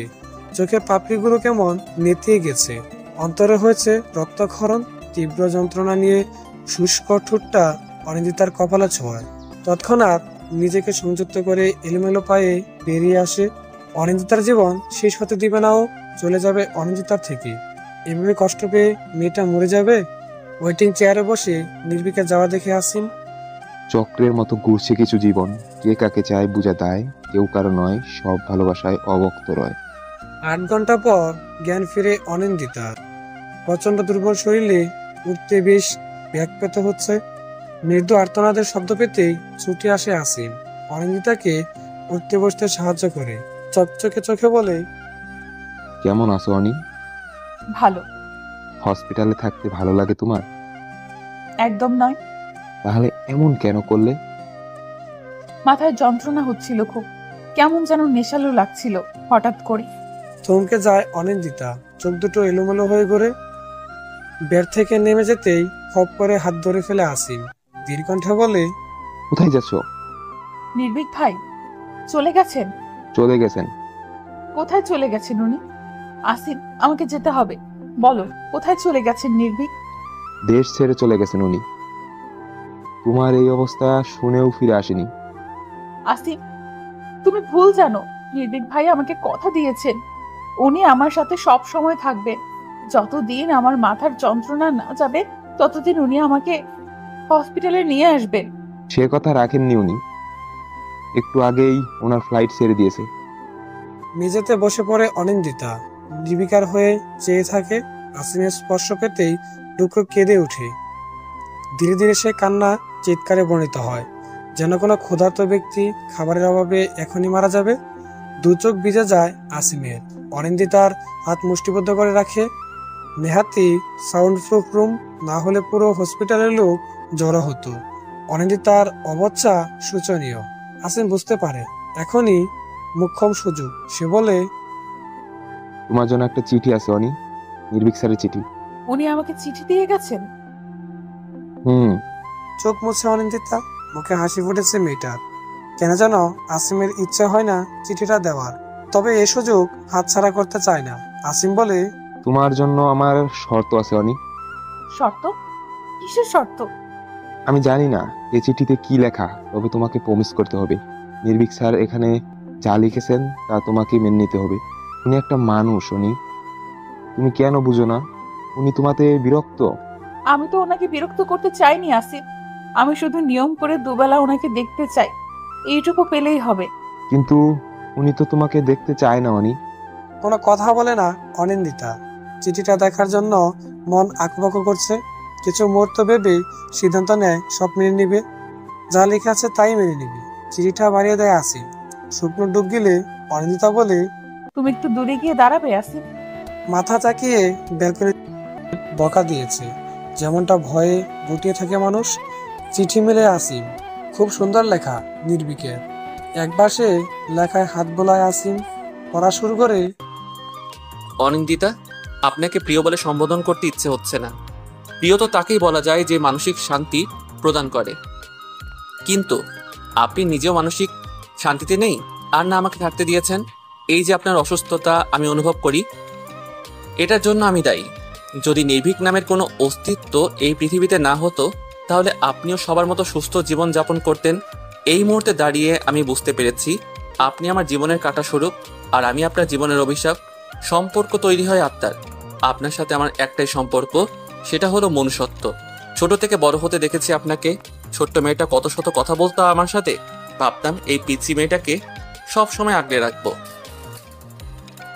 চোখের পাপড়িগুলো কেমন নেতিয়ে গেছে। অন্তরে হয়েছে রক্তক্ষরণ। তীব্র যন্ত্রণা নিয়ে শুষ্ক ঠোঁটটা অনিন্দিতার কপালে ছোঁয়ায়। তৎক্ষণাৎ নিজেকে সংযুক্ত করে এলোমেলো পায়ে বেরিয়ে আসে। অনিন্দিতার জীবন শেষ হতে দিবে না, ও চলে যাবে অনিন্দিতার থেকে। এভাবে কষ্ট পেয়ে মেয়েটা মরে যাবে। ওয়েটিং চেয়ারে বসে নির্ভীকে যাওয়া দেখে আসিম।
চক্রের মতো ঘুরছে কিছু জীবন, কে কাকে চায় বুঝা দায়, কেউ কারো নয়, সব ভালোবাসায় অবক্ত রয়।
8 ঘন্টা পর জ্ঞান ফিরে অনিন্দিতার। প্রচন্ড দুর্বল শরীরে উঠতে বেশ ব্যাগ পেতে হচ্ছে। মৃদু আর্তনাদের শব্দ পেতেই ছুটে আসে আসিম। অনিন্দিতাকে উঠতে বসতে সাহায্য করে, চকচকে চোখে বলে,
কেমন আছো অনি?
ভালো।
হসপিটালে থাকতে ভালো লাগে তোমার?
একদম নয়।
তাহলে এমন কেন করলে?
মাথায় যন্ত্রণা হচ্ছিল খুব, কেমন যেন নেশালো লাগছিল হঠাৎ করে।
থমকে যায় অনিন্দিতা, চোখ দুটো এলোমেলো হয়ে ঘোরে। বেড থেকে নেমে যেতেই খপ করে হাত ধরে ফেলে আসিম। দীর্ঘণ্ঠে বলে,
কোথায় যাচ্ছ?
নির্ভীক ভাই চলে গেছেন।
চলে গেছেন?
কোথায় চলে গেছেন উনি? আসিম, আমাকে যেতে হবে, বলো কোথায় চলে গেছেন নির্ভীক?
দেশ ছেড়ে চলে গেছেন উনি। তোমার এই অবস্থা শুনেও ফিরে আসেনি।
আসিম, তুমি ভুল জানো। নির্ভীক ভাই আমাকে কথা দিয়েছেন, উনি আমার সাথে সব সময় থাকবেন। যতদিন আমার মাথার যন্ত্রণা না যাবে ততদিন উনি আমাকে হসপিটালে নিয়ে আসবেন।
সে কথা রাখেননি উনি, একটু আগেই ওনার ফ্লাইট ছেড়ে দিয়েছে।
মেঝেতে বসে পড়ে অনিন্দিতা, নির্বিকার হয়ে চেয়ে থাকে। আসিমের স্পর্শ পেতেই দুঃখ কেঁদে ওঠে। ধীরে ধীরে সে কান্না চিৎকারে বর্ণিত হয়, যেন কোনো ক্ষুধার্ত ব্যক্তি খাবারের অভাবে এখনই মারা যাবে। দু চোখ ভিজে যায় আসিমের। অনিন্দিতার হাত মুষ্টিবদ্ধ করে রাখে। নেহাতি সাউন্ড প্রুফ রুম না হলে পুরো হসপিটালের লোক জড়ো হতো। অনিন্দিতার অবচ্ছা শোচনীয়। আসিম বুঝতে পারে এখনই মুখ্যম সুযোগ। সে বলে,
তোমার জন্য একটা চিঠি আছে অনি, নির্ভীক স্যারের চিঠি।
উনি আমাকে চিঠি দিয়ে গেছেন?
চোখ মুছে অনিন্দিতা, মুখে হাসি ফুটেছে মেয়েটার। কেন যেন আসিমের ইচ্ছে হয় না চিঠিটা দেওয়ার, তবে এ সুযোগ হাতছাড়া করতে চায় না। আসিম বলে,
তোমার জন্য আমার শর্ত আছে অনি।
শর্ত? কিসের শর্ত?
আমি জানি না এই চিঠিতে কি লেখা, তবে তোমাকে প্রমিস করতে হবে নির্ভীক স্যার এখানে যা লিখেছেন তা তোমাকে মেনে নিতে হবে। উনি একটা মানুষ অনি, তুমি কেন বুঝো না? উনি তোমাতে বিরক্ত।
আমি তো ওনাকে বিরক্ত করতে চাইনি আসিফ, আমি শুধু নিয়ম করে দুবেলা ওনাকে দেখতে চাই, এইটুকু পেলেই হবে।
কিন্তু উনি তো তোমাকে দেখতে চায় না অনি।
কোনো কথা বলে না অনিন্দিতা। চিঠিটা দেখার জন্য মন আঁকুপাকু করছে। কিছু মুহূর্ত ভেবে সিদ্ধান্ত নেয় সব মেনে নিবে, যা লেখা আছে তাই মেনে নিবে। চিঠিটা বাড়িয়ে দেয় আসিম। শুকনো ডুব গেলে অনিন্দিতা বলে,
তুমি একটু দূরে গিয়ে দাঁড়াবে আসিফ?
মাথা চাকিয়ে ব্যালকনি বকা দিয়েছে, যেমনটা ভয়ে গুটিয়ে থাকে মানুষ। চিঠি মেলে আসিম। খুব সুন্দর লেখা নির্ভীকের। একবার সে লেখায় হাত বোলায় আসিম। পড়া শুরু করে,
অনিন্দিতা, আপনাকে প্রিয় বলে সম্বোধন করতে ইচ্ছে হচ্ছে না। প্রিয় তো তাকেই বলা যায় যে মানসিক শান্তি প্রদান করে, কিন্তু আপনি নিজেও মানসিক শান্তিতে নেই, আর না আমাকে থাকতে দিয়েছেন। এই যে আপনার অসুস্থতা আমি অনুভব করি, এটার জন্য আমি দায়ী। যদি নির্ভীক নামের কোনো অস্তিত্ব এই পৃথিবীতে না হতো, তাহলে আপনিও সবার মতো সুস্থ জীবন যাপন করতেন। এই মুহূর্তে দাঁড়িয়ে আমি বুঝতে পেরেছি আপনি আমার জীবনের কাটা স্বরূপ, আর আমি আপনার জীবনের অভিশাপ। সম্পর্ক তৈরি হয় আত্মার। আপনার সাথে আমার একটাই সম্পর্ক, সেটা হলো মনুষ্যত্ব। ছোট থেকে বড় হতে দেখেছি আপনাকে। ছোট্ট মেয়েটা কত শত কথা বলতো আমার সাথে, ভাবতাম এই পিচ্ছি মেয়েটাকে সব সময় আগলে রাখবো।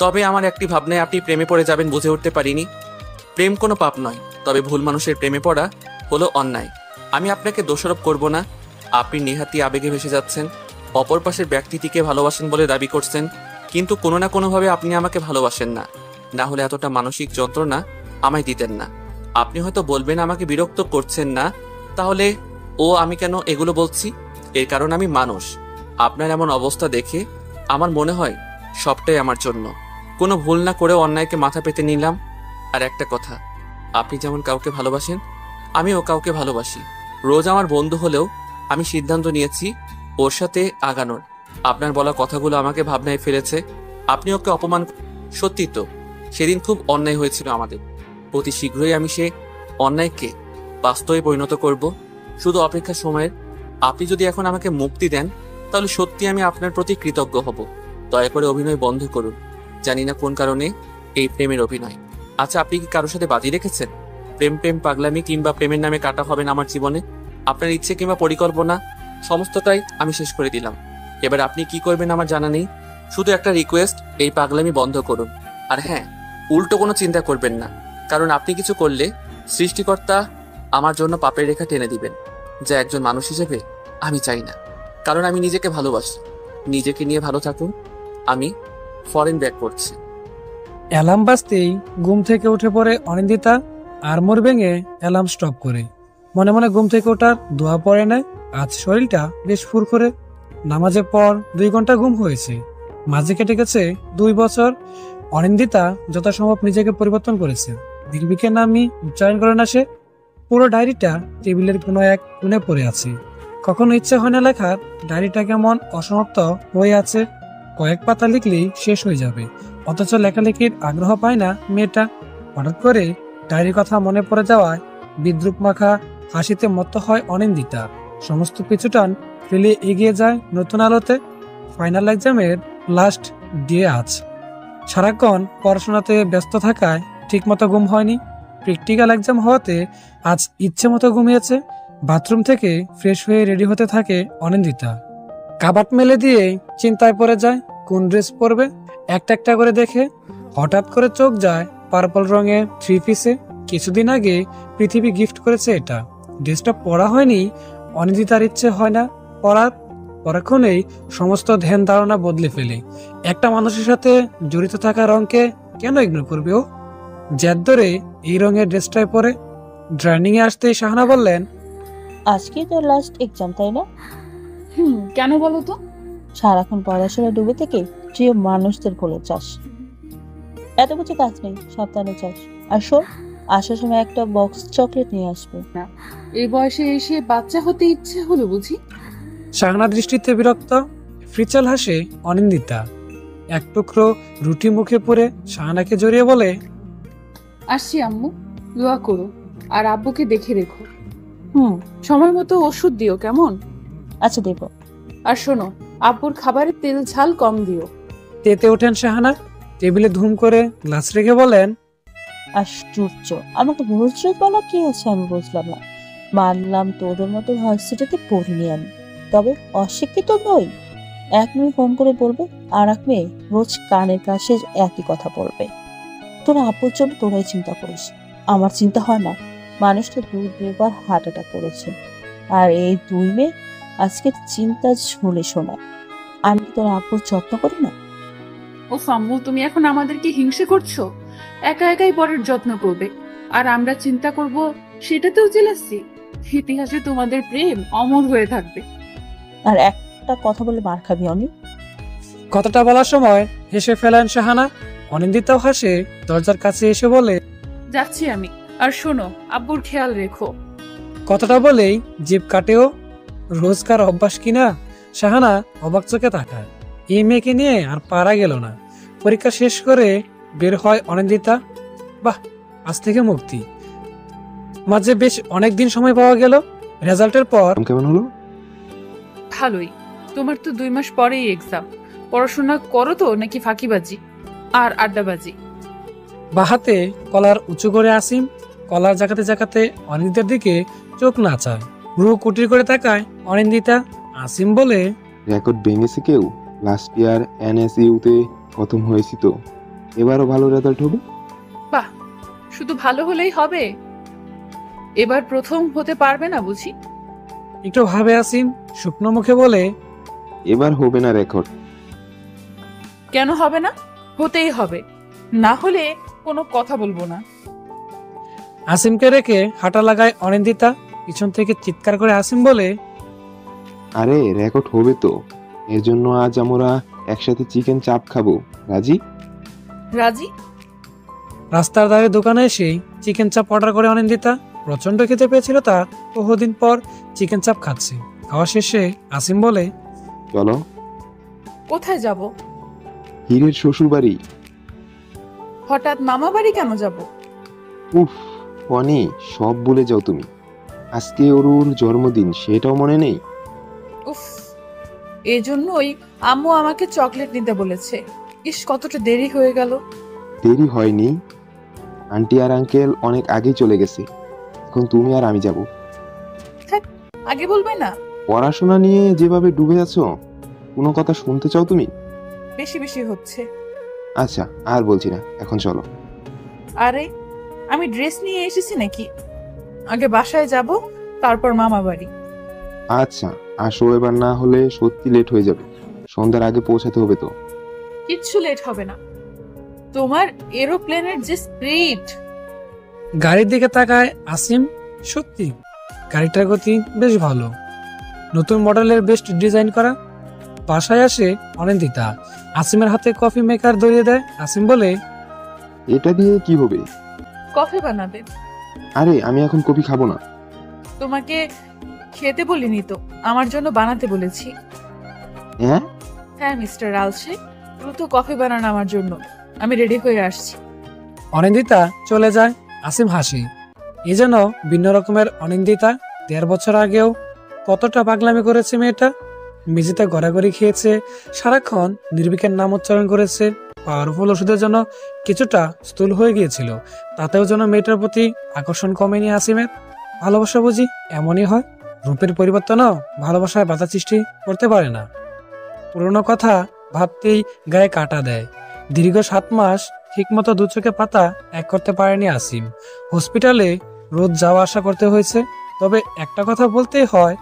তবে আমার একটি ভাবনায় আপনি প্রেমে পড়ে যাবেন বুঝে উঠতে পারিনি। প্রেম কোনো পাপ নয়, তবে ভুল মানুষের প্রেমে পড়া হলো অন্যায়। আমি আপনাকে দোষারোপ করব না। আপনি নেহাতি আবেগে ভেসে যাচ্ছেন, অপর পাশের ব্যক্তিটিকে ভালোবাসেন বলে দাবি করছেন, কিন্তু কোনো না কোনোভাবে আপনি আমাকে ভালোবাসেন না। না হলে এতটা মানসিক যন্ত্রণা আমায় দিতেন না। আপনি হয়তো বলবেন আমাকে বিরক্ত করছেন না, তাহলে আমি কেন এগুলো বলছি? এর কারণ আমি মানুষ। আপনার এমন অবস্থা দেখে আমার মনে হয় সবটাই আমার জন্য। কোনো ভুল না করেও অন্যায়কে মাথা পেতে নিলাম। আর একটা কথা, আপনি যেমন কাউকে ভালোবাসেন, আমিও কাউকে ভালোবাসি। রোজ আমার বন্ধু হলেও আমি সিদ্ধান্ত নিয়েছি ওর সাথে আগানোর। আপনার বলা কথাগুলো আমাকে ভাবনায় ফেলেছে। আপনি ওকে অপমান। সত্যি তো, সেদিন খুব অন্যায় হয়েছিল আমাদের। অতি শীঘ্রই আমি সে অন্যায়কে বাস্তবে পরিণত করব। শুধু অপেক্ষা সময়ের। আপনি যদি এখন আমাকে মুক্তি দেন, তাহলে সত্যি আমি আপনার প্রতি কৃতজ্ঞ হব। দয়া করে অভিনয় বন্ধ করুন। জানি না কোন কারণে এই প্রেমের অভিনয়। আচ্ছা, আপনি কি কারোর সাথে বাজি রেখেছেন? প্রেম পাগলামি কিংবা প্রেমের নামে কাটা হবে না আমার জীবনে। আপনার ইচ্ছে কিংবা পরিকল্পনা সমস্তটাই আমি শেষ করে দিলাম। এবার আপনি কি করবেন আমার জানা নেই। শুধু একটা রিকোয়েস্ট, এই পাগলামি বন্ধ করুন। আর হ্যাঁ, উল্টো কোনো চিন্তা করবেন না, কারণ আপনি কিছু করলে সৃষ্টিকর্তা আমার জন্য পাপের রেখা টেনে দিবেন, যা একজন মানুষ হিসেবে আমি চাই না। কারণ আমি নিজেকে ভালোবাসি। নিজেকে নিয়ে ভালো থাকুন। আমি ফরেন ব্যাক করছি।
অ্যালার্ম বাজতেই ঘুম থেকে উঠে পড়ে অনিন্দিতা, আর্মোর ভেঙে অ্যালার্ম স্টপ করে মনে মনে ঘুম থেকে ওঠার দোয়া পড়ে নেয়। আজ শরীরটা বেশ ফুরফুরে। নামাজের পর 2 ঘন্টা ঘুম হয়েছে। মাঝে কেটে গেছে 2 বছর। অনিন্দিতা যথাসম্ভব নিজেকে পরিবর্তন করেছে। নির্ভীকের নামই উচ্চারণ করে না সে। পুরো ডায়েরিটা টেবিলের কোনো এক কোণে পড়ে আছে। কখনো ইচ্ছে হয় না লেখার। ডায়েরিটা কেমন অসমাপ্ত হয়ে আছে। কয়েক পাতা লিখলেই শেষ হয়ে যাবে, অথচ লেখালেখির আগ্রহ পায় না মেয়েটা। হঠাৎ করে ডায়েরির কথা মনে পড়ে যাওয়ায় বিদ্রুপ মাখা হাসিতে মত্ত হয় অনিন্দিতা। সমস্ত পিছুটান ফেলে এগিয়ে যায় নতুন আলোতে। ফাইনাল এক্সামের লাস্ট ডে আজ। সারাক্ষণ পড়াশোনাতে ব্যস্ত থাকায় ঠিকমতো ঘুম হয়নি। প্র্যাকটিক্যাল এক্সাম হওয়াতে আজ ইচ্ছে মতো ঘুমিয়েছে। বাথরুম থেকে ফ্রেশ হয়ে রেডি হতে থাকে অনিন্দিতা। কাবাট মেলে দিয়ে চিন্তায় পড়ে যায় কোন ড্রেস পরবে। একটা একটা করে দেখে হঠাৎ করে চোখ যায় পার্পল রঙের 3 পিসে। কিছুদিন আগে পৃথিবী গিফট করেছে এটা। ড্রেসটা পরা হয়নি। অনিন্দিতার ইচ্ছে হয় না পরার। পরক্ষণেই সমস্ত ধ্যান ধারণা বদলে ফেলে। একটা মানুষের সাথে জড়িত থাকা রঙকে কেন ইগনোর করবে ও? জেদ ধরে এই রঙের ড্রেসটাই পরে ড্রাইনিং এ আসতেই শাহানা বললেন,
আজকে তোর লাস্ট এক্সাম তাই না?
কেন বলো তো?
সারাক্ষণ পড়াশোনা ডুবে থেকে প্রিয় মানুষদের ভুলে যাস। এত কিছু কাজ নেই, সাবধানে যাস। আর শোন, আসার সময় একটা বক্স চকলেট নিয়ে আসবে।
না, এই বয়সে এসে বাচ্চা হতে ইচ্ছে হলো বুঝি?
শাহানা দৃষ্টিতে বিরক্ত। ফ্রিচাল হাসে অনিন্দিতা। এক টুকরো রুটি মুখে পড়ে শাহানাকে জড়িয়ে বলে,
আসছি আম্মু, দোয়া করো আর আব্বুকে দেখে রেখো। সময় মতো ওষুধ দিও কেমন?
আচ্ছা দেব।
আর শোনো, আব্বুর খাবারে তেল ঝাল কম দিও।
তেতে ওঠেন শাহানা। টেবিলে ধুম করে গ্লাস রেখে বলেন,
আশ্চর্য, আমাকে বুঝতে বলা কি আছে আমি বুঝলাম না। মানলাম তোদের মতো ভার্সিটিতে পড়িনি আমি, তবে অশিক্ষিত নই। এক মেয়ে ফোন করে বলবে, আর এক মেয়ে রোজ কানের কাছে একই কথা বলবে। তোরা আব্বুর জন্য তোরাই চিন্তা করিস, আমার চিন্তা হয় না। মানুষটা 2-2বার হার্ট অ্যাটাক করেছে, আর এই 2 মেয়ে আজকে চিন্তা ঝুলে শোনায়। আমি কি তোর আব্বুর যত্ন করি না?
ও আম্মু, তুমি এখন আমাদেরকে হিংসে করছো? একা একাই বরের যত্ন করবে আর আমরা চিন্তা করব, সেটাতেও জেলাসি? ইতিহাসে তোমাদের প্রেম অমর হয়ে থাকবে।
আর একটা কথা বলে মার খাবি অনি।
কথাটা বলার সময় হেসে ফেলেন শাহানা। অনিন্দিতাও হাসে। দরজার কাছে এসে বলে,
যাচ্ছি আমি। আর শোনো, আব্বুর খেয়াল রেখো।
কথাটা বলেই জিভ কাটেও। রোজকার অভ্যাস কিনা? শাহানা অবাক চোখে তাকায়। এই মেয়েকে নিয়ে আর পারা গেল না। পরীক্ষা শেষ করে বের হয় অনিন্দিতা। বাহ, আজ থেকে মুক্তি। মাঝে বেশ অনেকদিন সময় পাওয়া গেল। রেজাল্টের পর
কেমন হলো?
ভালোই। তোমার তো 2 মাস পরেই এক্সাম। পড়াশোনা করো তো নাকি ফাঁকিবাজি আর আড্ডাবাজি?
বাহাতে কলার উঁচু করে আসিম। কলার জাকাতে জাকাতে অনিন্দিতার দিকে চোখ নাচায়। ভ্রু কুটির করে তাকায় অনিন্দিতা। আসিম বলে,
রেকর্ড ভেঙেছে কেউ? লাস্ট ইয়ার NSU-তে প্রথম হয়েছি তো, এবারও ভালো রেজাল্ট হবে।
বাহ, শুধু ভালো হলেই হবে? এবার প্রথম হতে পারবে না বুঝি?
একটু ভাবে আসিম শুকনো মুখে বলে,
এবার হবে না রেকর্ড।
কেন হবে না? হতেই হবে, না হলে কোনো কথা বলবো না।
আসিমকে রেখে হাঁটা লাগায় অনিন্দিতা। পিছন থেকে চিৎকার করে আসিম বলে,
আরে রেকর্ড হবে তো, এর জন্য আজ আমরা একসাথে চিকেন চাপ খাবো, রাজি?
রাজি।
রাস্তার ধারে দোকানে এসেই চিকেন চাপ অর্ডার করে অনিন্দিতা। প্রচন্ড খেতে পেয়েছিল তার, বহুদিন পর চিকেন চাপ খাচ্ছে। খাওয়া শেষে আসিম বলে,
চলো।
কোথায় যাব?
হীরের শ্বশুর বাড়ি।
হঠাৎ মামা বাড়ি কেন যাব?
উফ অনি, সব ভুলে যাও তুমি। আজকে অরুর জন্মদিন, সেটাও মনে নেই?
উফ, এজন্যই আম্মু আমাকে চকলেট নিতে বলেছে। ইস, কতটা দেরি হয়ে গেল।
দেরি হয়নি, আন্টি আর আঙ্কেল অনেক আগেই চলে গেছে। এখন তুমি আর আমি যাব।
থাক, আগে বলবে না?
পড়াশোনা নিয়ে যেভাবে ডুবে আছো, কোনো কথা শুনতে চাও তুমি?
বেশি বেশি হচ্ছে।
আচ্ছা আর বলছি না, এখন চলো।
আরে, আমি ড্রেস নিয়ে এসেছি নাকি? আগে বাসায় যাব, তারপর মামা বাড়ি।
আচ্ছা আসো, এবার না হলে সত্যি লেট হয়ে যাবে। সন্ধ্যার আগে পৌঁছাতে হবে তো।
কিচ্ছু লেট হবে না। তোমার এরোপ্লেনের যে স্পিড!
গাড়ির দিকে তাকায় আসিম। সত্যি গাড়িটার গতি বেশ ভালো, নতুন মডেলের, বেস্ট ডিজাইন করা। বাসায় আসে অনিন্দিতা, আসিমের হাতে কফি মেকার ধরিয়ে দেয়। আসিম বলে,
এটা দিয়ে কি হবে?
কফি বানাবে।
আরে আমি এখন কফি খাবো না।
তোমাকে খেতে বলিনি তো, আমার জন্য বানাতে বলেছি।
হ্যাঁ
হ্যাঁ মিস্টার আলসে, দ্রুত কফি বানান আমার জন্য, আমি রেডি হয়ে আসছি।
অনিন্দিতা চলে যায়। আসিম হাসি, এ যেন ভিন্ন রকমের অনিন্দিতা। 1.5 বছর আগেও কতটা পাগলামি করেছে মেয়েটা। মেঝেতে গড়াগড়ি খেয়েছে, সারাক্ষণ নির্ভীকের নাম উচ্চারণ করেছে। পাওয়ারফুল ওষুধের জন্য কিছুটা স্থূল হয়ে গিয়েছিল, তাতেও যেন মেয়েটার প্রতি আকর্ষণ কমেনি আসিমের। ভালোবাসা বুঝি এমনই হয়, রূপের পরিবর্তনও ভালোবাসায় বাধা সৃষ্টি করতে পারে না। পুরনো কথা ভাবতেই গায়ে কাটা দেয়। দীর্ঘ 7 মাস ঠিকমতো 2 চোখে পাতা এক করতে পারেনি আসিম। হসপিটালে রোজ যাওয়া আসা করতে হয়েছে। তবে একটা কথা বলতেই হয়,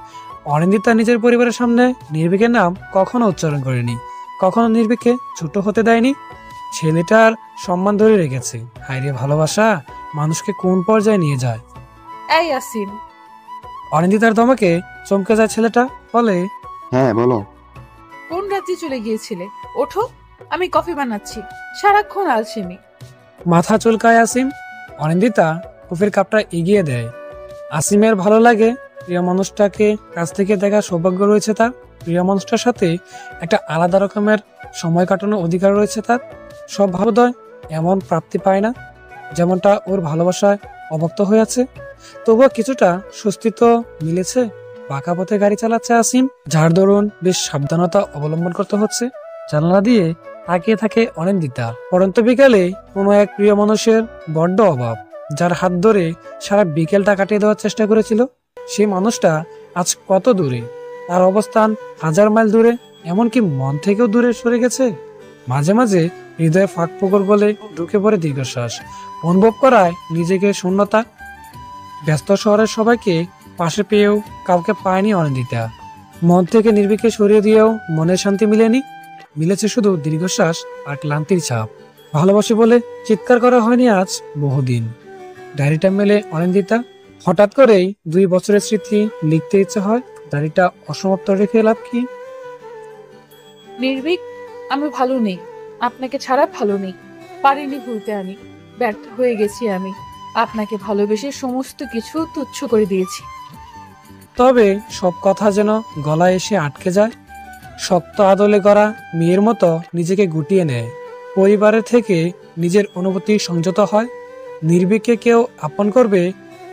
অনিন্দিতা নিজের পরিবারের সামনে নির্ভীকের নাম কখনো উচ্চারণ করেনি, কখনো নির্ভীককে ছোট হতে দেয়নি। ছেলেটার সম্মান ধরে রেখেছে। হায়রে ভালোবাসা মানুষকে কোন পর্যায়ে নিয়ে যায়।
এই আসিম!
অনিন্দিতার ধমকে চমকে যায় ছেলেটা, বলে,
হ্যাঁ বলো।
কোন রাজ্যে চলে গিয়েছিলে? ওঠো, আমি কফি বানাচ্ছি। সারাক্ষণ আলসেমি।
মাথা চুলকায় আসিম। অনিন্দিতা কফির কাপটা এগিয়ে দেয়। আসিমের ভালো লাগে, প্রিয় মানুষটাকে কাছ থেকে দেখার সৌভাগ্য রয়েছে তার। প্রিয় মানুষটার সাথে একটা আলাদা রকমের সময় কাটানোর অধিকার রয়েছে তার। সব ভাবোদয় এমন প্রাপ্তি পায় না, যেমনটা ওর ভালোবাসায় অবক্ত হয়ে আছে। তবুও কিছুটা স্বস্তি তো মিলেছে। বাঁকা পথে গাড়ি চালাচ্ছে আসিম, যার দরুন বেশ সাবধানতা অবলম্বন করতে হচ্ছে। জানালা দিয়ে তাকিয়ে থাকে অনিন্দিতা। পরন্ত বিকালে কোনো এক প্রিয় মানুষের বড্ড অভাব, যার হাত ধরে সারা বিকেলটা কাটিয়ে দেওয়ার চেষ্টা করেছিল। সেই মানুষটা আজ কত দূরে, তার অবস্থান 1000 মাইল দূরে, এমনকি মন থেকেও দূরে সরে গেছে। মাঝে মাঝে হৃদয়ে ফাঁক ফোকর বলে ঢুকে পড়ে দীর্ঘশ্বাস। অনুভব করায় নিজেকে শূন্যতা। ব্যস্ত শহরের সবাইকে পাশে পেয়েও কাউকে পায়নি অনিন্দিতা। মন থেকে নির্ভীককে সরিয়ে দিয়েও মনের শান্তি মিলেনি, মিলেছে শুধু দীর্ঘশ্বাস আর ক্লান্তির ছাপ। ভালোবাসি বলে চিৎকার করা হয়নি আজ বহুদিন। ডায়েরিটা মেলে অনিন্দিতা। হঠাৎ করেই 2 বছরের স্মৃতি লিখতে ইচ্ছে হয়, ডায়েরিটা অসমাপ্ত রেখে লাভ কি?
নির্ভীক, আমি ভালো নেই, আপনাকে ছাড়া ভালো নেই। পারিনি ভুলতে, আমি ব্যর্থ হয়ে গেছি। আমি আপনাকে ভালোবেসে সমস্ত কিছু তুচ্ছ করে দিয়েছি।
তবে সব কথা যেন গলায় এসে আটকে যায়। শক্ত আদলে গড়া মেয়ের মতো নিজেকে গুটিয়ে নেয়। পরিবারের থেকে নিজের অনুভূতি সংযত হয়। নির্ভীককে কেউ আপন করবে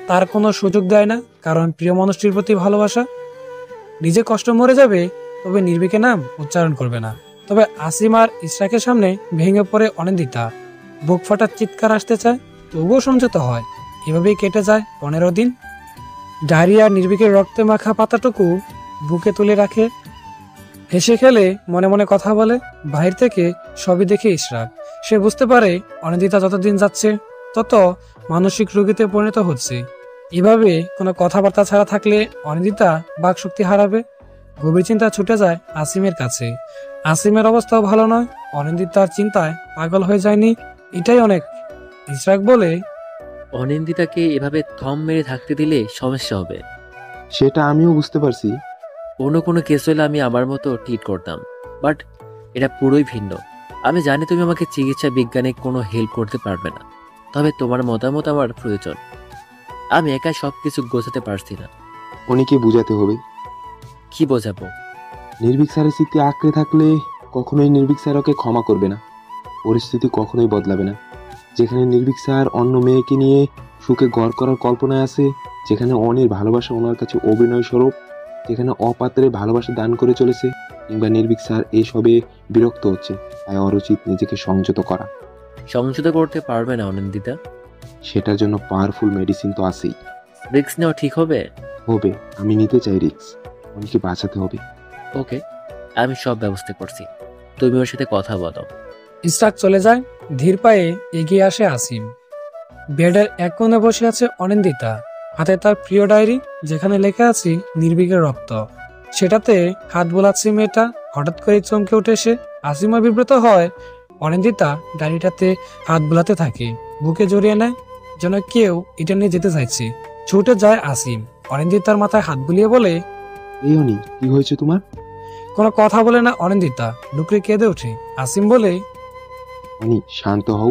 তার কোনো সুযোগ দেয় না, কারণ প্রিয় মানুষটির প্রতি ভালোবাসা। নিজে কষ্ট মরে যাবে, তবে নির্ভীকের নাম উচ্চারণ করবে না। তবে আসিম আর ইসরাকের সামনে ভেঙে পড়ে অনিন্দিতা। বুক ফাটার চিৎকার আসতে চায়, তবুও সমঝোতা হয়। এভাবেই কেটে যায় 15 দিন। ডায়রিয়া নির্ভীকের রক্তে মাখা পাতাটুকু বুকে তুলে রাখে। হেসে খেলে মনে মনে কথা বলে। বাহির থেকে সবই দেখে ইশরাক। সে বুঝতে পারে অনিন্দিতা যতদিন যাচ্ছে তত মানসিক রোগীতে পরিণত হচ্ছে। এভাবে কোনো কথাবার্তা ছাড়া থাকলে অনিন্দিতা বাকশক্তি হারাবে। গভীর চিন্তা ছুটে যায় আসিমের কাছে। আসিমের অবস্থাও ভালো নয়। অনিন্দিতার চিন্তায় পাগল হয়ে যায়নি, এটাই অনেক। ইশরাক বলে,
অনিন্দিতাকে এভাবে থম মেরে থাকতে দিলে সমস্যা হবে।
সেটা আমিও বুঝতে পারছি।
অন্য কোনো কেস হলে আমি আমার মতো ট্রিট করতাম, বাট এটা পুরোই ভিন্ন। আমি জানি তুমি আমাকে চিকিৎসা বিজ্ঞানে কোনো হেল্প করতে পারবে না, তবে তোমার মতামত আমার প্রয়োজন। আমি একা সবকিছু গোছাতে পারছি না।
অনেকে বুঝাতে হবে।
কি বোঝাবো?
নির্ভীক স্যারের স্মৃতি আঁকড়ে থাকলে কখনোই নির্ভীক স্যার ওকে ক্ষমা করবে না। পরিস্থিতি কখনোই বদলাবে না। যেখানে নির্ভীক স্যার অন্য মেয়েকে নিয়ে সুখে ঘর করার কল্পনায় আছে, যেখানে অনির ভালোবাসা ওনার কাছে অভিনয় স্বরূপ, যেখানে অপাত্রে ভালোবাসা দান করে চলেছে, কিংবা নির্ভীক স্যার এসবে বিরক্ত হচ্ছে, তাই ওর উচিত নিজেকে সংযত করা।
সংযত করতে পারবে না অনিন্দিতা।
সেটার জন্য পাওয়ারফুল মেডিসিন তো আছেই।
রিস্ক নেওয়া ঠিক হবে?
হবে, আমি নিতে চাই রিস্ক। অনেকে বাঁচাতে হবে।
ওকে, আমি সব ব্যবস্থা করছি, তুমি ওর সাথে কথা বলো।
ইশরাক চলে যায়। ধীর পায়ে এগিয়ে আসে আসিম। বেডের এক কোণে বসে আছে অনিন্দিতা, হাতে তার প্রিয় ডায়েরি, যেখানে লেখা আছে নির্ভীকের রক্ত। সেটাতে হাত বোলাচ্ছে মেয়েটা। হঠাৎ করে চমকে উঠে সে। আসিমা বিব্রত হয়। অনিন্দিতা ডায়েরিটাতে হাত বোলাতে থাকে, বুকে জড়িয়ে নেয়, যেন কেউ এটা নিয়ে যেতে চাইছে। ছুটে যায় আসিম, অনিন্দিতার মাথায় হাত বুলিয়ে বলে,
এই অনি, কি হয়েছে তোমার?
কোনো কথা বলে না অনিন্দিতা, ডুকরে কেঁদে ওঠে। আসিম বলে,
অনি শান্ত হও,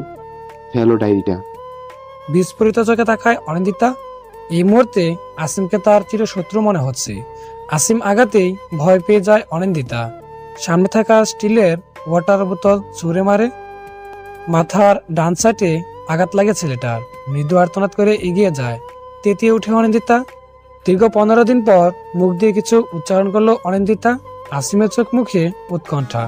ফেলো ডায়েরিটা।
বিস্ফোরিত চোখে তাকায় অনিন্দিতা। এই মুহূর্তে আসিমকে তার চিরশত্রু মনে হচ্ছে। আসিম আঘাতেই ভয় পেয়ে যায় অনিন্দিতা। সামনে থাকা স্টিলের ওয়াটার বোতল ছুঁড়ে মারে। মাথার ডান সাইডে আঘাত লাগে ছেলেটার। মৃদু আর্তনাদ করে এগিয়ে যায়। তেতিয়ে উঠে অনিন্দিতা। দীর্ঘ 15 দিন পর মুখ দিয়ে কিছু উচ্চারণ করলো অনিন্দিতা। আসিমের চোখ মুখে উৎকণ্ঠা,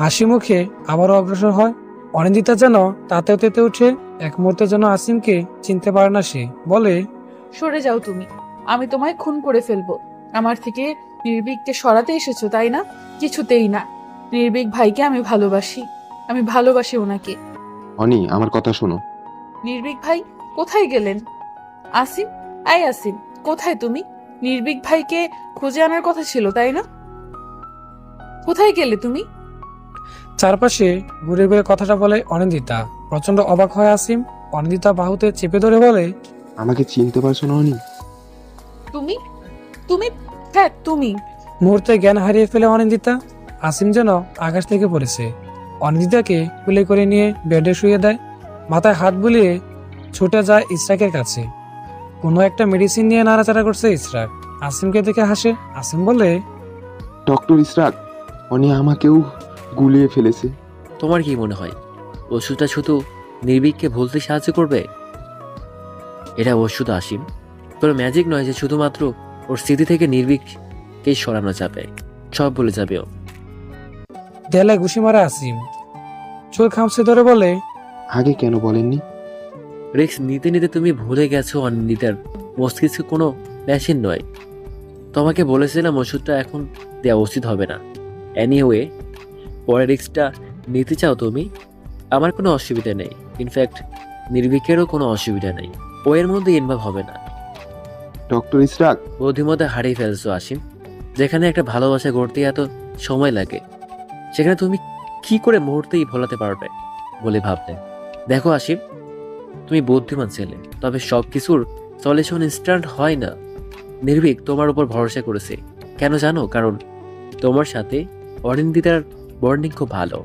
হাসি মুখে আবারও অগ্রসর হয়। অনিন্দিতা যেন তাতেও তেতে উঠে। এক মুহূর্তে যেন আসিমকে চিনতে পারে না সে। বলে,
সরে যাও তুমি, আমি তোমায় খুন করে ফেলবো। আমার থেকে নির্ভীককে সরাতে এসেছো তাই না? কিছুতেই না। নির্ভীক ভাইকে আমি ভালোবাসি, আমি ভালোবাসি ওনাকে।
অনি, আমার কথা শোনো।
নির্ভীক ভাই কোথায় গেলেন? আসিম, আই আসিম, কোথায় তুমি? নির্ভীক ভাইকে খুঁজে আনার কথা ছিল তাই না? কোথায় গেলে তুমি?
চারপাশে ঘুরে ঘুরে কথাটা বলে অনিন্দিতা। প্রচন্ড অবাক হয় আসিম। অনিন্দিতা বাহুতে চেপে ধরে বলে,
আমাকে চিনতে পারছো না অনি?
তুমি তুমি হ্যাঁ তুমি।
মুহূর্তে জ্ঞান হারিয়ে ফেলে অনিন্দিতা। আসিম যেন আকাশ থেকে পড়েছে। অনিন্দিতাকে কুলে করে নিয়ে বেডে শুয়ে দেয়। মাথায় হাত বুলিয়ে ছুটে যায় ইশরাকের কাছে। কোনো একটা মেডিসিন নিয়ে নাড়াচাড়া করছে ইশরাক। আসিমকে দেখে হাসে। আসিম বলে,
ডক্টর ইশরাক, অনি আমাকেও গুলিয়ে ফেলেছে।
তোমার কি মনে হয় ওষুধটা শুধু নির্ভীককে ভুলতে সাহায্য করবে? এটা ওষুধ আসিম, কোনো ম্যাজিক নয় যে শুধুমাত্র ওর স্মৃতি থেকে নির্ভীককে সরানো যাবে। সব বলে যাবে ও।
দেয়ালে ঘুষি মারে আসিম। চোখ খামছে ধরে বলে,
আগে কেন বলেননি?
রিস্ক নিতে নিতে তুমি ভুলে গেছো অনিন্দিতার মস্তিষ্ক কোনো মেশিন নয়। তোমাকে বলেছিলাম ওষুধটা এখন দেওয়া উচিত হবে না। এনিওয়ে, পরে রিস্কটা নিতে চাও তুমি, আমার কোনো অসুবিধা নেই। ইনফ্যাক্ট নির্ভীকেরও কোনো অসুবিধা নেই, ও এর মধ্যে ইনভলভ হবে না।
ডক্টর ইশরাক,
বুদ্ধিমত্তা হারিয়ে ফেলছো আসিম। যেখানে একটা ভালোবাসা গড়তে এত সময় লাগে, সেখানে তুমি কি করে মুহূর্তেই ভোলাতে পারবে বলে ভাবলে? দেখো আসিম, তুমি বুদ্ধিমান ছেলে, তবে সব কিছুর সলিউশন ইনস্ট্যান্ট হয় না। নির্ভীক তোমার উপর ভরসা করেছে কেন জানো? কারণ তোমার সাথে অরিন্দিতার বন্ডিং খুব ভালো,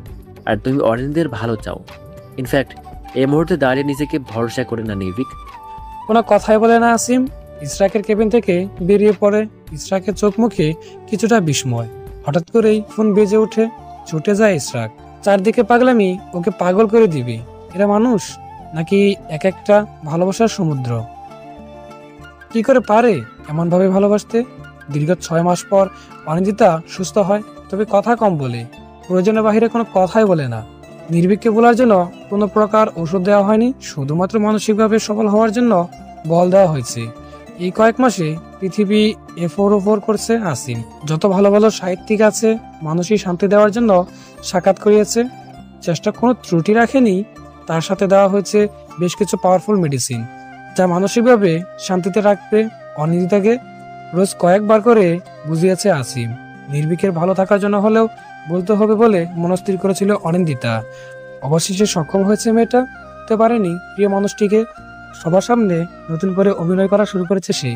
আর তুমি অরিন্দের ভালো চাও। ইনফ্যাক্ট এই মুহূর্তে দাঁড়িয়ে নিজেকে ভরসা করে না নির্ভীক।
কোনো কথাই বলে না আসিম। ইশরাকের কেবিন থেকে বেরিয়ে পড়ে। ইশরাকের চোখ মুখে কিছুটা বিস্ময়। হঠাৎ করেই ফোন বেজে ওঠে। ছুটে যায় ইশরাক। চারদিকে পাগলামি ওকে পাগল করে দিবে। এরা মানুষ নাকি এক একটা ভালোবাসার সমুদ্র? কি করে পারে এমন ভাবে ভালোবাসতে? দীর্ঘ 6 মাস পর অনিন্দিতা সুস্থ হয়, তবে কথা কম বলে। প্রয়োজনের বাহিরে কোনো কথাই বলে না। নির্ভীককে বলার জন্য কোনো প্রকার ওষুধ দেওয়া হয়নি, শুধুমাত্র মানসিকভাবে সফল হওয়ার জন্য বল দেওয়া হয়েছে। এই কয়েক মাসে পৃথিবী এফোর ওফোর করছে আসিম। যত ভালো ভালো সাহিত্যিক আছে মানসিক শান্তি দেওয়ার জন্য সাক্ষাৎ করিয়েছে, চেষ্টা কোনো ত্রুটি রাখেনি। তার সাথে দেওয়া হয়েছে বেশ কিছু পাওয়ারফুল মেডিসিন যা মানসিকভাবে শান্তিতে রাখবে অনিন্দিতাকে। রোজ কয়েকবার করে বুঝিয়েছে আসিম। নির্ভীকের ভালো থাকার জন্য হলেও বলতে হবে বলে মনস্থির করেছিল অনিন্দিতা। অবশেষে সক্ষম হয়েছে মেয়েটা। হতে পারেনি প্রিয় মানুষটিকে সবার সামনে নতুন করে অভিনয় করা শুরু করেছে সে।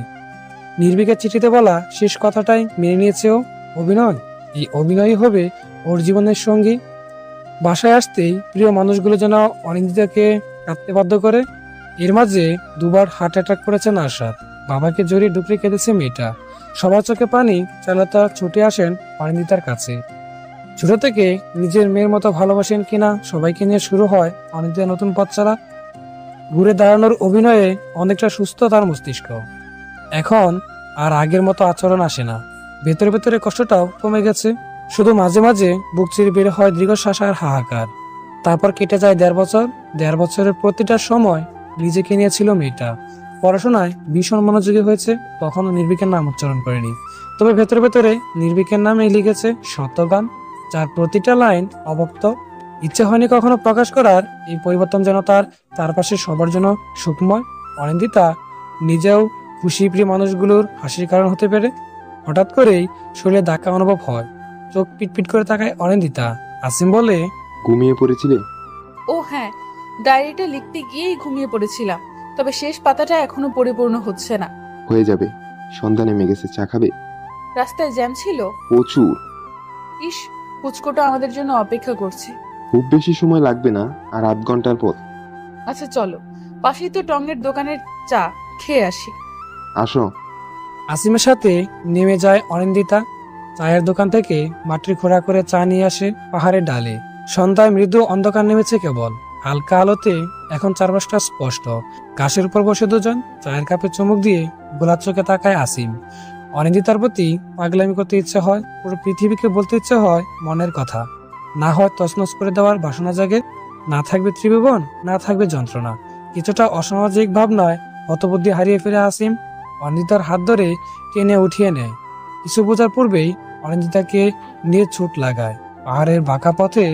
নির্ভীকের চিঠিতে বলা শেষ কথাটাই মেনে নিয়েছে ও। অভিনয়, এই অভিনয়ই হবে ওর জীবনের সঙ্গী। বাসায় আসতেই প্রিয় মানুষগুলো যেন অনিন্দিতাকে কাঁদতে বাধ্য করে। এর মাঝে দুবার হার্ট অ্যাটাক করেছে নার্সাদ। বাবাকে জড়িয়ে ডুকরে কেঁদেছে মেয়েটা। সবার চোখে পানি চালাতা ছুটে আসেন অনিন্দিতার কাছে। ছোট থেকে নিজের মেয়ের মতো ভালোবাসেন কিনা সবাইকে নিয়ে শুরু হয় অনিন্দিতা নতুন পথ চলা। ঘুরে দাঁড়ানোর অভিনয়ে অনেকটা সুস্থ তার মস্তিষ্ক। এখন আর আগের মতো আচরণ আসে না। ভেতরে ভেতরে কষ্টটাও কমে গেছে। শুধু মাঝে মাঝে বুক চিরে বের হয় দীর্ঘশ্বাস আর হাহাকার। তারপর কেটে যায় 1.5 বছর। 1.5 বছরের প্রতিটা সময় নিজেকে নিয়েছিল মেয়েটা। পড়াশোনায় ভীষণ মনোযোগী হয়েছে, কখনো নির্ভীকের নাম উচ্চারণ করেনি। তবে ভেতরে ভেতরে নির্ভীকের নামে লিখেছে শত গান, যার প্রতিটা লাইন অবক্ত। ইচ্ছে হয়নি কখনো প্রকাশ করার। এই পরিবর্তন যেন তার চারপাশে সবার জন্য সুখময়। অনিন্দিতা নিজেও খুশি প্রিয় মানুষগুলোর হাসির কারণ হতে পেরে। হঠাৎ করেই শরীরে ধাক্কা অনুভব হয়। চোখ পিটপিট করে তাকায় অনিন্দিতা। আসিম বলে,
ঘুমিয়ে পড়েছিলে?
ও হ্যাঁ, ডায়েরিটা লিখতে গিয়েই ঘুমিয়ে পড়েছিলাম। তবে শেষ পাতাটা এখনো পরিপূর্ণ হচ্ছে না।
হয়ে যাবে, সন্ধ্যা নেমে গেছে। চা খাবে?
রাস্তায় জ্যাম ছিল
প্রচুর।
ইস, পুচকোটা আমাদের জন্য অপেক্ষা করছে।
খুব বেশি সময় লাগবে না, আর 8 ঘন্টার পথ।
আচ্ছা চলো, পাশেই তো টঙের দোকানের চা, খেয়ে আসি।
আসো।
আসিমের সাথে নেমে যায় অনিন্দিতা। চায়ের দোকান থেকে মাটির খোঁড়া করে চা নিয়ে আসে পাহাড়ের ডালে। সন্ধ্যায় মৃদু অন্ধকার নেমেছে কেবল। হালকা আলোতে এখন চারপাশটা স্পষ্ট। ঘাসের উপর বসে দুজন, চায়ের কাপে চুমুক দিয়ে গোলাপ চোখে তাকায় আসিম। অনিন্দিতার প্রতি পাগলামি করতে ইচ্ছে হয়, পুরো পৃথিবীকে বলতে ইচ্ছে হয় মনের কথা। না হয় তছনছ করে দেওয়ার বাসনা জাগে। না থাকবে ত্রিভুবন, না থাকবে যন্ত্রণা। কিছুটা অসামাজিক ভাবনায় হতবুদ্ধি হারিয়ে ফিরে আসিম অনিন্দিতার হাত ধরে টেনে উঠিয়ে নেয়। কিছু বোঝার পূর্বেই অনিন্দিতাকে নিয়ে ছুট লাগায়। পাহাড়ের বাঁকা পথে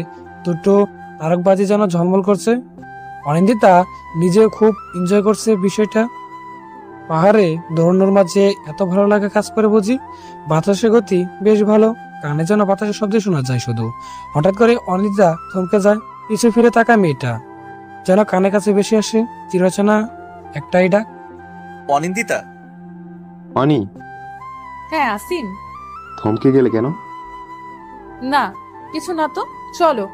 দুটো তারকবাজি যেন ঝলমল করছে। অনিন্দিতা নিজেও খুব এনজয় করছে বিষয়টা। পাহাড়ে দৌড়ানোর মাঝে এত ভালো লাগা কাজ করে বুঝি। বাতাসের গতি বেশ ভালো, কানে যেন বাতাসের শব্দ শোনা যায় শুধু। হঠাৎ করে অনিন্দিতা থমকে যায়। পিছু ফিরে তাকায় মেয়েটা, যেন কানে কাছে বেশি আসে চিরচেনা একটাই ডাক,
অনিন্দিতা।
অনি।
হ্যাঁ আসিম।
থমকে গেলে কেন?
না কিছু না তো, চলো।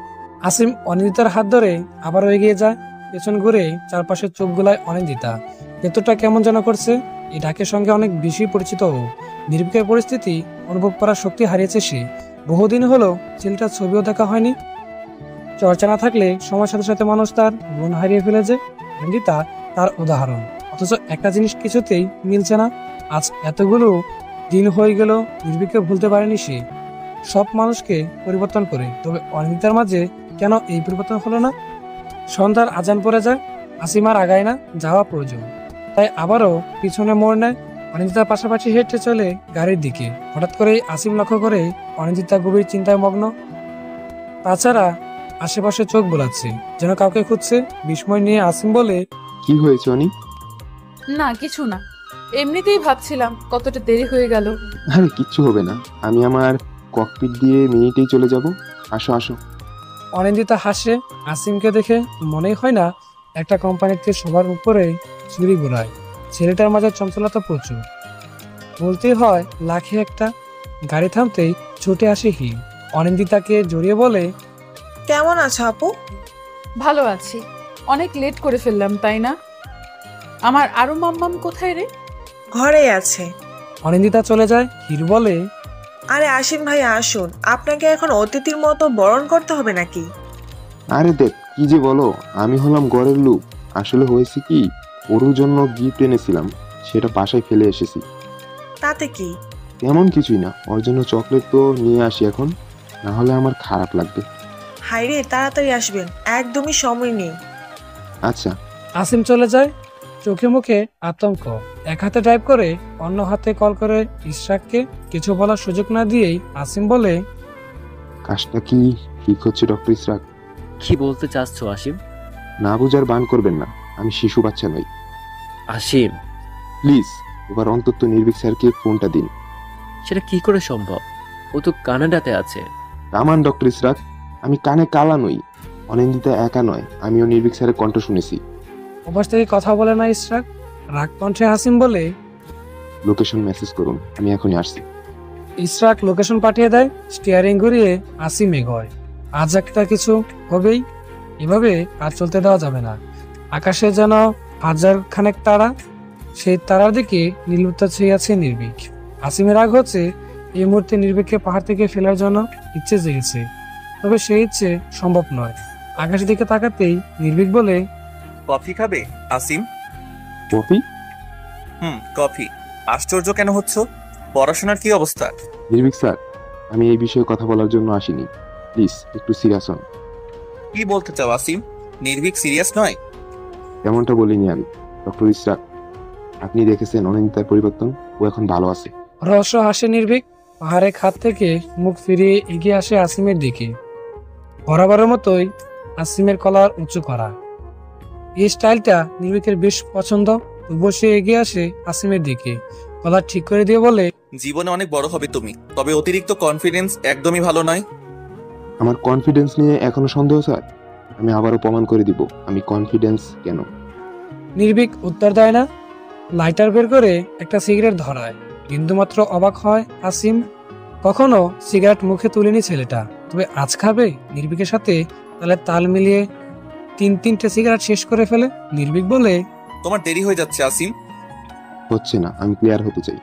আসিম অনিন্দিতার হাত ধরে আবারও এগিয়ে যায়। পেছন ঘুরে চারপাশের চোখ গুলায় অনিন্দিতা। ভেতরটা কেমন যেন করছে। এই ডাকের সঙ্গে অনেক বেশি পরিচিত ও। নির্ভীকের পরিস্থিতি অনুভব করার শক্তি হারিয়েছে সে। বহুদিন হলো ছেলেটার ছবিও দেখা হয়নি। চর্চা না থাকলে সময়ের সাথে সাথে মানুষ তার মন হারিয়ে ফেলেছে। অনিন্দিতা তার উদাহরণ। অথচ একটা জিনিস কিছুতেই মিলছে না। আজ এতগুলো দিন হয়ে গেল নির্ভীককে ভুলতে পারেনি সে। সব মানুষকে পরিবর্তন করে, তবে অনিন্দিতার মাঝে কেন এই পরিবর্তন হলো না? সন্ধ্যার আজান পড়ে যায়। আসিম আর আগায় না, যাওয়া প্রয়োজন। তাই আবারও পিছনে মোড় নেয়। অনিন্দিতার পাশাপাশি হেঁটে চলে গাড়ির দিকে। হঠাৎ করেই আসিম লক্ষ্য করে অনিন্দিতা গভীর চিন্তায় মগ্ন। তাছাড়া আশেপাশে চোখ বোলাচ্ছে, যেন কাউকে খুঁজছে। বিস্ময় নিয়ে আসিম বলে,
কি হয়েছে অনি?
না কিছু না, এমনিতেই ভাবছিলাম কতটা দেরি হয়ে গেল।
আরে কিচ্ছু হবে না, আমি আমার ককপিট দিয়ে মিনিটেই চলে যাব। আসো আসো।
অনিন্দিতা হাসে। আসিমকে দেখে মনেই হয় না একটা কোম্পানিতে সবার উপরে চুরি ঘোরায়। ছেলেটার মাঝে চঞ্চলতা প্রচুর, বলতেই হয় লাখে একটা। গাড়ি থামতেই ছুটে আসে হিম। অনিন্দিতাকে জড়িয়ে বলে,
কেমন আছো আপু?
ভালো আছি। অনেক লেট করে ফেললাম তাই না? আমার আরো মাম্মাম কোথায় রে?
ঘরেই আছে।
অনিন্দিতা চলে যায়। হির বলে,
আরে আসিম ভাই আসুন, আপনাকে এখন অতিথির মতো বরণ করতে হবে নাকি?
আরে দেখ কি যে বলো, আমি হলাম ঘরের লোক। আসলে হয়েছে কি, ওর জন্য গিফট এনেছিলাম, সেটা বাসায় ফেলে এসেছি।
তাতে কি?
তেমন কিছুই না, ওর জন্য চকলেট তো নিয়ে আসি এখন, না হলে আমার খারাপ লাগবে।
হাইরে তাড়াতাড়ি আসবেন, একদমই সময় নেই।
আচ্ছা।
আসিম চলে যায়। চোখে মুখে আতঙ্ক। এক হাতে ড্রাইভ করে অন্য হাতে কল করে ইশরাককে কিছু বলার সুযোগ না দিয়েই আসিম বলে,
কাজটা কি ঠিক হচ্ছে ডক্টর ইসরাক?
কি বলতে চাচ্ছ আসিম?
না বুঝার বান করবেন না, আমি শিশু বাচ্চা নই।
আসিম,
প্লিজ এবার অন্তত নির্ভীক স্যারকে ফোনটা দিন।
সেটা কি করে সম্ভব? ও তো কানাডাতে আছে।
কামান ডক্টর ইসরাক, আমি কানে কালা নই। অনিন্দিতা একা নয়, আমিও নির্ভীক স্যারের কণ্ঠ শুনেছি।
ওপাশ থেকে কথা বলে না ইশরাক। রাগ কণ্ঠে আসিম বলে,
লোকেশন মেসেজ করুন, আমি এখনই আসছি।
ইশরাক লোকেশন পাঠিয়ে দেয়। স্টিয়ারিং ঘুরিয়ে আসিম এগোয়। আজ একটা কিছু হবেই, এভাবে আর চলতে দেওয়া যাবে না। আকাশে যেন হাজার খানেক তারা, সেই তারার দিকে নির্লিপ্ত চেয়ে আছে নির্ভীক। আসিমের রাগ হচ্ছে এই মুহূর্তে নির্ভীককে পাহাড় থেকে ফেলার জন্য ইচ্ছে জেগেছে, তবে সেই ইচ্ছে সম্ভব নয়। আকাশের দিকে তাকাতেই নির্ভীক বলে,
কফি খাবে আসিম?
কফি?
কফি। আশ্চর্য কেন হচ্ছ? পড়াশোনার কি অবস্থা?
নির্ভীক স্যার, আমি এই বিষয়ে কথা বলার জন্য আসিনি। প্লিজ একটু সিরিয়াস হন।
কি বলতে চাও আসিম? নির্ভীক সিরিয়াস নয়?
তেমনটা বলিনি আমি ডক্টর ইসরাক। আপনি দেখেছেন অনিন্দিতার পরিবর্তন, ও এখন ভালো আছে।
রহস্য হাসে নির্ভীক। পাহাড়ের খাত থেকে মুখ ফিরিয়ে এগিয়ে আসে আসিমের দিকে। বরাবরের মতোই আসিমের কলার উঁচু করা। এই স্টাইলটা নির্ভীকের বেশ পছন্দ। তবুও সে এগিয়ে আসে আসিমের দিকে, কলার ঠিক করে দিয়ে বলে,
জীবনে অনেক বড় হবে তুমি, তবে অতিরিক্ত কনফিডেন্স একদমই ভালো নয়।
আমার কনফিডেন্স নিয়ে এখনো সন্দেহ স্যার? আমি আবারও প্রমাণ করে দিব আমি কনফিডেন্স কেন।
নির্ভীক উত্তর দেয় না। লাইটার বের করে একটা সিগারেট ধরায়। বিন্দুমাত্র অবাক হয় আসিম। কখনো সিগারেট মুখে তুলেনি ছেলেটা, তবে আজ খাবে নির্ভীকের সাথে। তাহলে তাল মিলিয়ে তিনটে সিগারেট শেষ করে ফেলে। নির্ভীক বলে,
তোমার দেরি হয়ে যাচ্ছে আসিম।
হচ্ছে না, আমি ক্লিয়ার হতে চাই।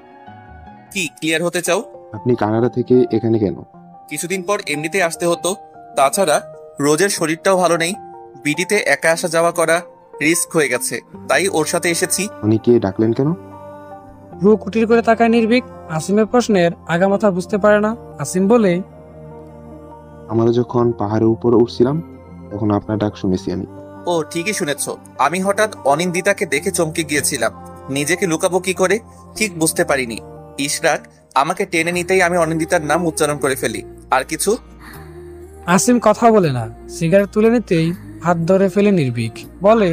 কি ক্লিয়ার হতে চাও?
আপনি কানাডা থেকে এখানে কেন?
কিছুদিন পর এমনিতে আসতে হতো। তাছাড়া রোজের শরীরটাও ভালো নেই। বিডিতে একা আসা যাওয়া করা রিস্ক হয়ে গেছে, তাই ওর সাথে এসেছি।
উনিকে ডাকলেন কেন?
ভ্রু কুটির করে তাকায় নির্ভীক। আসিমের প্রশ্নের আগামাথা বুঝতে পারে না। আসিম বলে,
আমরা যখন পাহাড়ের উপরে উঠছিলাম তখন আপনার ডাক শুনেছি আমি।
ও ঠিকই শুনেছ। আমি হঠাৎ অনিন্দিতাকে দেখে চমকে গিয়েছিলাম। নিজেকে লুকাবো কি করে ঠিক বুঝতে পারিনি। ইশরাক আমাকে টেনে নিতেই আমি অনিন্দিতার নাম উচ্চারণ করে ফেলি। আর কিছু?
আসিম কথা বলে না। সিগারেট তুলে নিতেই হাত ধরে ফেলে নির্ভীক। বলে,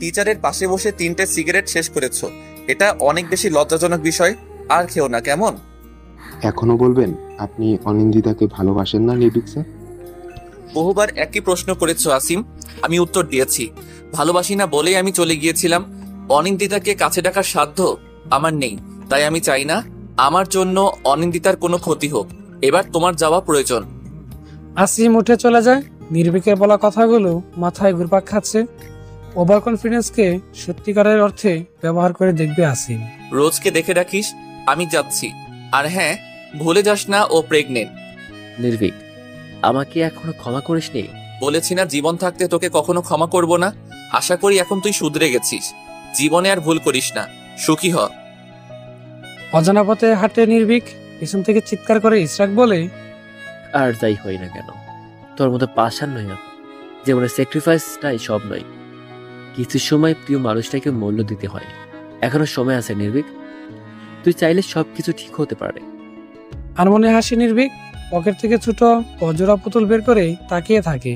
টিচারের পাশে বসে 3টে সিগারেট শেষ করেছো, এটা অনেক বেশি লজ্জাজনক বিষয়। আর খেও না কেমন?
এখনো বলবেন আপনি অনিন্দিতাকে ভালোবাসেন না নির্ভীক স্যার?
বহুবার একই প্রশ্ন করেছো আসিম, আমি উত্তর দিয়েছি। ভালোবাসি না বলেই আমি চলে গিয়েছিলাম। অনিন্দিতাকে কাছে ডাকার সাধ্য আমার নেই, তাই আমি চাই না আমার জন্য অনিন্দিতার কোনো ক্ষতি হোক। এবার তোমার যাওয়া প্রয়োজন।
আসিম উঠে চলে যায়। নির্ভীকের বলা কথাগুলো মাথায় ঘুরপাক খাচ্ছে। ওভার কনফিডেন্সকে সত্যিকারের অর্থে ব্যবহার করে দেখবে আসিম।
রোজকে দেখে রাখিস, আমি যাচ্ছি। আর হ্যাঁ, ভুলে যাস না ও প্রেগনেন্ট।
নির্ভীক, আমাকে এখনো ক্ষমা করিসনি?
বলেছি না জীবন থাকতে তোকে কখনো ক্ষমা করব না। আশা করি এখন তুই শুধরে গেছিস। জীবনে আর ভুল করিস না, সুখী হ।
অজানা পথে হাঁটে নির্ভীক। পিছন থেকে চিৎকার করে ইশরাক বলে,
আর যাই হয় না কেন, তোর মতো পাষাণ নয় আমি। জীবনের স্যাক্রিফাইসটাই সব নয়। কিছু সময় প্রিয় মানুষটাকে মূল্য দিতে হয়। এখনো সময় আছে নির্ভীক, তুই চাইলে সবকিছু ঠিক হতে পারে।
আর মনে হাসি নির্ভীক। পকেট থেকে ছোট অজোড়া পুতুল বের করে তাকিয়ে থাকে।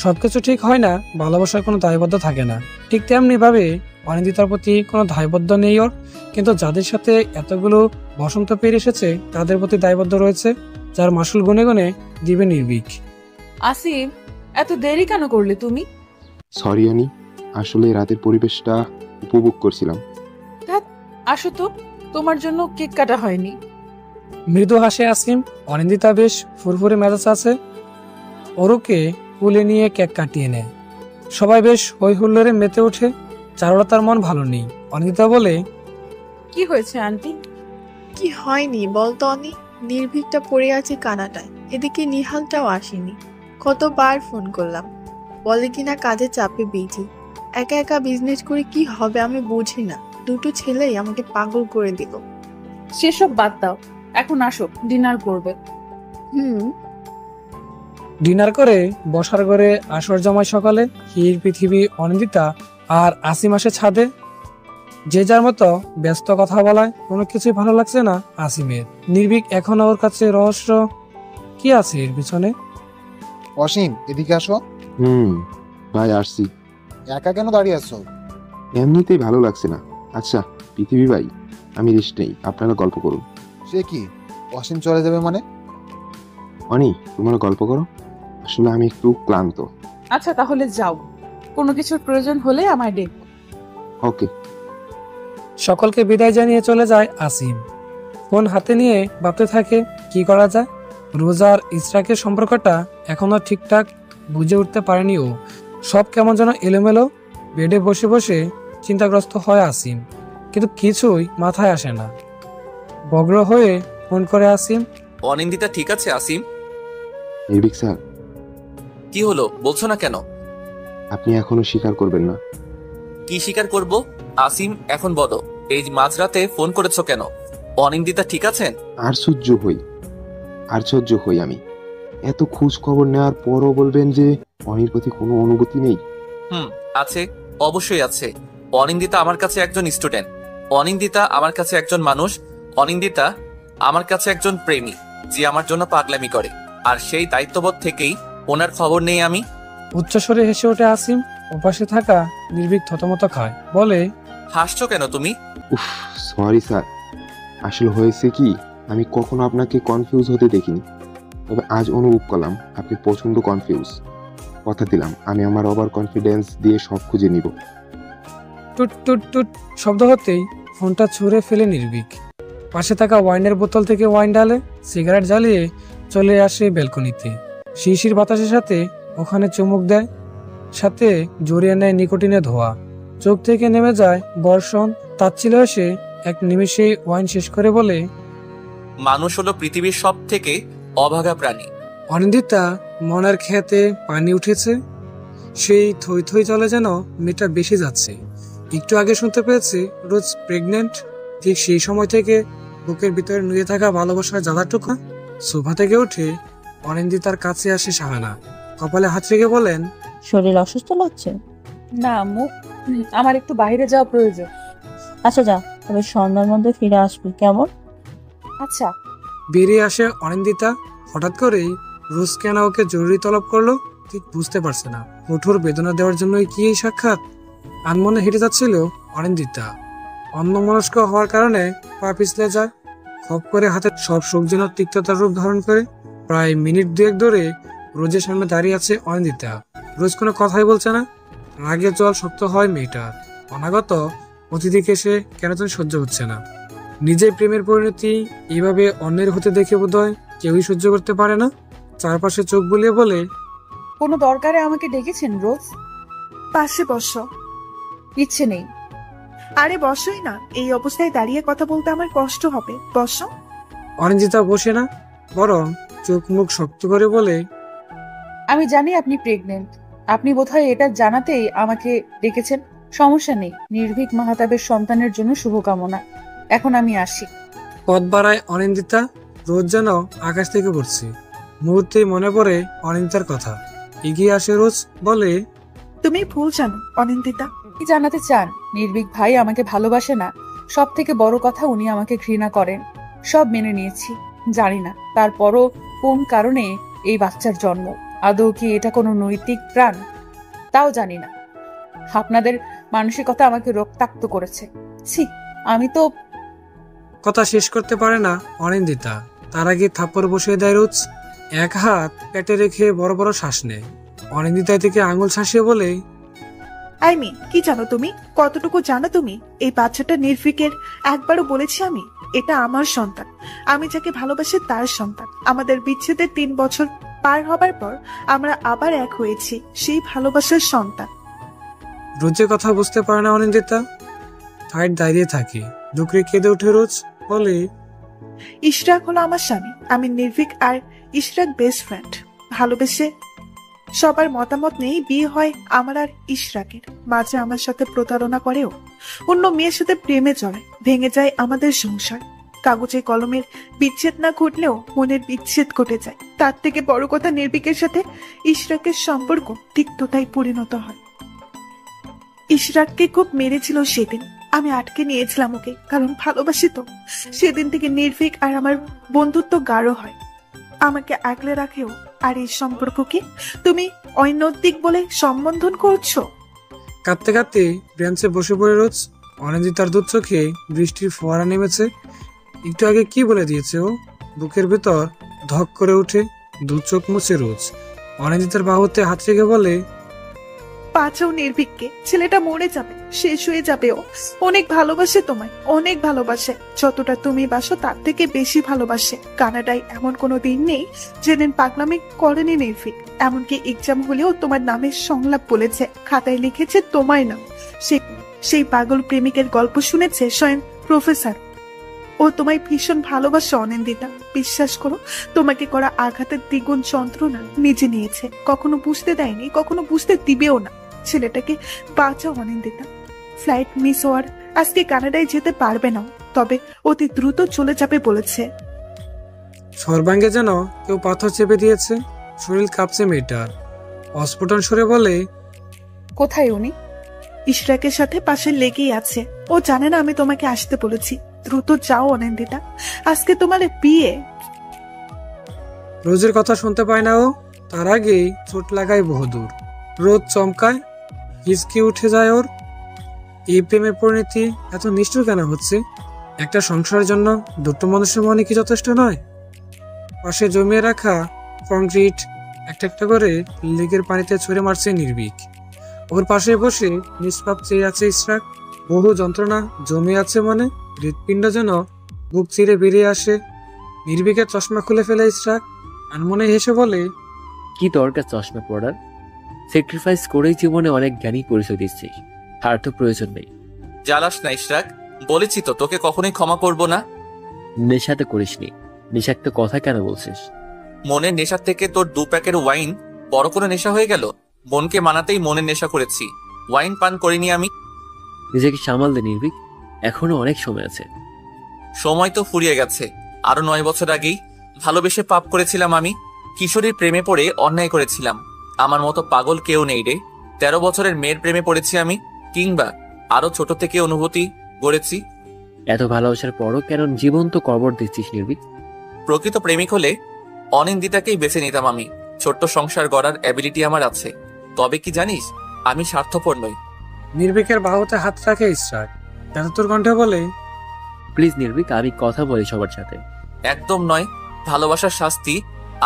সবকিছু ঠিক হয় না, ভালোবাসার কোনো দায়বদ্ধ থাকে না। ঠিক তেমনি ভাবে অনিন্দিতার প্রতি কোনো দায়বদ্ধ নেই ওর, কিন্তু যাদের সাথে এতগুলো বসন্ত পেরিয়ে এসেছে তাদের প্রতি দায়বদ্ধ রয়েছে, যার মাসুল গুনে গুনে দিবে নির্ভীক।
আসিম, এত দেরি কেন করলে তুমি?
সরি অনি, আসলে রাতের পরিবেশটা উপভোগ করছিলাম।
আসো তো, তোমার জন্য কেক কাটা হয়নি।
মৃদু হাসে আসিম। অনিন্দিতা বেশ ফুরফুরে মেজাজ আছে। ওরকে কুলে নিয়ে কেক কাটিয়ে নেয়। সবাই বেশ হই হুল্লোড়ে মেতে ওঠে। চারুলতার মন ভালো নেই। অনিন্দিতা বলে,
কি হয়েছে আন্টি?
কি হয়নি বলতো অনি? নির্ভীকটা পড়ে আছে কানাডায়, এদিকে নিহালটাও আসেনি। কতবার ফোন করলাম, বলে কিনা কাজে চাপে বিজি। একা একা বিজনেস করে কি হবে আমি বুঝি না। দুটো ছেলেই আমাকে পাগল করে দিল।
সেসব বাদ দাও, এখন আসো, ডিনার করবে।
ডিনার করে বসার ঘরে আসর জমায় সকালে। হির পৃথিবী অনিন্দিতা আর আসিম আসে ছাদে। যে যার মতো ব্যস্ত কথা বলায় কোনো কিছুই ভালো লাগছে না আসিমের। নির্ভীক এখন ওর কাছে রহস্য কি আছে এর পিছনে।
অসীম, এদিকে আসো।
ভাই আসছি।
একা কেন দাঁড়িয়ে আছো?
এমনিতেই ভালো লাগছে না। আচ্ছা পৃথিবী ভাই, আমি রেস্ট নেই, আপনারা গল্প করুন।
সে কি, অসীম চলে যাবে মানে?
অনি, তোমরা গল্প করো, আসলে আমি একটু ক্লান্ত।
আচ্ছা তাহলে যাও, কোনো কিছুর প্রয়োজন হলে আমায় ডেক।
ওকে।
সকলকে বিদায় জানিয়ে চলে যায় আসিম। ফোন হাতে নিয়ে ভাবতে থাকে কি করা যায়। রোজার ইসরাকের সম্পর্কটা এখনো ঠিকঠাক বুঝে উঠতে পারেনি ও। সব কেমন যেন এলোমেলো। বেডে বসে বসে চিন্তাগ্রস্ত হয় আসিম, কিন্তু কিছুই মাথায় আসে না। বগ্র হয়ে ফোন করে আসিম।
অনিন্দিতা ঠিক আছে আসিম?
নির্ভীক স্যার।
কি হলো বলছো না কেন?
আপনি এখনো স্বীকার করবেন না?
কি স্বীকার করব আসিম, এখন বলো, এই মাঝরাতে ফোন করেছো কেন? অনিন্দিতা ঠিক আছেন?
আশ্চর্য হই আমি। এত খোঁজ খবর নেওয়ার পরও বলবেন যে অনির প্রতি কোনো অনুভূতি নেই?
আছে, অবশ্যই আছে। অনিন্দিতা আমার কাছে একজন স্টুডেন্ট, অনিন্দিতা আমার কাছে একজন মানুষ, অনিন্দিতা আমার কাছে একজন প্রেমী যে আমার জন্য পাগলামি করে, আর সেই দায়িত্ববোধ থেকেই ওনার খবর নেই আমি।
উচ্চস্বরে হেসে ওঠে আসিম। ওপাশে থাকা নির্ভীক থতমত খায়, বলে,
হাসছো কেন তুমি?
উফ, সরি স্যার। আসলে হয়েছে কি, আমি কখনো আপনাকে কনফিউজ হতে দেখিনি, তবে আজ অনুভব করলাম আপনি প্রচন্ড কনফিউজ। কথা দিলাম আমি আমার ওভার কনফিডেন্স দিয়ে সব খুঁজে নিব।
টুট টুট টুট শব্দ হতেই ফোনটা ছুঁড়ে ফেলে নির্ভীক। পাশে থাকা ওয়াইনের বোতল থেকে ওয়াইন ঢালে, সিগারেট জ্বালিয়ে চলে আসে ব্যালকনিতে। শিশির বাতাসের সাথে ওখানে চুমুক দেয়, সাথে জড়িয়ে নেয় নিকোটিনে ধোয়া। চোখ থেকে নেমে যায় বর্ষণ। তাচ্ছিল এসে এক নিমেষে ওয়াইন শেষ করে বলে,
মানুষ হলো পৃথিবীর সব থেকে অভাগা প্রাণী।
অনিন্দিতা মনের খেতে পানি উঠেছে। সেই থই থই চলে যেন মেয়েটা বেশি যাচ্ছে। একটু আগে শুনতে পেয়েছে রোজ প্রেগনেন্ট। ঠিক সেই সময় থেকে বুকের ভিতরে নুয়ে থাকা ভালোবাসার জ্বালাটুকু। সোফা থেকে উঠে অনিন্দিতার কাছে আসে শাহানা। কপালে হাত রেখে বলেন,
শরীর অসুস্থ লাগছে?
না আম্মু, আমার একটু বাইরে যাওয়া প্রয়োজন।
আচ্ছা যা, তবে সন্ধ্যার মধ্যে ফিরে আসবি, কেমন?
আচ্ছা।
বেরিয়ে আসে অনিন্দিতা। হঠাৎ করেই রোজ কেন ওকে জরুরি তলব করলো ঠিক বুঝতে পারছে না। কঠোর বেদনা দেওয়ার জন্যই কি এই সাক্ষাৎ? আনমনে হেঁটে যাচ্ছিল অনিন্দিতা। অন্যমনস্ক হওয়ার কারণে পা পিছলে যায়। খপ করে হাতে সব সুখ যেন তিক্ততার রূপ ধারণ করে। প্রায় মিনিট দুয়েক ধরে রোজের সামনে দাঁড়িয়ে আছে অনিন্দিতা। রোজ কোনো কথাই বলছে না। রাগে জল শক্ত হয় মেয়েটার। অনাগত অতিথিকে সে কেন যেন সহ্য হচ্ছে না। নিজের প্রেমের পরিণতি এইভাবে অন্যের হতে দেখে বোধহয় কেউই সহ্য করতে পারে না। চারপাশে চোখ বুলিয়ে বলে,
কোনো দরকারে আমাকে ডেকেছেন রোজ?
পাশে বসো।
ইচ্ছে নেই।
আরে বসোই না, এই অবস্থায় দাঁড়িয়ে কথা বলতে আমার কষ্ট হবে, বসো।
অনিন্দিতা বসে না, বরং চোখ মুখ শক্ত করে বলে,
আমি জানি আপনি প্রেগনেন্ট। আপনি বোধহয় এটা জানাতেই আমাকে ডেকেছেন। সমস্যা নেই, নির্ভীক মাহতাবের সন্তানের জন্য শুভকামনা। এখন আমি আসি।
পথ বাড়ায় অনিন্দিতা। রোজ যেন আকাশ থেকে পড়ছে। মুহূর্তেই মনে পড়ে অনিন্দিতার কথা। এগিয়ে আসে রোজ, বলে,
তুমি ভুল জানো অনিন্দিতা।
কি জানাতে চান? নির্ভীক ভাই আমাকে ভালোবাসে না। সব থেকে বড় কথা, উনি আমাকে ঘৃণা করেন। সব মেনে নিয়েছি, জানি না তারপরও কোন কারণে এই বাচ্চার জন্ম। আদৌ কি এটা কোনো নৈতিক প্রাণ? তাও জানি না। আপনাদের মানসিকতা আমাকে রক্তাক্ত করেছে। ছি, আমি তো।
কথা শেষ করতে পারে না অনিন্দিতা। তার আগে থাপ্পড় বসিয়ে দেয় রোজ। এক হাত পেটে রেখে বড় বড় শ্বাস নেয়। অনিন্দিতা থেকে আঙুল শাসিয়ে বলে,
আইমি, কি জানো তুমি? কতটুকু জানো তুমি? এই বাচ্চাটা নির্ভীকের। একবারও বলেছি আমি, এটা আমার সন্তান। আমি যাকে ভালোবাসি তার সন্তান। আমাদের বিচ্ছেদের 3 বছর পার হবার পর আমরা আবার এক হয়েছি, সেই ভালোবাসার সন্তান।
রোজের কথা বুঝতে পারে না অনিন্দিতা। ঠাইট দাঁড়িয়ে থাকে। দুকরে কেঁদে উঠে রোজ, বলে,
ইশরাক হলো আমার স্বামী। আমি নির্ভীক আর ইশরাক বেস্ট ফ্রেন্ড। ভালোবেসে সবার মতামত নেই বিয়ে হয় আমার আর ইশরাকের। মাঝে আমার সাথে প্রতারণা করেও অন্য মেয়ের সাথে প্রেমে জড়ায়। ভেঙে যায় আমাদের সংসার। কাগজে কলমের বিচ্ছেদ না ঘটলেও মনের বিচ্ছেদ ঘটে যায়। তার থেকে বড় কথা, নির্ভীকের সাথে ইশরাকের সম্পর্ক তিক্ততায় পরিণত হয়। ইশরাককে খুব মেরেছিল সেদিন। আমি আটকে নিয়েছিলাম ওকে, কারণ ভালোবাসি তো। সেদিন থেকে নির্ভীক আর আমার বন্ধুত্ব গাঢ় হয়, আমাকে আগলে রাখেও। আর এই সম্পর্ককে তুমি অনৈতিক বলে সম্বোধন করছো।
কাঁদতে কাঁদতে বেঞ্চে বসে পড়ে রোজ। অনিন্দিতার দু চোখে বৃষ্টির ফোয়ারা নেমেছে। একটু আগে কি বলে দিয়েছে ও? বুকের ভেতর ধক করে উঠে। দু চোখ মুছে রোজ অনিন্দিতার বাহুতে হাত রেখে বলে,
বাঁচাও নির্ভীককে, ছেলেটা মরে যাবে, শেষ হয়ে যাবে। ও অনেক ভালোবাসে তোমায়, অনেক ভালোবাসে। যতটা তুমি বাসো তার থেকে বেশি ভালোবাসে। কানাডায় এমন কোনো দিন নেই যেদিন পাগলামি করেনি নির্ভীক। এমনকি এক্সাম হলেও তোমার নামের সংলাপ বলেছে, খাতায় লিখেছে তোমার নাম। সেই পাগল প্রেমিকের গল্প শুনেছে স্বয়ং প্রফেসর। ও তোমায় ভীষণ ভালোবাসে অনিন্দিতা। বিশ্বাস করো, তোমাকে করা আঘাতের দ্বিগুণ যন্ত্রণা নিজে নিয়েছে। কখনো বুঝতে দেয়নি, কখনো বুঝতে দিবেও না। ছেলেটাকে বাঁচাও অনিন্দিতা। ফ্লাইট মিস হওয়ার আজকে কানাডায় যেতে পারবে না, তবে অতি দ্রুত চলে যাবে বলেছে।
সর্বাঙ্গে যেন কেউ পাথর চেপে দিয়েছে। শরীর কাঁপছে মেয়েটার। অস্ফুটন সরে বলে,
কোথায় উনি?
ইশরাকের সাথে পাশে লেগেই আছে। ও জানে না আমি তোমাকে আসতে বলেছি। দ্রুত যাও অনিন্দিতা, আজকে তোমার বিয়ে।
রোজের কথা শুনতে পায় না ও। তার আগেই চোট লাগায় বহুদূর। রোজ চমকায়, হিচকি উঠে যায় ওর। এই প্রেমের পরিণতি এত নিষ্ঠুর কেন হচ্ছে? একটা সংসারের জন্য দুটো মানুষের মনে কি যথেষ্ট নয়? পাশে জমিয়ে রাখা কংক্রিট একটা একটা করে লেগের পানিতে ছুঁড়ে মারছে নির্ভীক। ওর পাশে বসে নিষ্পাপ চেয়ে আছে ইশরাক। বহু যন্ত্রণা জমে আছে মনে। হৃৎপিণ্ড যেন বুক চিরে বেরিয়ে আসে। নির্ভীকের চশমা খুলে ফেলে ইশরাক। আনমনে হেসে বলে,
কি দরকার চশমা পড়ার? স্যাক্রিফাইস করেই জীবনে অনেক জ্ঞানী পরিচয় দিচ্ছিস, আর তো প্রয়োজন নেই।
জ্বালাস না ইশরাক, বলেছি তো তোকে কখনোই ক্ষমা করব না।
নেশাতে করিসনি। নেশাক্ত কথা কেন বলছিস?
মনের নেশার থেকে তোর 2 প্যাকের ওয়াইন বড় কোনো নেশা হয়ে গেল। মনকে মানাতেই মনের নেশা করেছি, ওয়াইন পান করিনি আমি।
নিজেকে সামাল দে নির্ভীক, এখনো অনেক সময় আছে।
সময় তো ফুরিয়ে গেছে। আরো 9 বছর আগেই ভালোবেসে পাপ করেছিলাম আমি। কিশোরীর প্রেমে পড়ে অন্যায় করেছিলাম। আমার মতো পাগল কেউ নেই রে। 13 বছরের মেয়ের প্রেমে পড়েছি আমি, কিংবা আরো ছোট থেকে অনুভূতি গড়েছি।
এত ভালোবাসার পরও কেন জীবন্ত কবর দিচ্ছিস নির্ভীক?
প্রকৃত প্রেমিক হলে অনিন্দিতাকেই বেছে নিতাম আমি। ছোট্ট সংসার গড়ার অ্যাবিলিটি আমার আছে। তবে কি জানিস, আমি স্বার্থপর নই।
নির্ভীকের বাহুতে হাত রাখে ইশরাক। তোর কণ্ঠে বলে,
প্লিজ নির্ভীক, আমি কথা বলি সবার সাথে।
একদম নয়। ভালোবাসার শাস্তি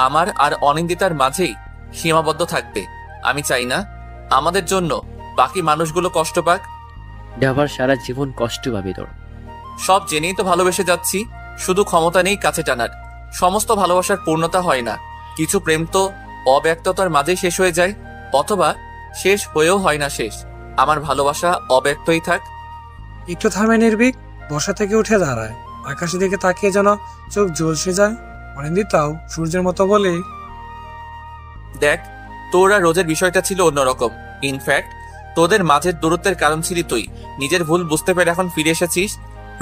আমার আর অনিন্দিতার মাঝেই সীমাবদ্ধ থাকবে। আমি চাই না আমাদের জন্য বাকি মানুষগুলো কষ্ট পাক।
ডাবার সারা জীবন কষ্ট পাবি তোর।
সব জেনেই তো ভালোবেসে যাচ্ছি, শুধু ক্ষমতা নেই কাছে টানার। সমস্ত ভালোবাসার পূর্ণতা হয় না। কিছু প্রেম তো অব্যক্ততার মাঝেই শেষ হয়ে যায়, অথবা শেষ হয়েও হয় না শেষ। আমার ভালোবাসা অব্যক্তই থাক।
একটু থামে নির্ভীক। বসা থেকে উঠে দাঁড়ায়। আকাশের দিকে তাকিয়ে যেন চোখ ঝলসে যায়। অনিন্দিতাও সূর্যের মতো বলে,
দেখ, তোর আর রোজের বিষয়টা ছিল অন্যরকম। ইনফ্যাক্ট তোদের মাঝের দূরত্বের কারণ ছিলি তুই। নিজের ভুল বুঝতে পেরে এখন ফিরে এসেছিস।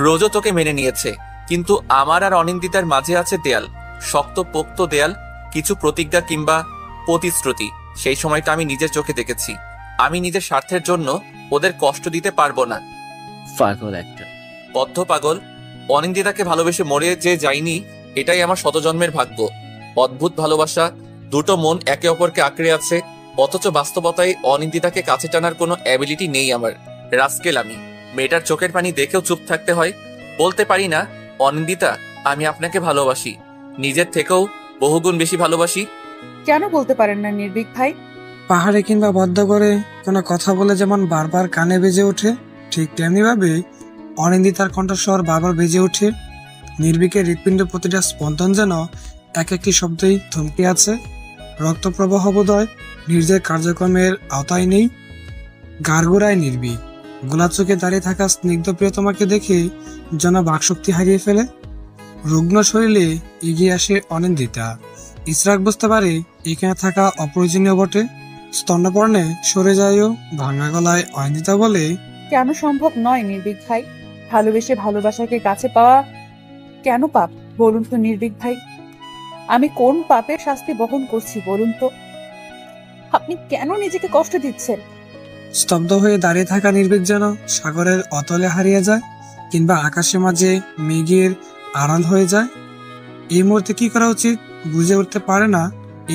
রোজও তোকে মেনে নিয়েছে, কিন্তু আমার আর অনিন্দিতার মাঝে আছে দেয়াল, শক্ত পোক্ত দেয়াল। কিছু প্রতিজ্ঞা কিংবা প্রতিশ্রুতি। সেই সময়টা আমি নিজের চোখে দেখেছি। আমি নিজের স্বার্থের জন্য ওদের কষ্ট দিতে পারবো না।
পাগল একটা,
বদ্ধ পাগল। অনিন্দিতাকে ভালোবেসে মরে যে যাইনি, এটাই আমার শতজন্মের ভাগ্য। অদ্ভুত ভালোবাসা, দুটো মন একে অপরকে আঁকড়ে আছে, অথচ বাস্তবতায় অনিন্দিতাকে কাছে টানার কোনো অ্যাবিলিটি নেই আমার। রাস্কেল আমি। মেয়েটার চোখের পানি দেখেও চুপ থাকতে হয়। বলতে পারি না, অনিন্দিতা আমি আপনাকে ভালোবাসি, নিজের থেকেও বহুগুণ বেশি ভালোবাসি।
কেন বলতে পারেন না নির্ভীক ভাই?
পাহাড়ে কিংবা বদ্ধ করে কোনো কথা বলে যেমন বারবার কানে বেজে ওঠে, ঠিক তেমনি ভাবে অনিন্দিতার কণ্ঠস্বর বারবার বেজে ওঠে। নির্ভীকের হৃৎপিণ্ড প্রতিটা স্পন্দন যেন এক একটি শব্দেই থমকে আছে। রক্তপ্রবাহ বোধহয় নিজের কার্যক্রমের আওতায় নেই। গাড়গোড়ায় নির্ভীক। গোলা চোখে দাঁড়িয়ে থাকা স্নিগ্ধ প্রিয়তমাকে দেখে যেন বাকশক্তি হারিয়ে ফেলে। রুগ্ন শরীরে এগিয়ে আসে অনিন্দিতা। ইশরাক বুঝতে পারে এখানে থাকা অপ্রয়োজনীয় বটে। স্তন্যপর্ণে সরে যায়ও। ভাঙা গলায় অনিন্দিতা বলে,
কেন সম্ভব নয় নির্ভীক ভাই? ভালোবেসে ভালোবাসাকে কাছে পাওয়া কেন পাপ বলুন তো নির্ভীক ভাই? আমি কোন পাপের শাস্তি বহন করছি বলুন তো? আপনি কেন নিজেকে কষ্ট দিচ্ছেন?
স্তব্ধ হয়ে দাঁড়িয়ে থাকা নির্ভীক যেন সাগরের অতলে হারিয়ে যায় কিংবা আকাশের মাঝে মেঘের আড়াল হয়ে যায়। এই মুহূর্তে কি করা উচিত বুঝে উঠতে পারে না।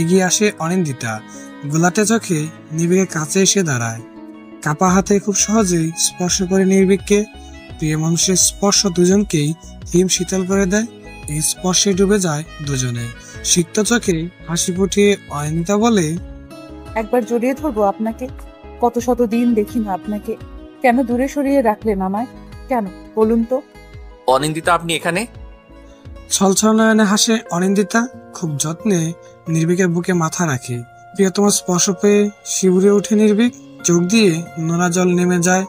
এগিয়ে আসে অনিন্দিতা, গোলাটে চোখে নির্ভীকের কাছে এসে দাঁড়ায়। কাপা হাতে খুব সহজেই স্পর্শ করে নির্ভীককে। প্রিয় মানুষের স্পর্শ দুজনকেই হিম শীতল করে দেয়। এই স্পর্শে ডুবে যায় দুজনে। সিক্ত চোখে হাসি ফুটিয়ে অনিন্দিতা বলে,
একবার জড়িয়ে ধরবো আপনাকে। কত শত দিন দেখি না আপনাকে, কেন দূরে সরিয়ে রাখলেন আমায়? কেন বলুন তো?
অনিন্দিতা, আপনি এখানে?
ছলছল নয়নে হাসে অনিন্দিতা। খুব যত্নে নির্ভীকের বুকে মাথা রাখে। প্রিয়তমার স্পর্শ পেয়ে শিউরে ওঠে নির্ভীক। চোখ দিয়ে নোনা জল নেমে যায়।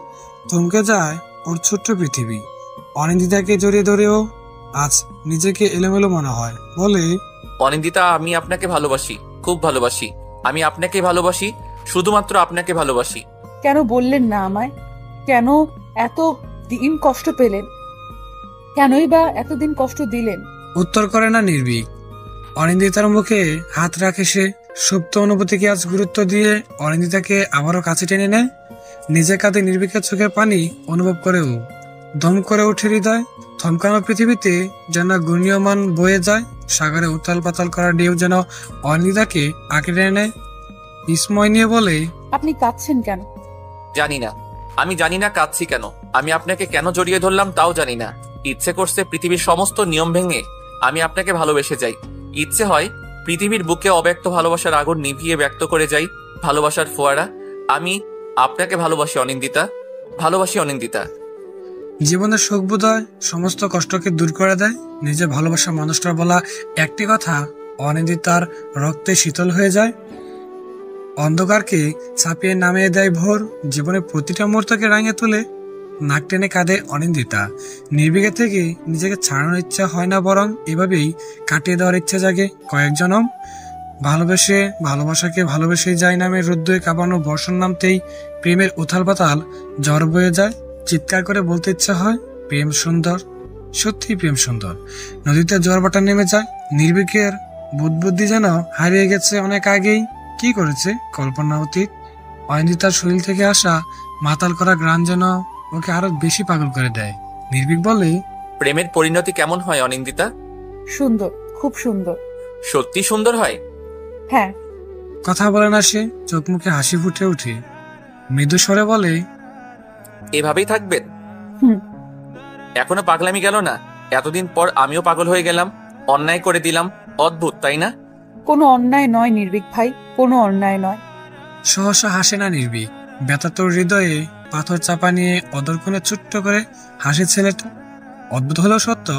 থমকে যায় ওর ছোট্ট পৃথিবী। অনিন্দিতাকে জড়িয়ে ধরেও আজ নিজেকে এলোমেলো মনে হয়। বলে,
অনিন্দিতা, আমি আপনাকে ভালোবাসি, খুব ভালোবাসি। আমি আপনাকে ভালোবাসি, শুধুমাত্র আপনাকে ভালোবাসি।
কেন বললেন না আমায়? কেন এত দিন কষ্ট পেলেন? কেনই বা এতদিন কষ্ট দিলেন?
উত্তর করে না নির্ভীক। অনিন্দিতার মুখে হাত রাখে সে। সুপ্ত অনুভূতিকে আজ গুরুত্ব দিয়ে অনিন্দিতাকে আবারও কাছে টেনে নেয়। নিজের কাঁধে নির্ভীকের চোখের পানি অনুভব করেও দম করে ওঠে হৃদয়। থমকানো পৃথিবীতে যেন ঘূর্ণীয়মান বয়ে যায়। সাগরে উতাল পাতাল করা ঢেউ যেন অনিন্দিতাকে আঁকড়ে নেয়। বিস্ময় নিয়ে বলে,
আপনি কাঁদছেন কেন?
জানি না, আমি জানি না কাঁদছি কেন। আমি আপনাকে কেন জড়িয়ে ধরলাম তাও জানি না। ইচ্ছে করছে পৃথিবীর সমস্ত নিয়ম ভেঙে আমি আপনাকে ভালোবেসে যাই। ইচ্ছে হয় পৃথিবীর বুকে অব্যক্ত ভালোবাসার আগুন নিভিয়ে ব্যক্ত করে যাই ভালোবাসার ফোয়ারা। আমি আপনাকে ভালোবাসি অনিন্দিতা, ভালোবাসি অনিন্দিতা।
জীবনের সুখ বোধহয় সমস্ত কষ্টকে দূর করে দেয়। নিজে ভালোবাসা মানুষটার বলা একটি কথা অনিন্দিতার রক্তে শীতল হয়ে যায়। অন্ধকারকে ছাপিয়ে নামিয়ে দেয় ভোর। জীবনের প্রতিটা মুহূর্তকে রাঙিয়ে তুলে নাক টেনে কাঁদে অনিন্দিতা। নির্ভীকের থেকে নিজেকে ছাড়ানোর ইচ্ছা হয় না, বরং এভাবেই কাটিয়ে দেওয়ার ইচ্ছা জাগে কয়েক জনম। ভালোবাসাকে ভালোবেসে যায় নামে রুদ্রে কাঁপানো বর্ষণ নামতেই প্রেমের উথাল পাতাল ঝড় বয়ে যায়। চিৎকার করে বলতে ইচ্ছা হয়, প্রেম সুন্দর, সত্যি প্রেম সুন্দর। নদীতে জোয়ার ভাটা নেমে যায়। নির্ভীকের বুদ্ধি যেন হারিয়ে গেছে অনেক আগেই। কি করেছে কল্পনা অতীত। অনিন্দিতার শরীর থেকে আসা মাতাল করা গ্রান যেন ওকে আরো বেশি পাগল করে দেয়। নির্ভীক বলে,
প্রেমের পরিণতি কেমন হয় অনিন্দিতা?
সুন্দর, খুব সুন্দর।
সত্যি সুন্দর হয়?
হ্যাঁ।
কথা বলে না সে, চোখ মুখে হাসি ফুটে ওঠে। মৃদু স্বরে বলে,
এভাবেই থাকবেন? এখনো পাগলামি গেল না? এতদিন পর আমিও পাগল হয়ে গেলাম, অন্যায় করে দিলাম। অদ্ভুত, তাই না?
কোনো অন্যায় নয় নির্ভীক ভাই, কোনো অন্যায় নয়।
সহসা হাসে না নির্ভীক। ব্যথাতর হৃদয়ে পাথর চাপা নিয়ে অদরক্ষণে ছোট্ট করে হাসে ছেলেটা। অদ্ভুত হলেও সত্য,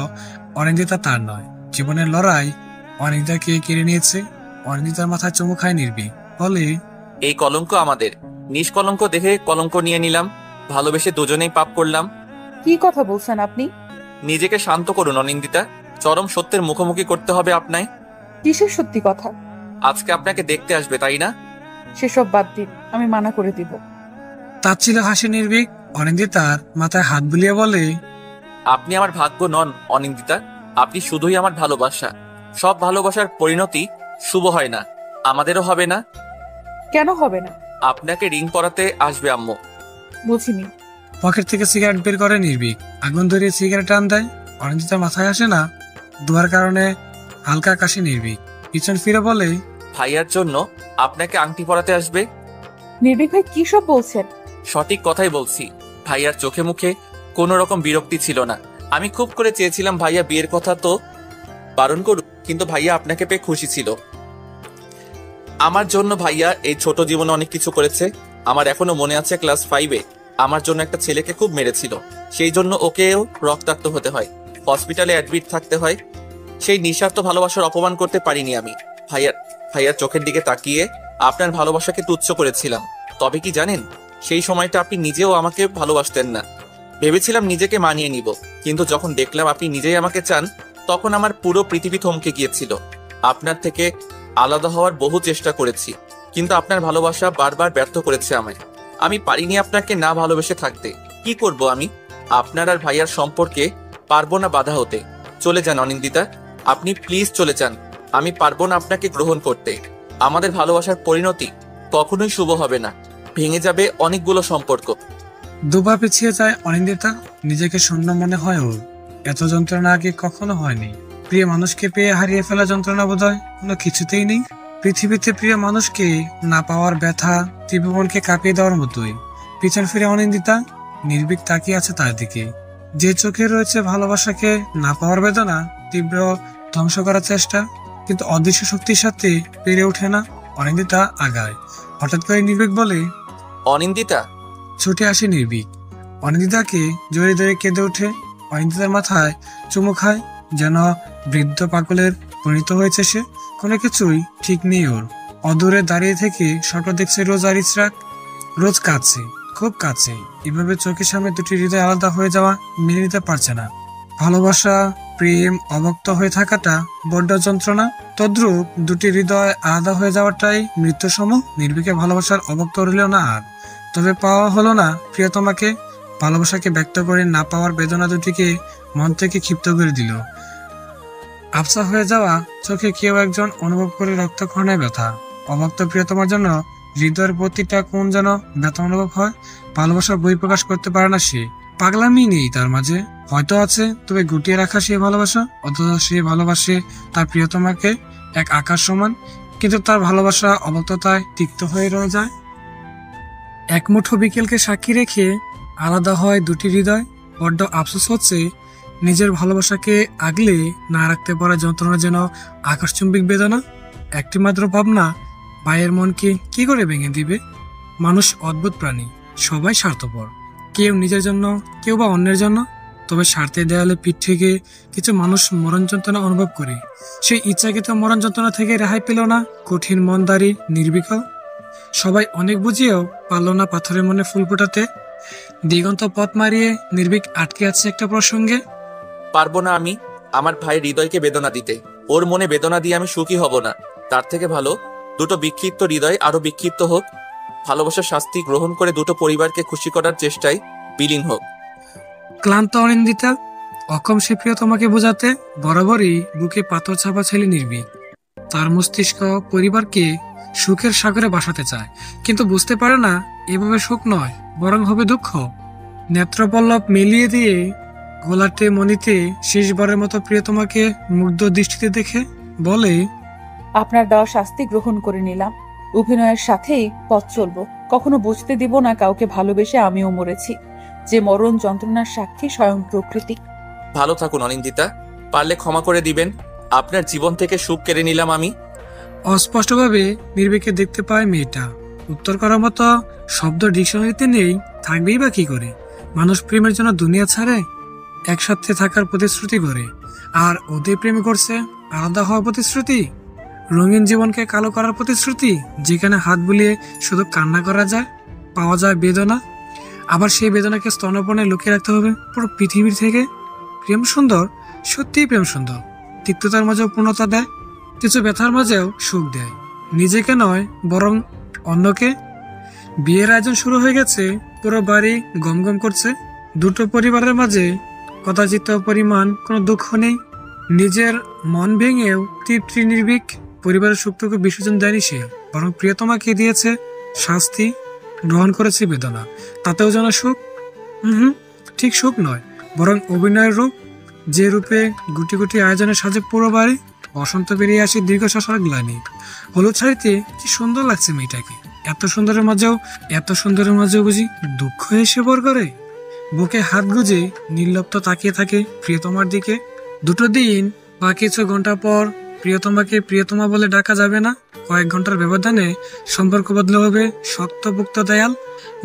অনিন্দিতা তার নয়। জীবনের লড়াই অনিন্দিতাকে কেড়ে নিয়েছে। অনিন্দিতার মাথায় চুমু খায় নির্ভীক। বলে,
এই কলঙ্ক আমাদের। নিষ্কলঙ্ক দেখে কলঙ্ক নিয়ে নিলাম। ভালোবেসে দুজনেই পাপ করলাম।
কি কথা বলছেন আপনি?
নিজেকে শান্ত করুন অনিন্দিতা। চরম সত্যের মুখোমুখি করতে হবে আপনায়।
কিসের সত্যি কথা?
আজকে আপনাকে দেখতে আসবে, তাই না?
সেসব বাদ দিন, আমি মানা করে দিব।
তার ছিল হাসি নির্ভীক। অনিন্দিতার মাথায় হাত বুলিয়ে বলে,
আপনি আমার ভাগ্য নন অনিন্দিতা, আপনি শুধুই আমার ভালোবাসা। সব ভালোবাসার পরিণতি শুভ হয় না, আমাদেরও হবে না।
কেন হবে না?
আপনাকে রিং পরাতে আসবে আম্মু।
বুঝিনি।
পকেট থেকে সিগারেট বের করে নির্ভীক। আগুন ধরিয়ে সিগারেট টান দেয়। অনিন্দিতার মাথায় আসে না। দুয়ার কারণে হালকা কাশি নির্ভীক। পিছন ফিরে বলে,
ভাইয়ার জন্য আপনাকে আংটি পরাতে আসবে।
নির্ভীক ভাই কি সব বলছেন?
সঠিক কথাই বলছি। ভাইয়ার চোখে মুখে কোনো রকম বিরক্তি ছিল না। আমি খুব করে চেয়েছিলাম ভাইয়া বিয়ের কথা তো বারণ করুক, কিন্তু ভাইয়া আপনাকে পেয়ে খুশি ছিল। আমার জন্য ভাইয়া এই ছোট জীবনে অনেক কিছু করেছে। আমার এখনো মনে আছে ক্লাস 5-এ আমার জন্য একটা ছেলেকে খুব মেরেছিল। সেই জন্য ওকেও রক্তাক্ত হতে হয়, হসপিটালে অ্যাডমিট থাকতে হয়। সেই নিঃস্বার্থ ভালোবাসার অপমান করতে পারিনি আমি। ভাইয়ার চোখের দিকে তাকিয়ে আপনার ভালোবাসাকে তুচ্ছ করেছিলাম। তবে কি জানেন, সেই সময়টা আপনি নিজেও আমাকে ভালোবাসতেন না। ভেবেছিলাম নিজেকে মানিয়ে নিব, কিন্তু যখন দেখলাম আপনি নিজেই আমাকে চান, তখন আমার পুরো পৃথিবী থমকে গিয়েছিল। আপনার থেকে আলাদা হওয়ার বহু চেষ্টা করেছি, কিন্তু আপনার ভালোবাসা বারবার ব্যর্থ করেছে আমায়। আমি পারিনি আপনাকে না ভালোবেসে থাকতে। কি করব আমি? আপনার আর ভাইয়ার সম্পর্কে পারবো না বাধা হতে। চলে যান অনিন্দিতা, আপনি প্লিজ চলে যান। আমি পারবো না আপনাকে গ্রহণ করতে। আমাদের ভালোবাসার পরিণতি কখনোই শুভ হবে না। ভেঙে যাবে অনেকগুলো সম্পর্ক।
দুপা পিছিয়ে যায় অনিন্দিতা। নিজেকে শূন্য মনে হয় ওর। এত যন্ত্রণা আগে কখনো হয়নি। প্রিয় মানুষকে পেয়ে হারিয়ে ফেলা যন্ত্রণা বোধহয় কোনো কিছুতেই নেই। পৃথিবীতে প্রিয় মানুষকে না পাওয়ার ব্যথা তীব্র মনকে কাঁপিয়ে দেওয়ার মতোই। পিছন ফিরে অনিন্দিতা নির্ভীক তাকিয়ে আছে তার দিকে। যে চোখে রয়েছে ভালোবাসাকে না পাওয়ার বেদনা, তীব্র ধ্বংস করার চেষ্টা, কিন্তু অদৃশ্য শক্তির সাথে পেরে ওঠে না। অনিন্দিতা আগায়। হঠাৎ করে নির্ভীক বলে,
অনিন্দিতা।
ছুটে আসে নির্ভীক। অনিন্দিতাকে জোরে জোরে কেঁদে ওঠে। অনিন্দিতার মাথায় চুমু খায়, যেন বৃদ্ধ পাগলের পরিণত হয়েছে সে। কোনো কিছুই ঠিক নেই ওর। অদূরে দাঁড়িয়ে থেকে স্বপ্ন দেখছে রোজ আর ইসরাক। রোজ কাঁদছে, খুব কাঁদছে। এভাবে চোখের সামনে দুটি হৃদয় আলাদা হয়ে যাওয়া মেনে নিতে পারছে না। ভালোবাসা, প্রেম অবক্ত হয়ে থাকাটা বড্ড যন্ত্রণা। তদ্রূপ দুটি হৃদয় আলাদা হয়ে যাওয়াটাই মৃত্যু সম। নির্ভীকে ভালোবাসার অবক্ত রইল না আর, তবে পাওয়া হলো না প্রিয়তমাকে। ভালোবাসাকে ব্যক্ত করে না পাওয়ার বেদনা দুটিকে মন থেকে ক্ষিপ্ত করে দিল। আফসা হয়ে যাওয়া চোখে কেউ একজন অনুভব করে রক্তক্ষরণের ব্যথা। অভক্ত প্রিয়তমার জন্য হৃদয়ের প্রতিটা কোণ যেন ব্যথা অনুভব হয়। ভালোবাসার বই প্রকাশ করতে পারে না সে। পাগলামি নেই তার মাঝে, হয়তো আছে, তবে গুটিয়ে রাখা সে ভালোবাসা। অথচ সে ভালোবাসে তার প্রিয়তমাকে এক আকাশ সমান, কিন্তু তার ভালোবাসা অবক্ততায় তিক্ত হয়ে রয়ে যায়। এক মুঠো বিকেলকে সাক্ষী রেখে আলাদা হয় দুটি হৃদয়। বড্ড আফসোস হচ্ছে, নিজের ভালোবাসাকে আগলে না রাখতে পারা যন্ত্রণা যেন আকাশচুম্বিক বেদনা। একটি মাত্র ভাবনা ভাইয়ের মনকে কি করে ভেঙে দিবে। মানুষ অদ্ভুত প্রাণী, সবাই স্বার্থপর। কেউ নিজের জন্য, কেউ বা অন্যের জন্য। তবে স্বার্থের দেয়ালে পিঠ থেকে কিছু মানুষ মরণ যন্ত্রণা অনুভব করে। সেই ইচ্ছাকৃত মরণ যন্ত্রণা থেকে রেহাই পেল না কঠিন মনদারি নির্ভীক। সবাই অনেক বুঝিয়েও পারল না পাথরের মনে ফুল ফোটাতে। দিগন্ত পথ মারিয়ে নির্ভীক আটকে আছে একটা প্রসঙ্গে।
পারবো না আমি আমার ভাই হৃদয়কে বেদনা দিতে। ওর মনে বেদনা দিয়ে আমি সুখী হব না। তার থেকে ভালো দুটো বিক্ষিপ্ত হৃদয় আরো বিক্ষিপ্ত হোক। ভালোবাসার শাস্তি গ্রহণ করে দুটো পরিবারকে খুশি করার চেষ্টায় বিলীন হোক।
ক্লান্ত অনিন্দিতা, অক্ষম সে প্রিয়তমাকে বোঝাতে। বরাবরই বুকে পাথর ছাপা ছেলে নির্ভীক। তার মস্তিষ্ক পরিবারকে সুখের সাগরে বাসাতে চায়, কিন্তু বুঝতে পারে না এভাবে সুখ নয়, বরং হবে দুঃখ। নেত্রপল্লব মিলিয়ে দিয়ে গোলাটে মনিতে শেষবারের মতো প্রিয়তমাকে মুগ্ধ দৃষ্টিতে দেখে বলে,
আপনার দেওয়া শাস্তি গ্রহণ করে নিলাম। অভিনয়ের সাথেই পথ চলবো। কখনো বুঝতে দিব না কাউকে ভালোবেসে আমিও মরেছি। যে মরণ যন্ত্রণার সাক্ষী স্বয়ং প্রকৃতি।
ভালো থাকুন অনিন্দিতা, পারলে ক্ষমা করে দিবেন। আপনার জীবন থেকে সুখ কেড়ে নিলাম আমি।
অস্পষ্টভাবে নির্ভীকে দেখতে পায় মেয়েটা। উত্তর করার মতো শব্দ ডিকশনারিতে নেই, থাকবেই বা কি করে। মানুষ প্রেমের জন্য দুনিয়া ছাড়ে, একসাথে থাকার প্রতিশ্রুতি করে, আর ওদের প্রেম করছে আলাদা হওয়ার প্রতিশ্রুতি। রঙিন জীবনকে কালো করার প্রতিশ্রুতি, যেখানে হাত বুলিয়ে শুধু কান্না করা যায়, পাওয়া যায় বেদনা। আবার সেই বেদনাকে স্তনপনে লুকিয়ে রাখতে হবে পুরো পৃথিবীর থেকে। প্রেম সুন্দর, সত্যিই প্রেম সুন্দর। তিক্ততার মাঝেও পূর্ণতা দেয়, কিছু ব্যথার মাঝেও সুখ দেয়। নিজেকে নয়, বরং অন্যকে। বিয়ের আয়োজন শুরু হয়ে গেছে, পুরো বাড়ি গমগম করছে। দুটো পরিবারের মাঝে কদাচিৎ পরিমাণ কোনো দুঃখ নেই। নিজের মন ভেঙেও তৃপ্তি নির্ভীক। পরিবারের সুখটুকু বিসর্জন দেয়নি সে, বরং প্রিয়তমাকে দিয়েছে শাস্তি, গ্রহণ করেছে বেদনা। তাতেও যেন সুখ ঠিক সুখ নয়, বরং অভিনয়ের রূপ। যে রূপে গুটি গুটি আয়োজনের সাজে পুরো বাড়ি। বসন্ত বেরিয়ে আসে দীর্ঘশ্বাসের গ্লানি। হলুদ শাড়িতে কি সুন্দর লাগছে মেয়েটাকে। এত সুন্দরের মাঝেও বুঝি দুঃখ এসে ভর করে। বুকে হাত গুজে নির্লিপ্ত তাকিয়ে থাকে প্রিয়তমার দিকে। দুটো দিন বা কিছু ঘন্টা পর প্রিয়তমাকে প্রিয়তমা বলে ডাকা যাবে না। কয়েক ঘন্টার ব্যবধানে সম্পর্ক বদলে হবে শক্তপোক্ত দেয়াল।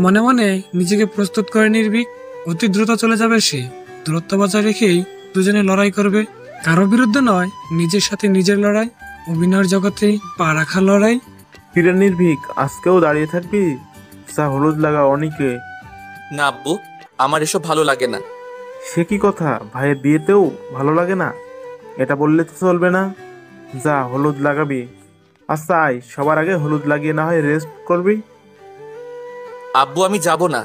মনে মনে নিজেকে প্রস্তুত করে নির্ভীক। অতি দ্রুত চলে যাবে সে। দূরত্ব বজায় রেখেই দুজনে লড়াই করবে। কারো বিরুদ্ধে নয়, নিজের সাথে নিজের লড়াই। অভিনয়ের জগতে পা রাখা লড়াই।
হিরেন নির্ভীক, আজকেও দাঁড়িয়ে থাকবি? যা হলুদ লাগা অনেকে।
না আব্বু, আমার এসব ভালো লাগে না।
সে কি কথা, ভাইয়ের বিয়েতেও ভালো লাগে না? এটা বললে তো চলবে না। যা হলুদ লাগাবি। আচ্ছা আয়, সবার আগে হলুদ লাগিয়ে না হয় রেস্ট করবি।
আব্বু আমি যাব না।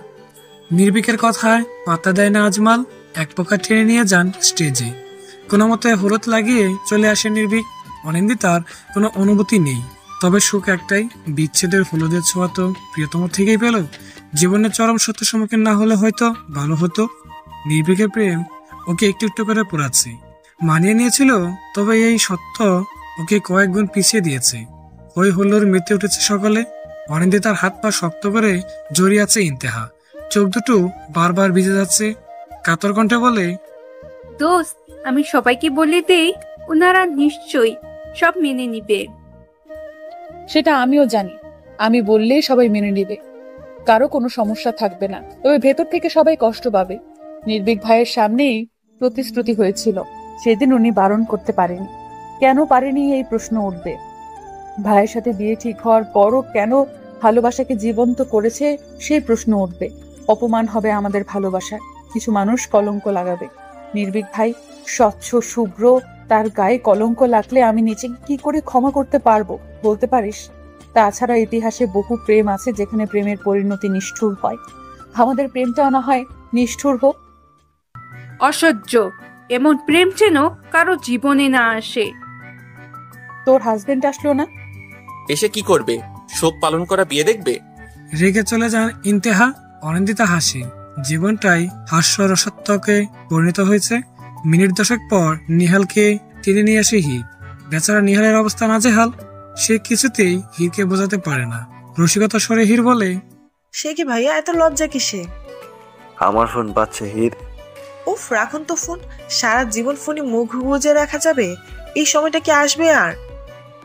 নির্ভীকের কথায় পাত্তা দেয় না আজমাল। এক প্রকার টেনে নিয়ে যান স্টেজে। কোনো মতে হলুদ লাগিয়ে চলে আসে নির্ভীক। অনিন্দিতার কোনো অনুভূতি নেই। তবে সুখ একটাই, বিচ্ছেদের হলুদের ছোঁয়া তো প্রিয়তম থেকেই পেল। জীবনের চরম সত্য সম্মুখীন না হলে হয়তো ভালো হতো। নির্ভীকের প্রেম ওকে একটু একটু করে পোড়াচ্ছে। মানিয়ে নিয়েছিল, তবে এই সত্য ওকে কয়েক গুণ পিছিয়ে দিয়েছে। হই হুল্লোড় মেতে উঠেছে সকলে। অনিন্দিতার হাত পা শক্ত করে জড়িয়ে আছে ইন্তেহা। চোখ দুটো বারবার ভিজে যাচ্ছে। কাতর কণ্ঠে বলে,
দোস্ত, আমি সবাইকে বলে দেই, ওনারা নিশ্চয়ই সব মেনে নিবে।
সেটা আমিও জানি, আমি বললেই সবাই মেনে নিবে, কারো কোনো সমস্যা থাকবে না। তবে ভেতর থেকে সবাই কষ্ট পাবে। নির্ভীক ভাইয়ের সামনেই প্রতিশ্রুতি হয়েছিল, সেদিন উনি বারণ করতে পারেনি। কেন পারেনি এই প্রশ্ন উঠবে। ভাইয়ের সাথে বিয়ে ঠিক হওয়ার পরও কেন ভালোবাসাকে জীবন্ত করেছে সেই প্রশ্ন উঠবে। অপমান হবে আমাদের ভালোবাসার, কিছু মানুষ কলঙ্ক লাগাবে। নির্ভীক ভাই স্বচ্ছ শুভ্র, তার গায়ে কলঙ্ক লাগলে আমি নিজেকে কি করে ক্ষমা করতে পারবো বলতে পারিস? তাছাড়া ইতিহাসে বহু প্রেম আছে যেখানে প্রেমের পরিণতি নিষ্ঠুর হয়। আমাদের প্রেমটা না হয় নিষ্ঠুর হোক।
অসহ্য, এমন প্রেম যেন কারো জীবনে না আসে।
তোর হাজবেন্ড আসলো না?
এসে কি করবে? শোক পালন করা বিয়ে দেখবে?
রেগে চলে যান ইন্তেহা। অনিন্দিতা হাসি। জীবনটাই হাস্যরসাত্মকে পরিণত হয়েছে। মিনিট দশেক পর নিহালকে টেনে নিয়ে আসে হির। বেচারা নিহালের অবস্থা নাজেহাল। সে কিছুতেই হিরকে বোঝাতে পারে না। রসিকতা স্বরে হির বলে,
সে কি ভাইয়া, এত লজ্জা কিসে?
আমার ফোন পাচ্ছে হির।
উফ, রাখুন তো ফোন। সারা জীবন ফোনে মুখ গুজে রাখা যাবে? এই সময়টা কি আসবে আর?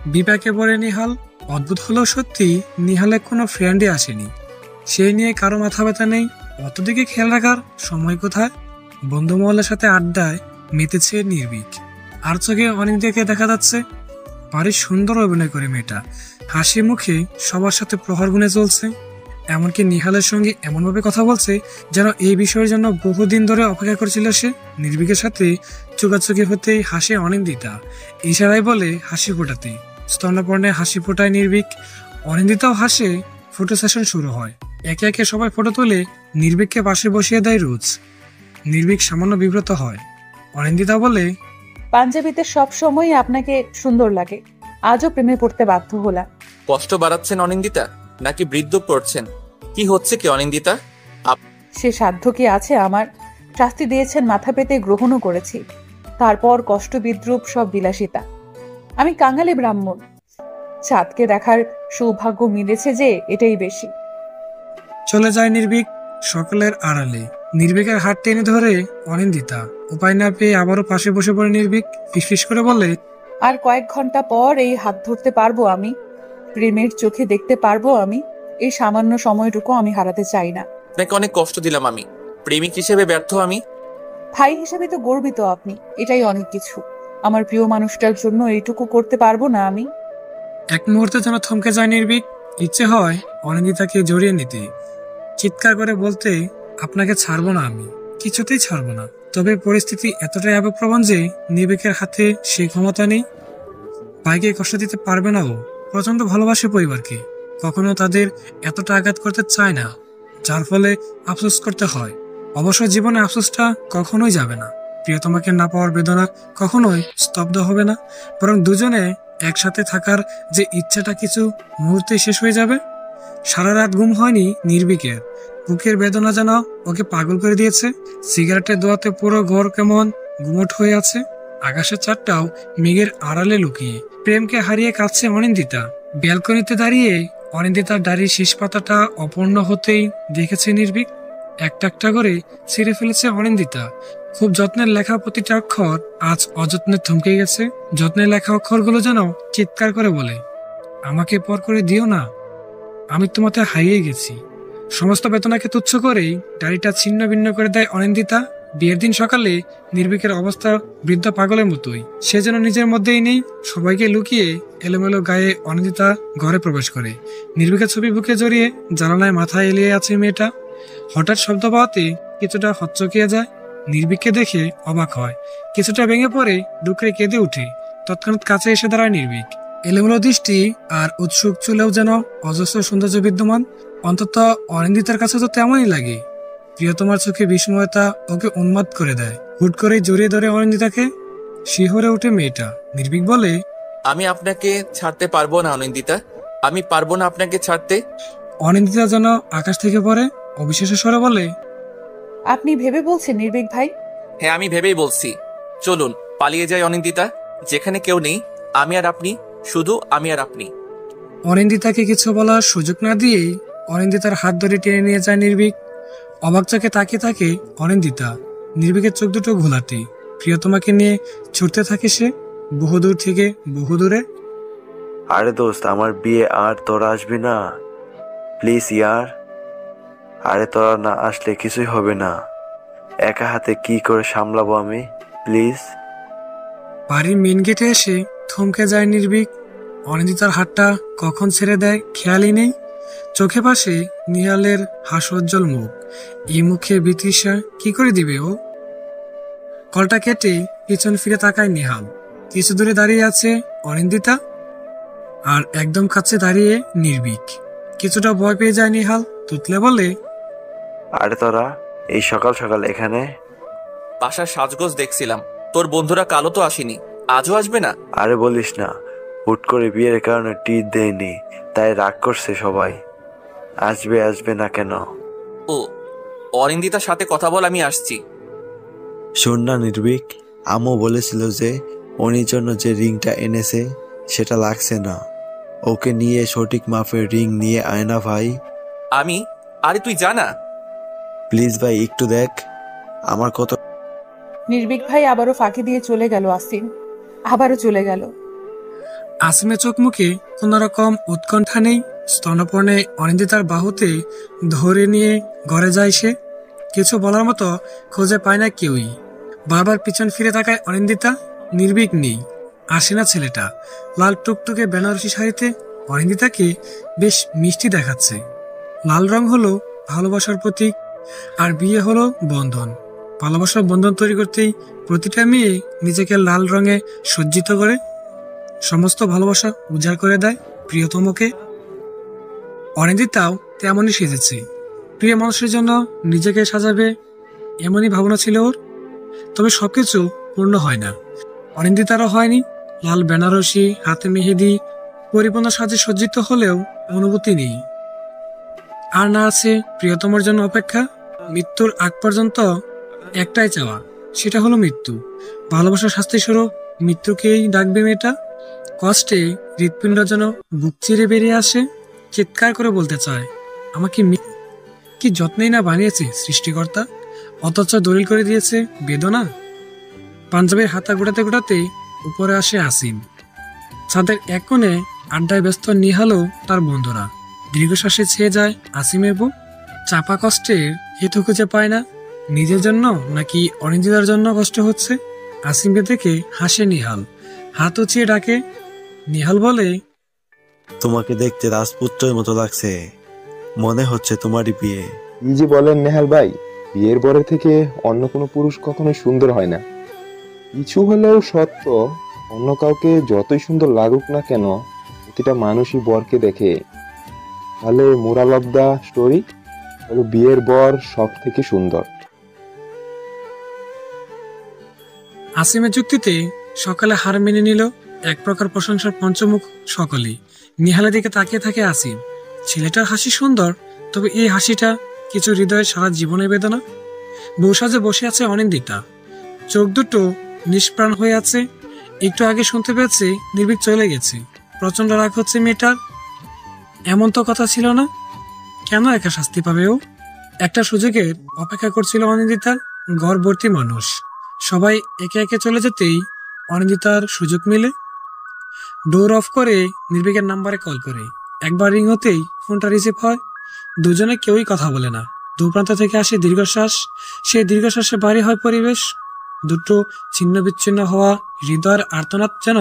বিপাকে পড়ে নিহাল। অদ্ভুত হলেও সত্যি, নিহালে কোনো ফ্রেন্ডই আসেনি। সেই নিয়ে কারো মাথা ব্যথা নেই। অতদিকে খেয়াল রাখার সময় কোথায়? বন্ধু মহলের সাথে আড্ডায় মেতেছে নির্ভীক। আর চোখে অনিন্দিতাকে দেখা যাচ্ছে। ভারী সুন্দর অভিনয় করে মেয়েটা। হাসি মুখে সবার সাথে প্রহর গুনে চলছে। এমনকি নিহালের সঙ্গে এমনভাবে কথা বলছে যেন এই বিষয়ের জন্য বহুদিন ধরে অপেক্ষা করছিল সে। নির্ভীকের সাথে চোখাচোখি হতেই হাসে অনিন্দিতা। ইশারায় বলে হাসি ফোটাতে। স্তন্যপর্ণে হাসি ফোটায় নির্ভীক। অনিন্দিতাও হাসে। ফটো সেশন শুরু হয়। একে একে সবাই ফটো তুলে নির্ভীককে পাশে বসিয়ে দেয় রোজ। নির্ভীক সামান্য বিব্রত হয়। অনিন্দিতা বলে,
পাঞ্জাবিতে সব সময় আপনাকে সুন্দর লাগে, আজও প্রেমে পড়তে বাধ্য হলাম।
কষ্ট বাড়াচ্ছেন অনিন্দিতা, নাকি বৃদ্ধ পড়ছেন? কি হচ্ছে কি অনিন্দিতা?
সে সাধ্য কি আছে আমার? শাস্তি দিয়েছেন, মাথা পেতে গ্রহণও করেছি। তারপর কষ্ট বিদ্রুপ সব বিলাসিতা। আমি কাঙালি ব্রাহ্মণ, চাঁদকে দেখার সৌভাগ্য মিলেছে যে, এটাই বেশি।
চলে যায় নির্ভীক সকলের আড়ালে। নির্ভীকের হাত টেনে ধরে অনিন্দিতা। উপায় না পেয়ে আবারও পাশে বসে পড়ে নির্ভীক। ফিসফিস করে বলে,
আর কয়েক ঘন্টা পর এই হাত ধরতে পারবো আমি, প্রেমের চোখে দেখতে পারবো আমি। এই সামান্য সময়টুকু আমি হারাতে চাই না।
আপনাকে অনেক কষ্ট দিলাম আমি। প্রেমিক হিসেবে ব্যর্থ আমি।
ভাই হিসেবে তো গর্বিত আপনি, এটাই অনেক কিছু। আমার প্রিয় মানুষটার জন্য এইটুকু করতে পারবো না আমি?
এক মুহূর্তে যেন থমকে যায় নির্ভীক। ইচ্ছে হয় অনিন্দিতাকে জড়িয়ে নিতে, চিৎকার করে বলতে, আপনাকে ছাড়বো না আমি, কিছুতেই ছাড়বো না। তবে পরিস্থিতি এতটাই আবেগপ্রবণ যে নির্ভীকের হাতে সেই ক্ষমতা নেই। ভাইকে কষ্ট দিতে পারবে না ও। প্রচন্ড ভালোবাসে পরিবারকে, কখনো তাদের এতটা আঘাত করতে চায় না, যার ফলে আফসোস করতে হয়। অবশ্য জীবনে আফসোসটা কখনোই যাবে না। প্রিয়তমাকে না পাওয়ার বেদনা কখনোই স্তব্ধ হবে না, বরং দুজনে একসাথে থাকার যে ইচ্ছাটা কিছু মুহূর্তে শেষ হয়ে যাবে। সারা রাত ঘুম হয়নি নির্ভীকের। বুকের বেদনা যেন ওকে পাগল করে দিয়েছে। সিগারেটের দোয়াতে পুরো ঘর কেমন গুমট হয়ে আছে। আকাশের চাঁদটাও মেঘের আড়ালে লুকিয়ে। প্রেমকে হারিয়ে কাঁদছে অনিন্দিতা। ব্যালকনিতে দাঁড়িয়ে অনিন্দিতার ডায়েরির শেষ পাতাটা অপূর্ণ হতেই দেখেছে নির্ভীক। একটা একটা করে ছিঁড়ে ফেলেছে অনিন্দিতা। খুব যত্নের লেখা প্রতিটা অক্ষর আজ অযত্নে থমকে গেছে। যত্নের লেখা অক্ষরগুলো যেন চিৎকার করে বলে, আমাকে পর করে দিও না, আমি তোমাতে হারিয়ে গেছি। সমস্ত বেদনাকে তুচ্ছ করেই ডায়েরিটা ছিন্ন ভিন্ন করে দেয় অনিন্দিতা। বিয়ের দিন সকালে নির্ভীকের অবস্থা বৃদ্ধ পাগলের মতোই। সে যেন নিজের মধ্যেই নেই। সবাইকে লুকিয়ে এলোমেলো গায়ে অনিন্দিতা ঘরে প্রবেশ করে। নির্ভীকের ছবি বুকে জড়িয়ে জানালায় মাথা এলিয়ে আছে মেয়েটা। হঠাৎ শব্দ পাওয়াতে কিছুটা হচ্চকিয়ে যায়। নির্ভীককে দেখে অবাক হয়, কিছুটা ভেঙে পড়ে ডুকরে কেঁদে উঠে। তৎক্ষণাৎ কাছে এসে দাঁড়ায় নির্ভীক। এলোমেলো দৃষ্টি আর উৎসুক চুলেও যেন অজস্র সৌন্দর্য বিদ্যমান। অন্তত অনিন্দিতার কাছে তো তেমনই লাগে। প্রিয়তমার চোখে বিস্ময়তা ওকে উন্মাদ করে দেয়। হুট করে জড়িয়ে ধরে অনিন্দিতাকে। শিহরে উঠে মেয়েটা। নির্ভীক বলে,
আমি আপনাকে ছাড়তে পারবো না অনিন্দিতা, আমি পারবো না আপনাকে ছাড়তে।
অনিন্দিতা যেন আকাশ থেকে পড়ে অবিশ্বাসের স্বরে বলে,
আপনি ভেবে বলছেন নির্ভীক ভাই?
হ্যাঁ, আমি ভেবেই বলছি। চলুন পালিয়ে যাই অনিন্দিতা, যেখানে কেউ নেই, আমি আর আপনি, শুধু আমি আর আপনি।
অনিন্দিতাকে কিছু বলার সুযোগ না দিয়েই অনিন্দিতার হাত ধরে টেনে নিয়ে যায় নির্ভীক। অবাক চোখে তাকিয়ে থাকে অনিন্দিতা। নির্ভীকের চোখ দুটো ঘোলাটে। প্রিয়তমাকে নিয়ে ছুটতে থাকে সে, বহুদূর থেকে বহুদূরে।
আরে দোস্ত, আমার বিয়ে আর তোরা আসবি না প্লিজ ইয়ার। আরে তোরা না আসলে কিছুই হবে না, একা হাতে কি করে সামলাবো আমি, প্লিজ।
বাড়ির মেন গেটে এসে থমকে যায় নির্ভীক। অনিন্দিতার হাতটা কখন ছেড়ে দেয় খেয়ালই নেই। চোখে পাশে নিহালের হাস্যোজ্জ্বল মুখ। এই মুখে বিতৃষা কি করে দিবে ও? কলটা কেটে পিছন ফিরে তাকায় নিহাল। কিছু দূরে দাঁড়িয়ে আছে অনিন্দিতা, আর একদম কাছে দাঁড়িয়ে নির্ভীক। কিছুটা ভয় পেয়ে যায় নিহাল, তুতলে বলে,
আরে তোরা এই সকাল সকাল এখানে?
বাসার সাজগোজ দেখছিলাম, তোর বন্ধুরা কালও তো আসেনি, আজও আসবে না?
আরে বলিস না, হুট করে বিয়ের কারণে টিট দেয়নি, তাই রাগ করছে সবাই। আসবে আসবে না কেন?
ও, অনিন্দিতার সাথে কথা বল, আমি আসছি।
শোন না নির্ভীক, আম্মু বলেছিল যে অনির জন্য যে রিংটা এনেছে সেটা লাগছে না, ওকে নিয়ে সঠিক মাপের রিং নিয়ে আয় না ভাই।
আমি? আরে তুই জানা।
প্লিজ ভাই একটু দেখ আমার কত।
নির্ভীক ভাই আবারও ফাঁকি দিয়ে চলে গেল আসিম, আবারও চলে গেল।
আসিমের চোখ মুখে কোন রকম উৎকণ্ঠা নেই। স্তনপর্ণে অনিন্দিতার বাহুতে ধরে নিয়ে ঘরে যায় সে। কিছু বলার মতো খুঁজে পায় না কেউই। বারবার পিছন ফিরে তাকায় অনিন্দিতা, নির্ভীক নেই। আসে না ছেলেটা। লাল টুকটুকে বেনারসি শাড়িতে অনিন্দিতাকে বেশ মিষ্টি দেখাচ্ছে। লাল রং হলো ভালোবাসার প্রতীক, আর বিয়ে হলো বন্ধন। ভালোবাসার বন্ধন তৈরি করতেই প্রতিটা মেয়ে নিজেকে লাল রঙে সজ্জিত করে, সমস্ত ভালোবাসা উজাড় করে দেয় প্রিয়তমকে। অনিন্দিতাও তেমনই সেজেছে। প্রিয় মানুষের জন্য নিজেকে সাজাবে এমনই ভাবনা ছিল ওর। তবে সবকিছু পূর্ণ হয় না। অনিন্দিতারও হয়নি। লাল বেনারসি, হাতে মেহেদি, পরিপূর্ণ সাজে সজ্জিত হলেও অনুভূতি নেই। আর না আছে প্রিয়তমার জন্য অপেক্ষা। মৃত্যুর আগ পর্যন্ত একটাই চাওয়া, সেটা হলো মৃত্যু। ভালোবাসার শাস্তি স্বরূপ মৃত্যুকেই ডাকবে মেয়েটা। কষ্টে হৃৎপিণ্ড যেন বুক চিরে বেরিয়ে আসে। চিৎকার করে বলতে চায়, আমাকে কি যত্নেই না বানিয়েছে সৃষ্টিকর্তা, অথচ দলিল করে দিয়েছে বেদনা। পাঞ্জাবের হাতা গোটাতে গোটাতে উপরে আসে আসিম। ছাদের এক কোণে আড্ডায় ব্যস্ত নিহালও তার বন্ধুরা। দীর্ঘশ্বাসে ছেয়ে যায় আসিমের বুক। চাপা কষ্টের হেতু খুঁজে পায় না। নিজের জন্য নাকি অনিন্দিতার জন্য কষ্ট হচ্ছে। আসিমকে দেখে হাসে নিহাল, হাত উঁচিয়ে ডাকে। নিহাল বলে,
তোমাকে দেখতে রাজপুত্রের মতো লাগছে, মনে হচ্ছে তোমারই বিয়ে।
কি যে বলেন নেহাল ভাই, বিয়ের পরে থেকে অন্য কোনো পুরুষ কখনোই সুন্দর হয় না। কিছু হলেও সত্য, অন্য কাউকে যতই সুন্দর লাগুক না কেন, প্রতিটা মানুষই বরকে দেখে। তাহলে মোরাল অফ দা স্টোরি হলো বিয়ের বর সব থেকে সুন্দর।
আসিমের যুক্তিতে সকালে হার মেনে নিল। এক প্রকার প্রশংসার পঞ্চমুখ সকলেই। নিহালের দিকে তাকিয়ে থাকে আসিম। ছেলেটার হাসি সুন্দর, তবে এই হাসিটা কিছু হৃদয়ে সারা জীবনের বেদনা। বৌসাজে বসে আছে অনিন্দিতা, চোখ দুটো নিষ্প্রাণ হয়ে আছে। একটু আগে শুনতে পেয়েছে নির্ভীক চলে গেছে। প্রচন্ড রাগ হচ্ছে মেয়েটার। এমন তো কথা ছিল না, কেন একা শাস্তি পাবে ও? একটা সুযোগের অপেক্ষা করছিল অনিন্দিতার। ঘর ভর্তি মানুষ, সবাই একে একে চলে যেতেই অনিন্দিতার সুযোগ মিলে। ডোর অফ করে নির্ভীকের নাম্বারে কল করে। একবার রিং হতেই ফোনটা রিসিভ হয়। দুজনে কেউই কথা বলে না। দুপ্রান্ত থেকে আসে দীর্ঘশ্বাস। সেই দীর্ঘশ্বাসে ভারী হয় পরিবেশ। দুটো ছিন্ন বিচ্ছিন্ন হওয়া হৃদয়ের আর্তনাদ যেন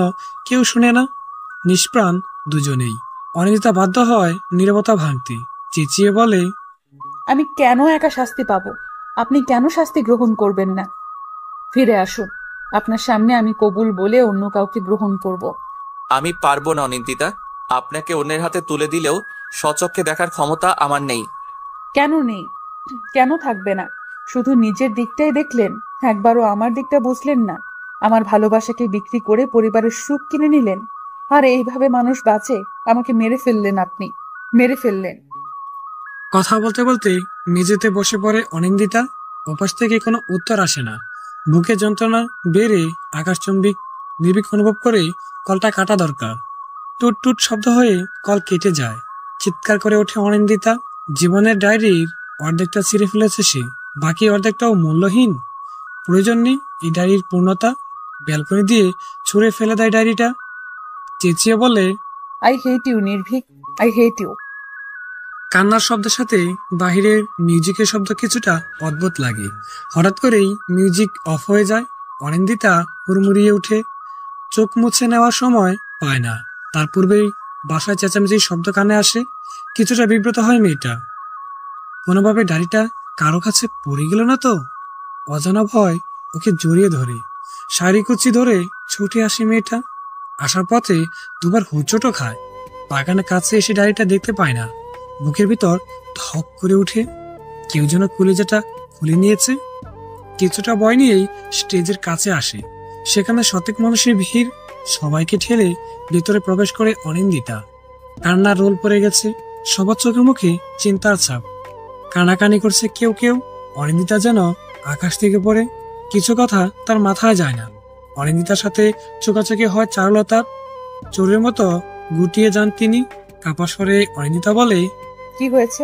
কেউ শুনে না। নিষ্প্রাণ দুজনেই। অনিন্দিতা বাধ্য হয় নীরবতা ভাঙতে। চেঁচিয়ে বলে,
আমি কেন একা শাস্তি পাবো? আপনি কেন শাস্তি গ্রহণ করবেন না? ফিরে আসুন, আপনার সামনে আমি কবুল বলে অন্য কাউকে গ্রহণ করব।
আমি পারবো না অনিন্দিতা, আপনাকে অন্যের হাতে তুলে দিলেও স্বচক্ষে দেখার ক্ষমতা আমার নেই।
কেন নেই? কেন থাকবে না? শুধু নিজের দিকটাই দেখলেন, একবারও আমার দিকটা বুঝলেন না। আমার ভালোবাসাকে বিক্রি করে পরিবারের সুখ কিনে নিলেন। আর এইভাবে মানুষ বাঁচে? আমাকে মেরে ফেললেন, আপনি মেরে ফেললেন।
কথা বলতে বলতে মেঝেতে বসে পড়ে অনিন্দিতা। ওপাশ থেকে কোনো উত্তর আসে না। বুকে যন্ত্রণা বেড়ে আকাশচুম্বী নির্ভীক অনুভব করে কলটা কাটা দরকার। টুট টুট শব্দ হয়ে কল কেটে যায়। চিৎকার করে ওঠে অনিন্দিতা। জীবনের ডায়েরির অর্ধেকটা ছিঁড়ে ফেলেছে সে, বাকি অর্ধেকটাও মূল্যহীন। প্রয়োজন নেই এই ডায়েরির পূর্ণতা। ব্যালকনি দিয়ে ছুঁড়ে ফেলে দেয় ডায়েরিটা। চেঁচিয়ে বলে,
আই হেট ইউ নির্ভীক, আই হেট ইউ।
কান্নার শব্দের সাথে বাহিরের মিউজিকের শব্দ কিছুটা অদ্ভুত লাগে। হঠাৎ করেই মিউজিক অফ হয়ে যায়। অনিন্দিতা হুড়মুড়িয়ে উঠে। চোখ মুছে নেওয়ার সময় পায় না। তার পূর্বেই বাসায় চেঁচামেচির শব্দ কানে আসে। কিছুটা বিব্রত হয় মেয়েটা। কোনোভাবে ডায়েরিটা কারো কাছে পড়ে গেল না তো? অজানা ভয় ওকে জড়িয়ে ধরে। শাড়ি কুচি ধরে ছুটে আসে মেয়েটা। আসার পথে দুবার হুঁচটও খায়। বাগানের কাছে এসে ডায়েরিটা দেখতে পায় না। বুকের ভিতর ধক করে উঠে। কেউ যেন কলিজাটা খুলে নিয়েছে। কিছুটা ভয় নিয়েই স্টেজের কাছে আসে। সেখানে শতেক মানুষের ভিড়। সবাইকে ঠেলে ভেতরে প্রবেশ করে অনিন্দিতা। কান্নার রোল পড়ে গেছে। সবার চোখে মুখে চিন্তার ছাপ। কানাকানি করছে কেউ কেউ। অনিন্দিতা যেন আকাশ থেকে পড়ে। কিছু কথা তার মাথায় যায় না। অনিন্দিতার সাথে চোখাচোখি হয় চারুলতার। চোরের মতো গুটিয়ে যান তিনি। কাপা স্বরে অনিন্দিতা বলে,
কি হয়েছে?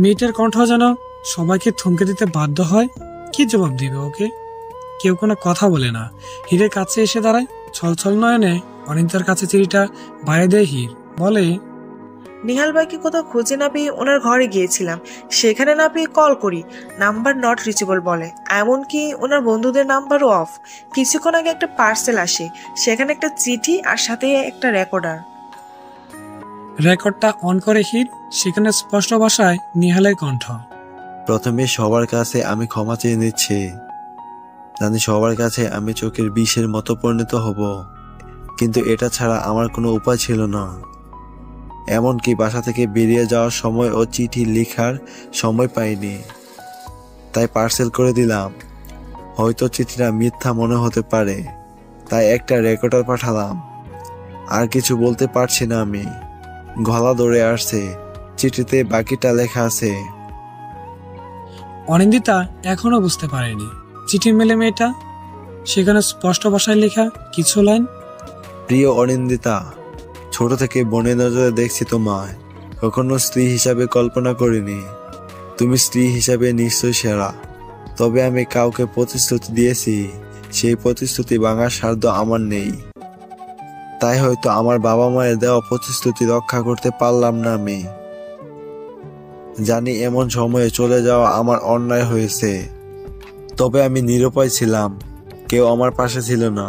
মেয়েটার কণ্ঠ যেন সবাইকে থমকে দিতে বাধ্য হয়। কি জবাব দিবে ওকে? কেউ কোনো কথা বলে না। হীরের কাছে এসে দাঁড়ায়। ছলছল নয়নে অনিন্দিতার কাছে চিঠিটা বাইরে দেয় হীর। বলে,
নিহাল ভাইকে কোথাও খুঁজে না পেয়ে ওনার ঘরে গিয়েছিলাম, সেখানে না পেয়ে কল করি, নাম্বার নট রিচেবল বলে। এমনকি ওনার বন্ধুদের নাম্বারও অফ। কিছুক্ষণ আগে একটা পার্সেল আসে, সেখানে একটা চিঠি আর সাথে একটা রেকর্ডার।
রেকর্ডটা অন করে হীর। সেখানে স্পষ্ট ভাষায় নিহালের কণ্ঠ।
প্রথমে সবার কাছে আমি ক্ষমা চেয়ে নিচ্ছি। জানি সবার কাছে আমি চোখের বিষের মতো পরিণত হব, কিন্তু এটা ছাড়া আমার কোনো উপায় ছিল না। এমনকি বাসা থেকে বেরিয়ে যাওয়ার সময় ও চিঠি লেখার সময় পাইনি, তাই পার্সেল করে দিলাম। হয়তো চিঠিটা মিথ্যা মনে হতে পারে, তাই একটা রেকর্ডার পাঠালাম। আর কিছু বলতে পারছি না আমি। গলা ধরে আসছে। চিঠিতে বাকিটা লেখা আছে।
অনিন্দিতা এখনো বুঝতে পারেনি। চিঠি মেলে মেয়েটা। সেখানে স্পষ্ট ভাষায় লেখা কিছু লাইন।
প্রিয় অনিন্দিতা, ছোট থেকে বোনের নজরে দেখছি তোমায়। কখনো স্ত্রী হিসাবে কল্পনা করিনি। তুমি স্ত্রী হিসাবে নিশ্চয় সেরা। তবে আমি কাউকে প্রতিশ্রুতি দিয়েছি, সেই প্রতিশ্রুতি ভাঙার সাধ্য আমার নেই। তাই হয়তো আমার বাবা মায়ের দেওয়া প্রতিশ্রুতি রক্ষা করতে পারলাম না আমি। জানি এমন সময়ে চলে যাওয়া আমার অন্যায় হয়েছে, তবে আমি নিরুপায় ছিলাম। কেউ আমার পাশে ছিল না।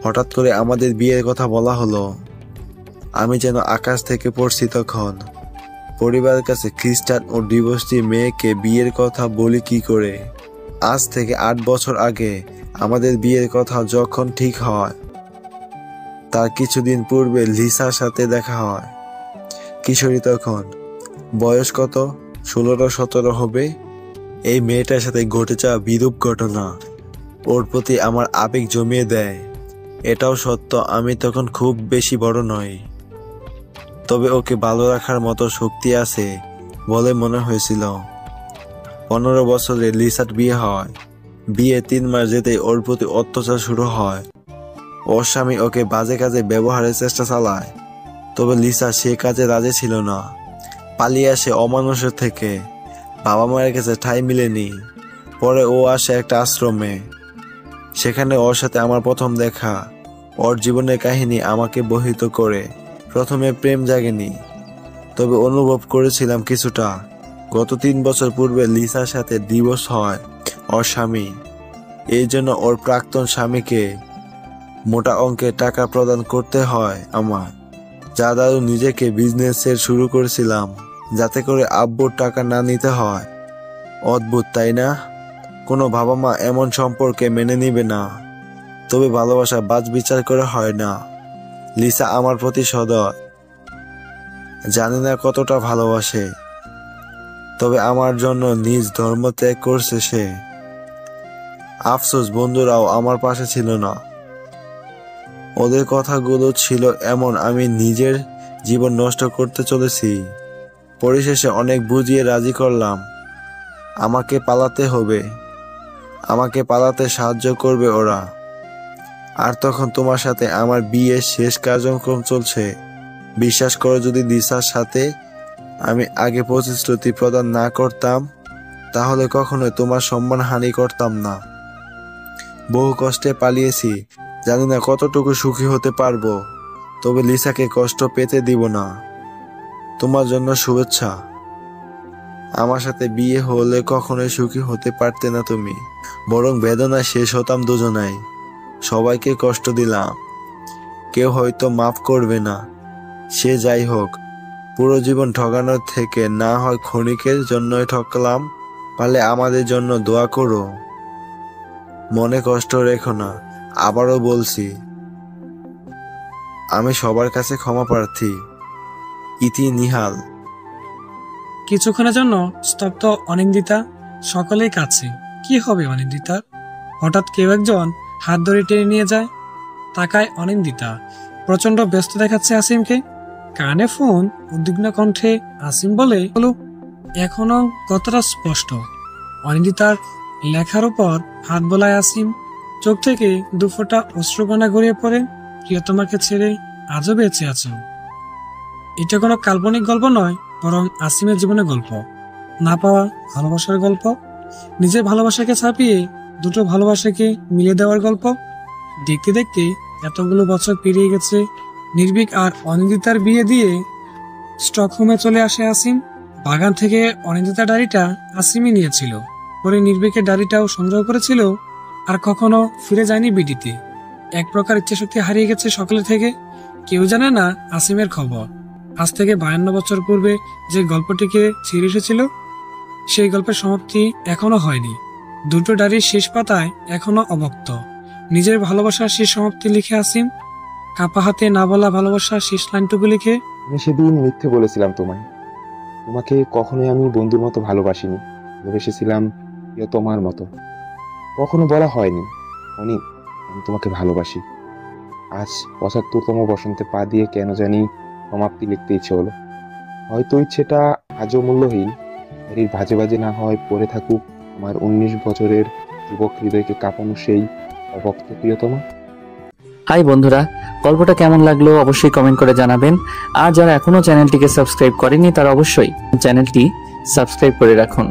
হঠাৎ করে আমাদের বিয়ের কথা বলা হলো। আমি যেন আকাশ থেকে পড়ছি তখন। পরিবারের কাছে খ্রিস্টান ও ডিভোর্সি মেয়েকে বিয়ের কথা বলি কি করে? আজ থেকে 8 বছর আগে আমাদের বিয়ের কথা যখন ঠিক হয়, তার কিছুদিন পূর্বে লিসার সাথে দেখা হয়। কিশোরী তখন, বয়স কত? 16-17 হবে। এই মেয়েটার সাথে ঘটে যাওয়া বিরূপ ঘটনা ওর প্রতি আমার আবেগ জমিয়ে দেয়। এটাও সত্য, আমি তখন খুব বেশি বড় নই, তবে ওকে ভালো রাখার মতো শক্তি আছে বলে মনে হয়েছিল। 15 বছরে লিসার বিয়ে হয়। বিয়ে 3 মাস যেতেই ওর প্রতি অত্যাচার শুরু হয়। ওর স্বামী ওকে বাজে কাজে ব্যবহারের চেষ্টা চালায়, তবে লিসা সে কাজে রাজি ছিল না। পালিয়ে আসে অমানুষের থেকে। বাবা মায়ের কাছে ঠাঁই মিলেনি। পরে ও আসে একটা আশ্রমে। সেখানে ওর সাথে আমার প্রথম দেখা। ওর জীবনের কাহিনী আমাকে বহিত করে। প্রথমে প্রেম জাগেনি, তবে অনুভব করেছিলাম কিছুটা। গত 3 বছর পূর্বে লিসার সাথে ডিভোর্স হয় ওর স্বামী। এই জন্য ওর প্রাক্তন স্বামীকে মোটা অঙ্কের টাকা প্রদান করতে হয় আমার। যা দারু নিজেকে বিজনেসের শুরু করেছিলাম, যাতে করে আব্বুর টাকা না নিতে হয়। অদ্ভুত তাই না? কোনো বাবা মা এমন সম্পর্কে মেনে নিবে না, তবে ভালোবাসা বাজ বিচার করে হয় না। লিসা আমার প্রতি সদয়। জানি না কতটা ভালোবাসে, তবে আমার জন্য নিজ ধর্ম ত্যাগ করছে সে। আফসোস বন্ধুরাও আমার পাশে ছিল না। ওদের কথাগুলো ছিল এমন, আমি নিজের জীবন নষ্ট করতে চলেছি। পরিশেষে অনেক বুঝিয়ে রাজি করলাম। আমাকে পালাতে হবে, আমাকে পালাতে সাহায্য করবে ওরা। আর তখন তোমার সাথে আমার বিয়ের শেষ কার্যক্রম চলছে। বিশ্বাস করো, যদি দিশার সাথে আমি আগে প্রতিশ্রুতি প্রদান না করতাম তাহলে কখনোই তোমার সম্মান হানি করতাম না। বহু কষ্টে পালিয়েছি, জানি না কতটুকু সুখী হতে পারবো, তবে লিসাকে কষ্ট পেতে দিব না। তোমার জন্য শুভেচ্ছা। আমার সাথে বিয়ে হলে কখনোই সুখী হতে পারতে না তুমি, বরং বেদনায় শেষ হতাম দুজনাই। সবাইকে কষ্ট দিলাম, কেউ হয়তো মাফ করবে না। সে যাই হোক, পুরো জীবন ঠকানোর থেকে না হয় ক্ষণিকের জন্যই ঠকলাম। পারলে আমাদের জন্য দোয়া করো, মনে কষ্ট রেখো না। আবারও বলছি, আমি সবার কাছে ক্ষমা প্রার্থী। ইতি, নিহাল।
কিছুক্ষণের জন্য স্তব্ধ অনিন্দিতা। সকলেই কাছে। কি হবে অনিন্দিতার? হঠাৎ কেউ একজন হাত ধরে টেনে নিয়ে যায়। তাকায় অনিন্দিতা। প্রচন্ড ব্যস্ত দেখাচ্ছে আসিমকে। কানে ফোন, উদ্বিগ্ন কণ্ঠে আসিম বলে, বলো। এখনো কতটা স্পষ্ট। অনিন্দিতার লেখার উপর হাত বোলায় আসিম। চোখ থেকে দুফোঁটা অশ্রুকণা গড়িয়ে পড়ে। প্রিয়তমাকে ছেড়ে আজও বেঁচে আছো। এটা কোনো কাল্পনিক গল্প নয়, বরং আসিমের জীবনের গল্প। না পাওয়া ভালোবাসার গল্প, নিজের ভালোবাসাকে ছাপিয়ে দুটো ভালোবাসাকে মিলিয়ে দেওয়ার গল্প। দেখতে দেখতে এতগুলো বছর পেরিয়ে গেছে। নির্ভীক আর অনিন্দিতার বিয়ে দিয়ে স্টকহোমে চলে আসে আসিম। বাগান থেকে অনিন্দিতার ডায়েরিটা আসিমই নিয়েছিল। পরে নির্ভীকের ডায়েরিটাও সংগ্রহ করেছিল। আর কখনো ফিরে যায়নি বিডিতে। এক প্রকার ইচ্ছাশক্তি হারিয়ে গেছে সকলের থেকে। কেউ জানে না আসিমের খবর। আজ থেকে 52 বছর পূর্বে যে গল্পটিকে ছিঁড়ে এসেছিল, সেই গল্পের সমাপ্তি এখনো হয়নি। দুটো ডায়েরির শেষ পাতায় এখনো অবক্ত। নিজের ভালোবাসার শেষ সমাপ্তি লিখে আসিম। কাপা হাতে না বলা ভালোবাসার শেষ লাইনটুকু লিখে,
আমি সেদিন মিথ্যে বলেছিলাম তোমায়। তোমাকে কখনোই আমি বন্ধুর মতো ভালোবাসিনি, ভেবেছিলাম তোমার মতো। কখনো বলা হয়নি অনিক আমি তোমাকে ভালোবাসি। আজ 75তম বসন্তে পা দিয়ে কেন জানি সমাপ্তি লিখতে ইচ্ছে হলো। হয়তো ইচ্ছেটা আজও মূল্যহীন, এর বাজে বাজে না হয় পড়ে থাকুক আমার 19 বছরের যুবক হৃদয়কে কাঁপানো সেই অভক্ত প্রিয়তমা।
হাই বন্ধুরা, গল্পটা কেমন লাগলো অবশ্যই কমেন্ট করে জানাবেন। আর যারা এখনো চ্যানেলটিকে সাবস্ক্রাইব করেনি তারা অবশ্যই চ্যানেলটি সাবস্ক্রাইব করে রাখুন।